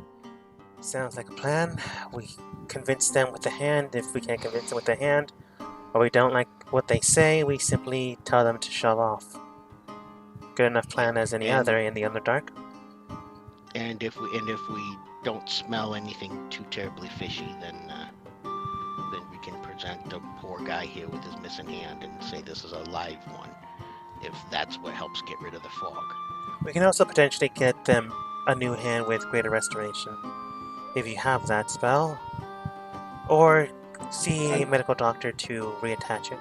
C: sounds like a plan. We convince them with the hand if we can't convince them with the hand, or we don't like what they say, we simply tell them to shove off. Good enough plan as any other in the Underdark.
D: And if we don't smell anything too terribly fishy, then then we can present the poor guy here with his missing hand and say this is a live one, if that's what helps get rid of the fog.
C: We can also potentially get them a new hand with Greater Restoration, if you have that spell. Or see a medical doctor to reattach it.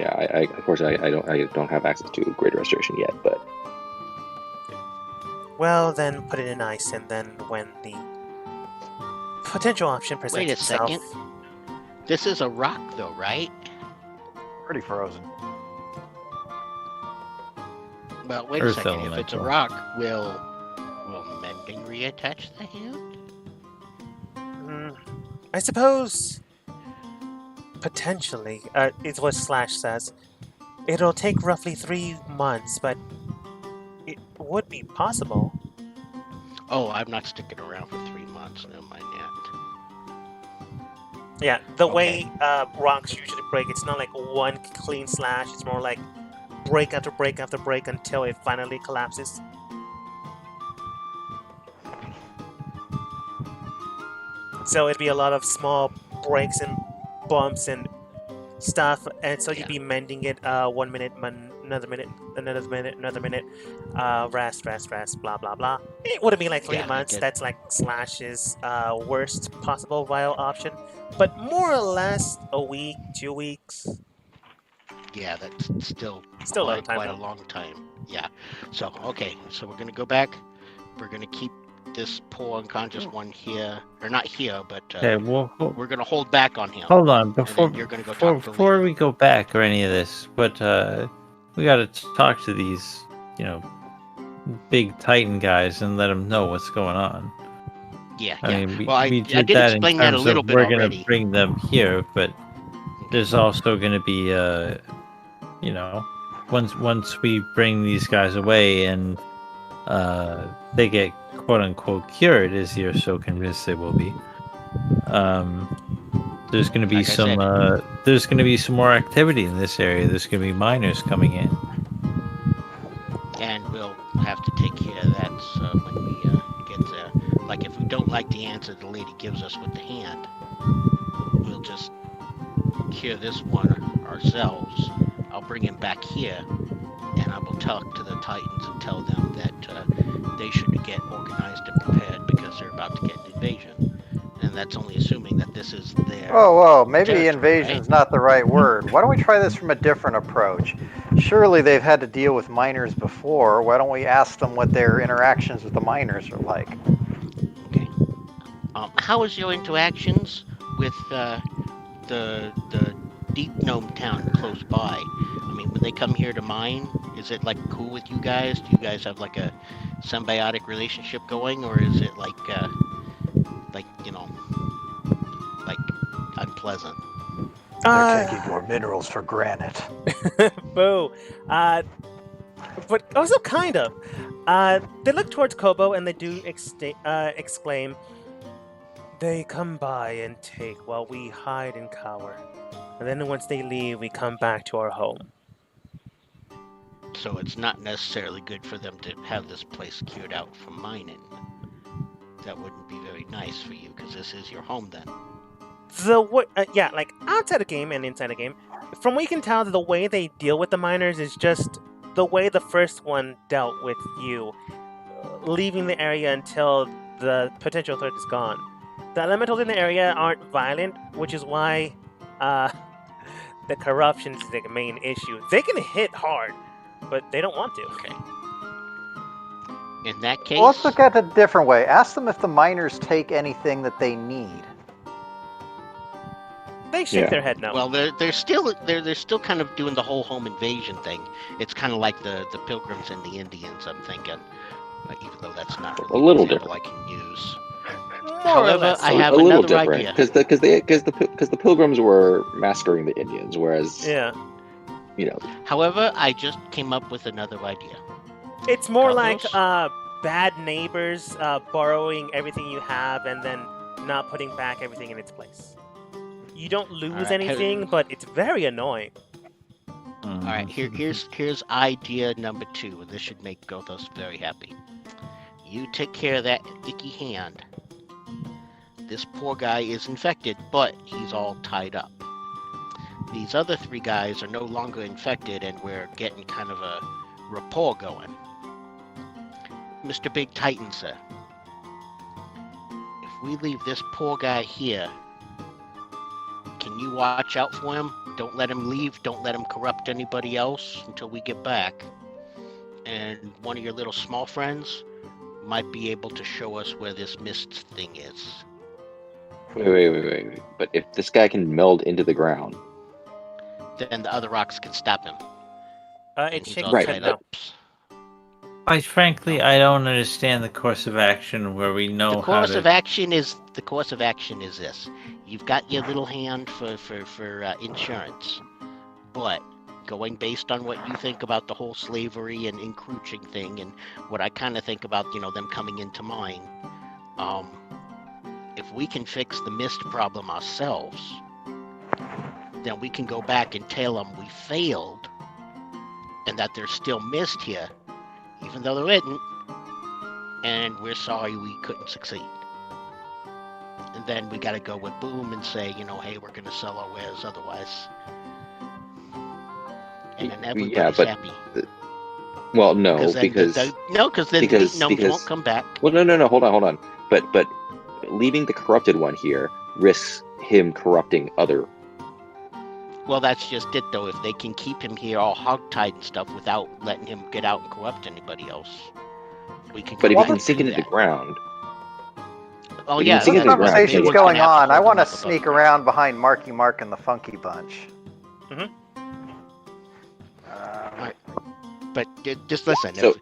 E: Yeah, I unfortunately I don't have access to Greater Restoration yet, but
C: Well, then put it in ice, and then when the potential option presents
D: Wait a
C: itself...
D: second. This is a rock, though, right?
A: Pretty frozen.
D: Well, wait a
B: Earth
D: second. If it's a
B: elemental.
D: rock, will mending reattach the hand?
C: I suppose... Potentially, it's what Slash says. It'll take roughly 3 months, but it would be possible.
D: Oh, I'm not sticking around for 3 months. Never mind that.
C: Yeah, the
D: Okay.
C: way rocks usually break, it's not like one clean slash. It's more like break after break after break until it finally collapses. So it'd be a lot of small breaks and bumps and stuff, and so you'd be mending it 1 minute, another minute, another minute, rest, blah blah blah. It wouldn't be like 3
D: Yeah, I
C: months.
D: get-
C: That's like Slash's worst possible vial option, but more or less a week, 2 weeks.
D: Yeah, that's still
C: Still a long time,
D: quite a
C: though.
D: long time. Yeah. So, okay. So we're going to go back. We're going to keep this poor unconscious one here. Or not here, but
B: Okay, well,
D: we're going to hold back on him.
B: hold on.
D: And
B: Before
D: then you're going to go talk to
B: before
D: Lee.
B: we go back or any of this, but we got to talk to these, big Titan guys and let them know what's going on.
D: Yeah,
B: I
D: yeah.
B: mean,
D: Well, I
B: did
D: did
B: that in
D: explain that a
B: terms
D: little
B: of
D: bit
B: we're
D: already.
B: gonna bring them here, but there's also gonna be once we bring these guys away and they get quote unquote cured, as you're so convinced they will be. There's gonna be
D: Like I
B: there's gonna be some more activity in this area. There's gonna be miners coming in.
D: And we'll have to take care of that when we get there. Like, if we don't like the answer the lady gives us with the hand, we'll just cure this one ourselves. I'll bring him back here, and I will talk to the Titans and tell them that they should get organized and prepared because they're about to get an invasion. And that's only assuming that this is their...
A: Whoa, maybe
D: territory,
A: invasion's not the right word. Why don't we try this from a different approach? Surely they've had to deal with miners before. Why don't we ask them what their interactions with the miners are like?
D: Okay. How was your interactions with the deep gnome town close by? I mean, when they come here to mine, is it like cool with you guys? Do you guys have like a symbiotic relationship going, or is it like unpleasant?
A: They're taking more minerals for granite.
C: Boo. But also kind of. They look towards Kobo and they do exclaim, "They come by and take while we hide and cower. And then once they leave, we come back to our home."
D: So it's not necessarily good for them to have this place cured out from mining. That wouldn't be very nice for you, because this is your home then.
C: Like outside the game and inside the game, from what you can tell, the way they deal with the miners is just the way the first one dealt with you, leaving the area until the potential threat is gone. The elementals in the area aren't violent, which is why the corruption is the main issue. They can hit hard, but they don't want to.
D: Okay. In that case...
A: Well, let's look at it a different way. Ask them if the miners take anything that they need.
C: They shake their head no.
D: Well, they're still kind of doing the whole home invasion thing. It's kind of like the Pilgrims and the Indians, I'm thinking. Even though that's not really
E: A little
D: an example I can use.
C: More or
D: However,
C: less.
D: I have
E: a little
D: another
E: different
D: idea.
E: because the Pilgrims were massacring the Indians, whereas
C: Yeah.
D: However, I just came up with another idea.
C: It's more like
D: Carlos?
C: bad neighbors borrowing everything you have and then not putting back everything in its place. You don't lose
D: Alright,
C: anything, but it's very annoying.
D: All right, here's idea number 2. This should make both of us very happy. You take care of that icky hand. This poor guy is infected, but he's all tied up. These other 3 guys are no longer infected, and we're getting kind of a rapport going. Mr. Big Titan, sir. If we leave this poor guy here, can you watch out for him? Don't let him leave. Don't let him corrupt anybody else until we get back. And one of your little small friends might be able to show us where this mist thing is.
E: Wait. But if this guy can meld into the ground,
D: Then the other rocks can stop him. And
C: It's
D: he's
C: shaking
D: all
E: Right,
D: tied
C: now.
D: up.
F: Quite frankly, I don't understand the course of action where we know
D: The
F: how
D: course
F: to.
D: of action is this. You've got your little hand for insurance, but going based on what you think about the whole slavery and encroaching thing, and what I kind of think about, them coming into mine, if we can fix the mist problem ourselves, then we can go back and tell them we failed, and that there's still mist here, even though there isn't, and we're sorry we couldn't succeed. And then we gotta go with Boom and say, hey, we're gonna sell our wares otherwise. And then everybody's happy.
E: well, no,
D: Because then
E: because
D: the
E: because-
D: gnomes
E: because-
D: won't come back.
E: well, no, hold on. But leaving the corrupted one here risks him corrupting other.
D: Well, that's just it, though. If they can keep him here all hogtied and stuff without letting him get out and corrupt anybody else, we can.
E: But if
D: go
E: he can
D: back
E: sink
D: and
E: into
D: do
E: the
D: that.
E: ground,
D: Oh
E: if he
D: yeah,
E: can sink
A: This
E: into the ground,
A: conversation's
E: then
A: going
D: gonna have
A: on.
D: to
A: I
D: hold
A: want
D: him
A: to
D: up above
A: sneak
D: the
A: around behind Marky Mark and the Funky Bunch.
C: Mhm.
D: But just listen.
E: So-
D: if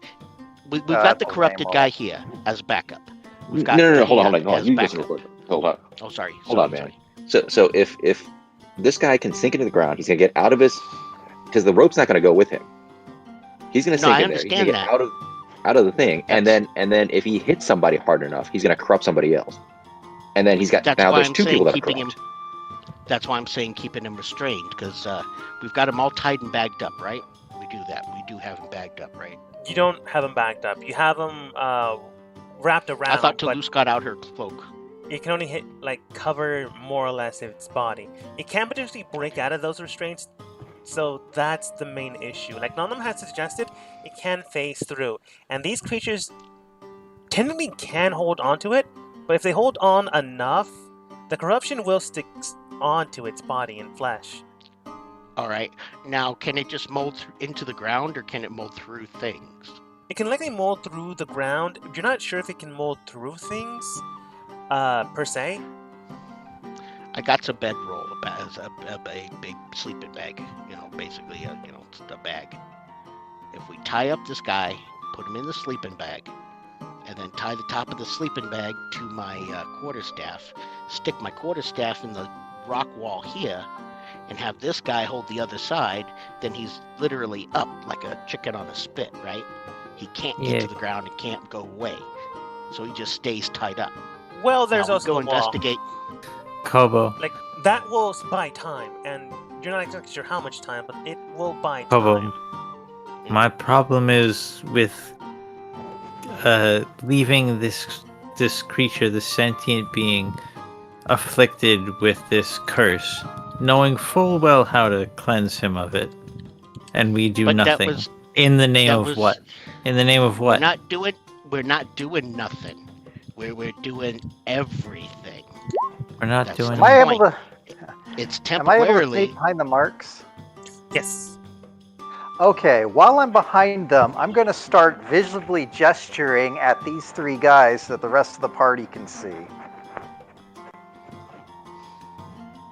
D: we've
A: Oh,
D: got the
A: that's a
D: corrupted
A: lame
D: guy
A: one.
D: here as backup. We've got
E: no,
D: the
E: hold on.
D: hand as
E: You listen
D: backup.
E: real quick. Hold on.
D: Oh, sorry.
E: Hold on, man. So if this guy can sink into the ground, he's gonna get out of his, because the rope's not gonna go with him. He's gonna
D: No,
E: sink
D: I
E: in there. He's gonna
D: understand
E: get
D: that.
E: out of the thing, and then if he hits somebody hard enough, he's gonna corrupt somebody else. And then he's got
D: That's
E: now
D: why
E: there's
D: I'm
E: 2
D: saying
E: people that are
D: keeping
E: corrupt.
D: him. That's why I'm saying keeping him restrained, because we've got him all tied and bagged up, right? We do that. We do have him bagged up, right?
C: You don't have him backed up. You have him wrapped around.
D: I thought
C: but
D: Toulouse got out her cloak.
C: it can only hit cover more or less its body. It can potentially break out of those restraints, so that's the main issue. Like Nonum has suggested, it can phase through, and these creatures technically can hold onto it, but if they hold on enough, the corruption will stick onto its body and flesh.
D: All right. Now, can it just mold into the ground, or can it mold through things?
C: It can likely mold through the ground. You're not sure if it can mold through things, per se.
D: I got some bedroll, a big sleeping bag. Basically, it's a bag. If we tie up this guy, put him in the sleeping bag, and then tie the top of the sleeping bag to my quarterstaff, stick my quarterstaff in the rock wall here, and have this guy hold the other side, then he's literally up like a chicken on a spit, right? He can't get
F: Yeah.
D: to the ground and can't go away, so he just stays tied up.
C: Well, there's
D: Now we
C: also
D: go
C: the wall.
D: investigate.
F: Kobo.
C: Like that will buy time, and you're not exactly sure how much time, but it will buy
F: Kobo.
C: time.
F: My problem is with leaving this creature, this sentient being, afflicted with this curse, knowing full well how to cleanse him of it, and we do
D: But
F: nothing.
D: that was
F: In the name
D: that
F: of
D: was-
F: what? In the name of
D: we're
F: what?
D: not doing nothing. We're doing everything.
F: We're not
D: that's
F: doing.
A: Am I able
D: point.
A: to?
D: It's
A: Am I able to
D: temporarily.
A: sneak behind the marks?
C: Yes.
A: Okay, while I'm behind them, I'm going to start visibly gesturing at these 3 guys so that the rest of the party can see.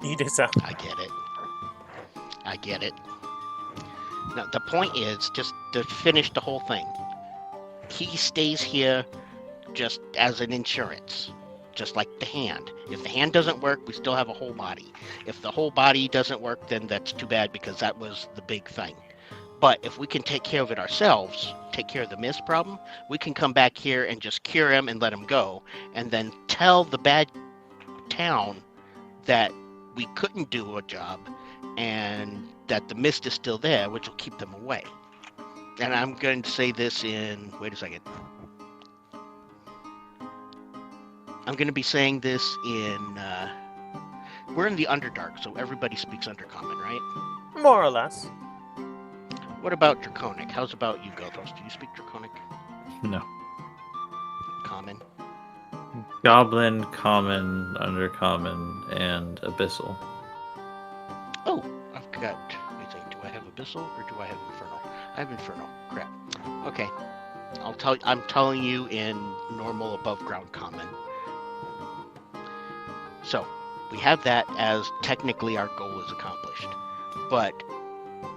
C: You do so.
D: I get it. Now, the point is just to finish the whole thing. He stays here just as an insurance, just like the hand. If the hand doesn't work, we still have a whole body. If the whole body doesn't work, then that's too bad, because that was the big thing. But if we can take care of it ourselves, take care of the mist problem, we can come back here and just cure him and let him go, and then tell the bad town that we couldn't do a job and that the mist is still there, which will keep them away. And I'm going to say this in, wait a second. I'm going to be saying this in. We're in the Underdark, so everybody speaks Undercommon, right?
C: More or less.
D: What about Draconic? How's about you, Gothos? Do you speak Draconic?
F: No.
D: Common?
F: Goblin, common, undercommon, and abyssal.
D: Oh, I've got. Let me think. Do I have Abyssal or do I have Infernal? I have Infernal. Crap. Okay. I'm telling you in normal above ground common. So, we have that as technically our goal is accomplished. But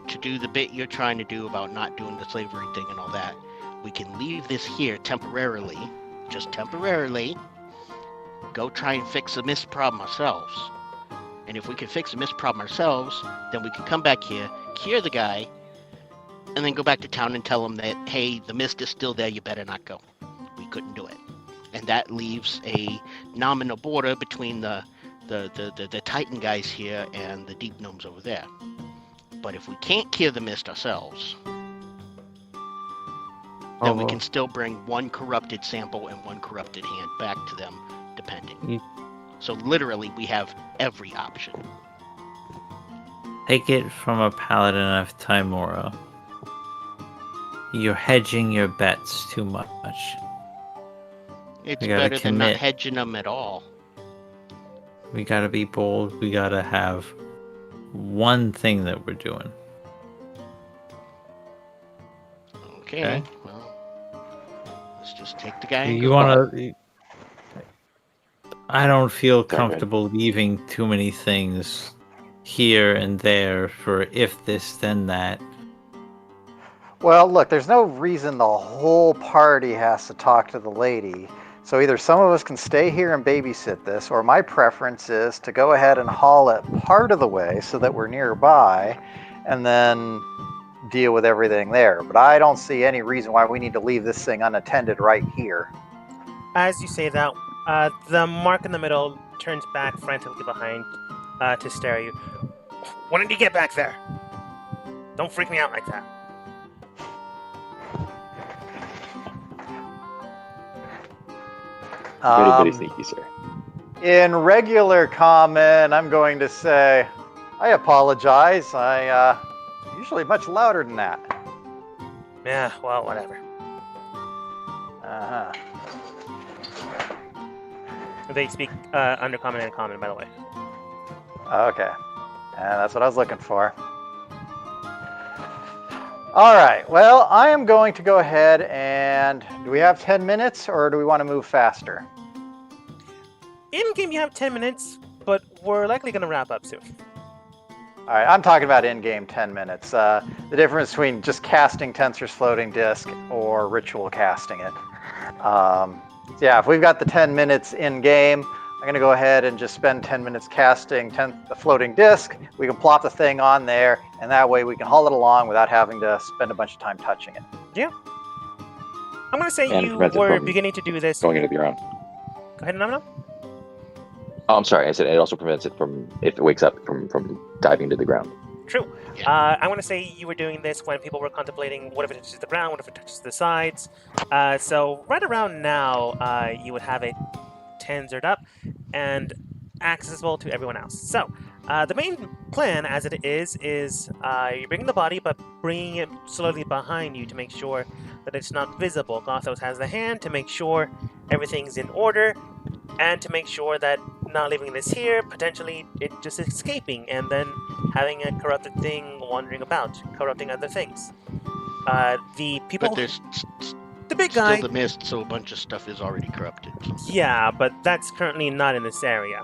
D: to do the bit you're trying to do about not doing the slavery thing and all that, we can leave this here temporarily, just temporarily, go try and fix the mist problem ourselves. And if we can fix the mist problem ourselves, then we can come back here, cure the guy, and then go back to town and tell him that, hey, the mist is still there, you better not go. We couldn't do it. And that leaves a nominal border between the Titan guys here and the Deep Gnomes over there. But if we can't cure the mist ourselves, then we can still bring one corrupted sample and one corrupted hand back to them, depending. So literally, we have every option.
F: Take it from a paladin of Timora. You're hedging your bets too much.
D: It's
F: We gotta
D: better than not
F: commit.
D: hedging them at all.
F: We gotta be bold. We gotta have one thing that we're doing.
D: Okay, well, let's just take the guy and
F: You
D: go.
F: wanna... I don't feel
E: Sorry, go ahead.
F: comfortable leaving too many things here and there for if this then that.
A: Well, look, there's no reason the whole party has to talk to the lady. So either some of us can stay here and babysit this, or my preference is to go ahead and haul it part of the way so that we're nearby, and then deal with everything there. But I don't see any reason why we need to leave this thing unattended right here.
C: As you say that, the mark in the middle turns back frantically behind to stare at you. When did you get back there? Don't freak me out like that.
E: Pretty sneaky, sir.
A: In regular common, I'm going to say, I apologize. I usually much louder than that.
C: Yeah, well, whatever.
A: Uh-huh.
C: They speak undercommon and common, by the way.
A: Okay. That's what I was looking for. All right. Well, I am going to go ahead and... Do we have 10 minutes, or do we want to move faster?
C: In-game, you have 10 minutes, but we're likely going to wrap up soon.
A: All right. I'm talking about in-game 10 minutes. The difference between just casting Tensor's floating disk or ritual casting it. Yeah, if we've got the 10 minutes in-game, I'm going to go ahead and just spend 10 minutes casting the floating disk. We can plop the thing on there, and that way we can haul it along without having to spend a bunch of time touching it.
C: Yeah. I'm going to say
E: And
C: you
E: prevents it
C: were
E: from
C: beginning to do this.
E: Going into the ground.
C: Go ahead, Namino.
E: Oh, I'm sorry. I said it also prevents it from, if it wakes up, from diving to the ground.
C: True.
D: Yeah.
C: I'm going to say you were doing this when people were contemplating what if it touches the ground, what if it touches the sides. So right around now, you would have it tensored up and accessible to everyone else. So the main plan, as it is you're bringing the body, but bringing it slowly behind you to make sure that it's not visible. Gothos has the hand to make sure everything's in order, and to make sure that not leaving this here, potentially it just escaping, and then having a corrupted thing wandering about, corrupting other things. The people,
D: But there's
C: the big
D: still
C: guy,
D: the mist, so a bunch of stuff is already corrupted.
C: yeah, but that's currently not in this area.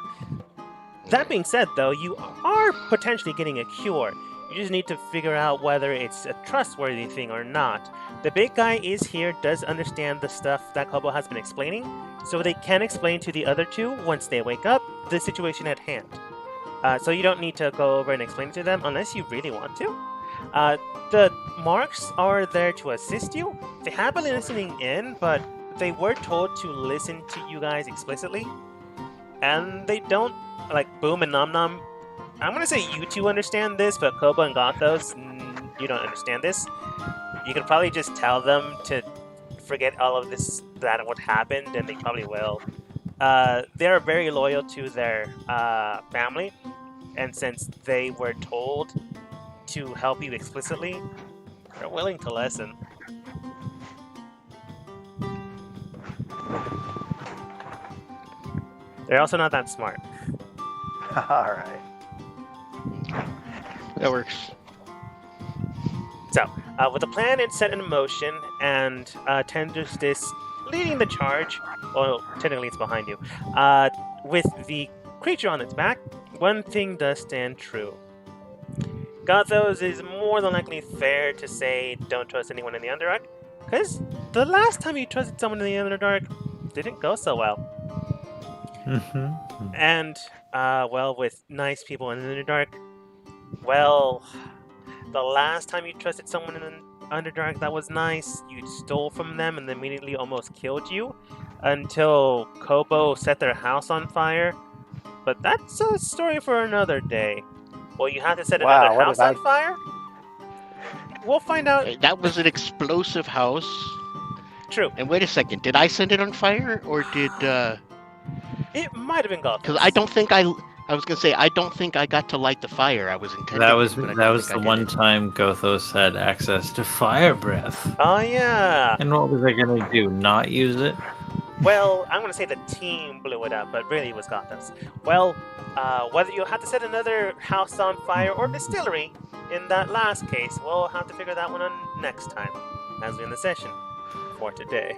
C: That being said, though, you are potentially getting a cure. You just need to figure out whether it's a trustworthy thing or not. The big guy is here, does understand the stuff that Kobo has been explaining, so they can explain to the other two, once they wake up, the situation at hand. So you don't need to go over and explain it to them unless you really want to. The marks are there to assist you. They have been listening in, but they were told to listen to you guys explicitly. And they don't, like, Boom and Nom Nom. I'm going to say you two understand this, but Koba and Gothos, you don't understand this. You could probably just tell them to forget all of this, that what happened, and they probably will. they are very loyal to their family, and since they were told to help you explicitly, they're willing to listen. They're also not that smart.
A: All right.
D: That works.
C: So, with the plan it's set in motion, and Tender's this leading the charge, well, technically it's behind you, with the creature on its back, one thing does stand true. Gothos is more than likely fair to say don't trust anyone in the Underdark, because the last time you trusted someone in the Underdark didn't go so well.
B: Mm-hmm.
C: And, well, with nice people in the Underdark, well, the last time you trusted someone in the Underdark that was nice, you stole from them and they immediately almost killed you until Kobo set their house on fire. But that's a story for another day. Well, you have to set
A: Wow,
C: another
A: what
C: house
A: did
C: on fire? We'll find out.
D: That was an explosive house.
C: True.
D: And wait a second, did I send it on fire or did?
C: It might have been Gothos.
D: Because I don't think I was gonna say I don't think I got to light the fire. I was intending.
F: That was
D: to, but I don't think
F: the
D: I
F: one
D: did.
F: time Gothos had access to fire breath.
C: Oh, yeah.
F: And what was I gonna do? Not use it?
C: Well, I'm going to say the team blew it up, but really it was Gothos. Well, whether you'll have to set another house on fire or distillery in that last case, we'll have to figure that one on next time, as we end the session for today.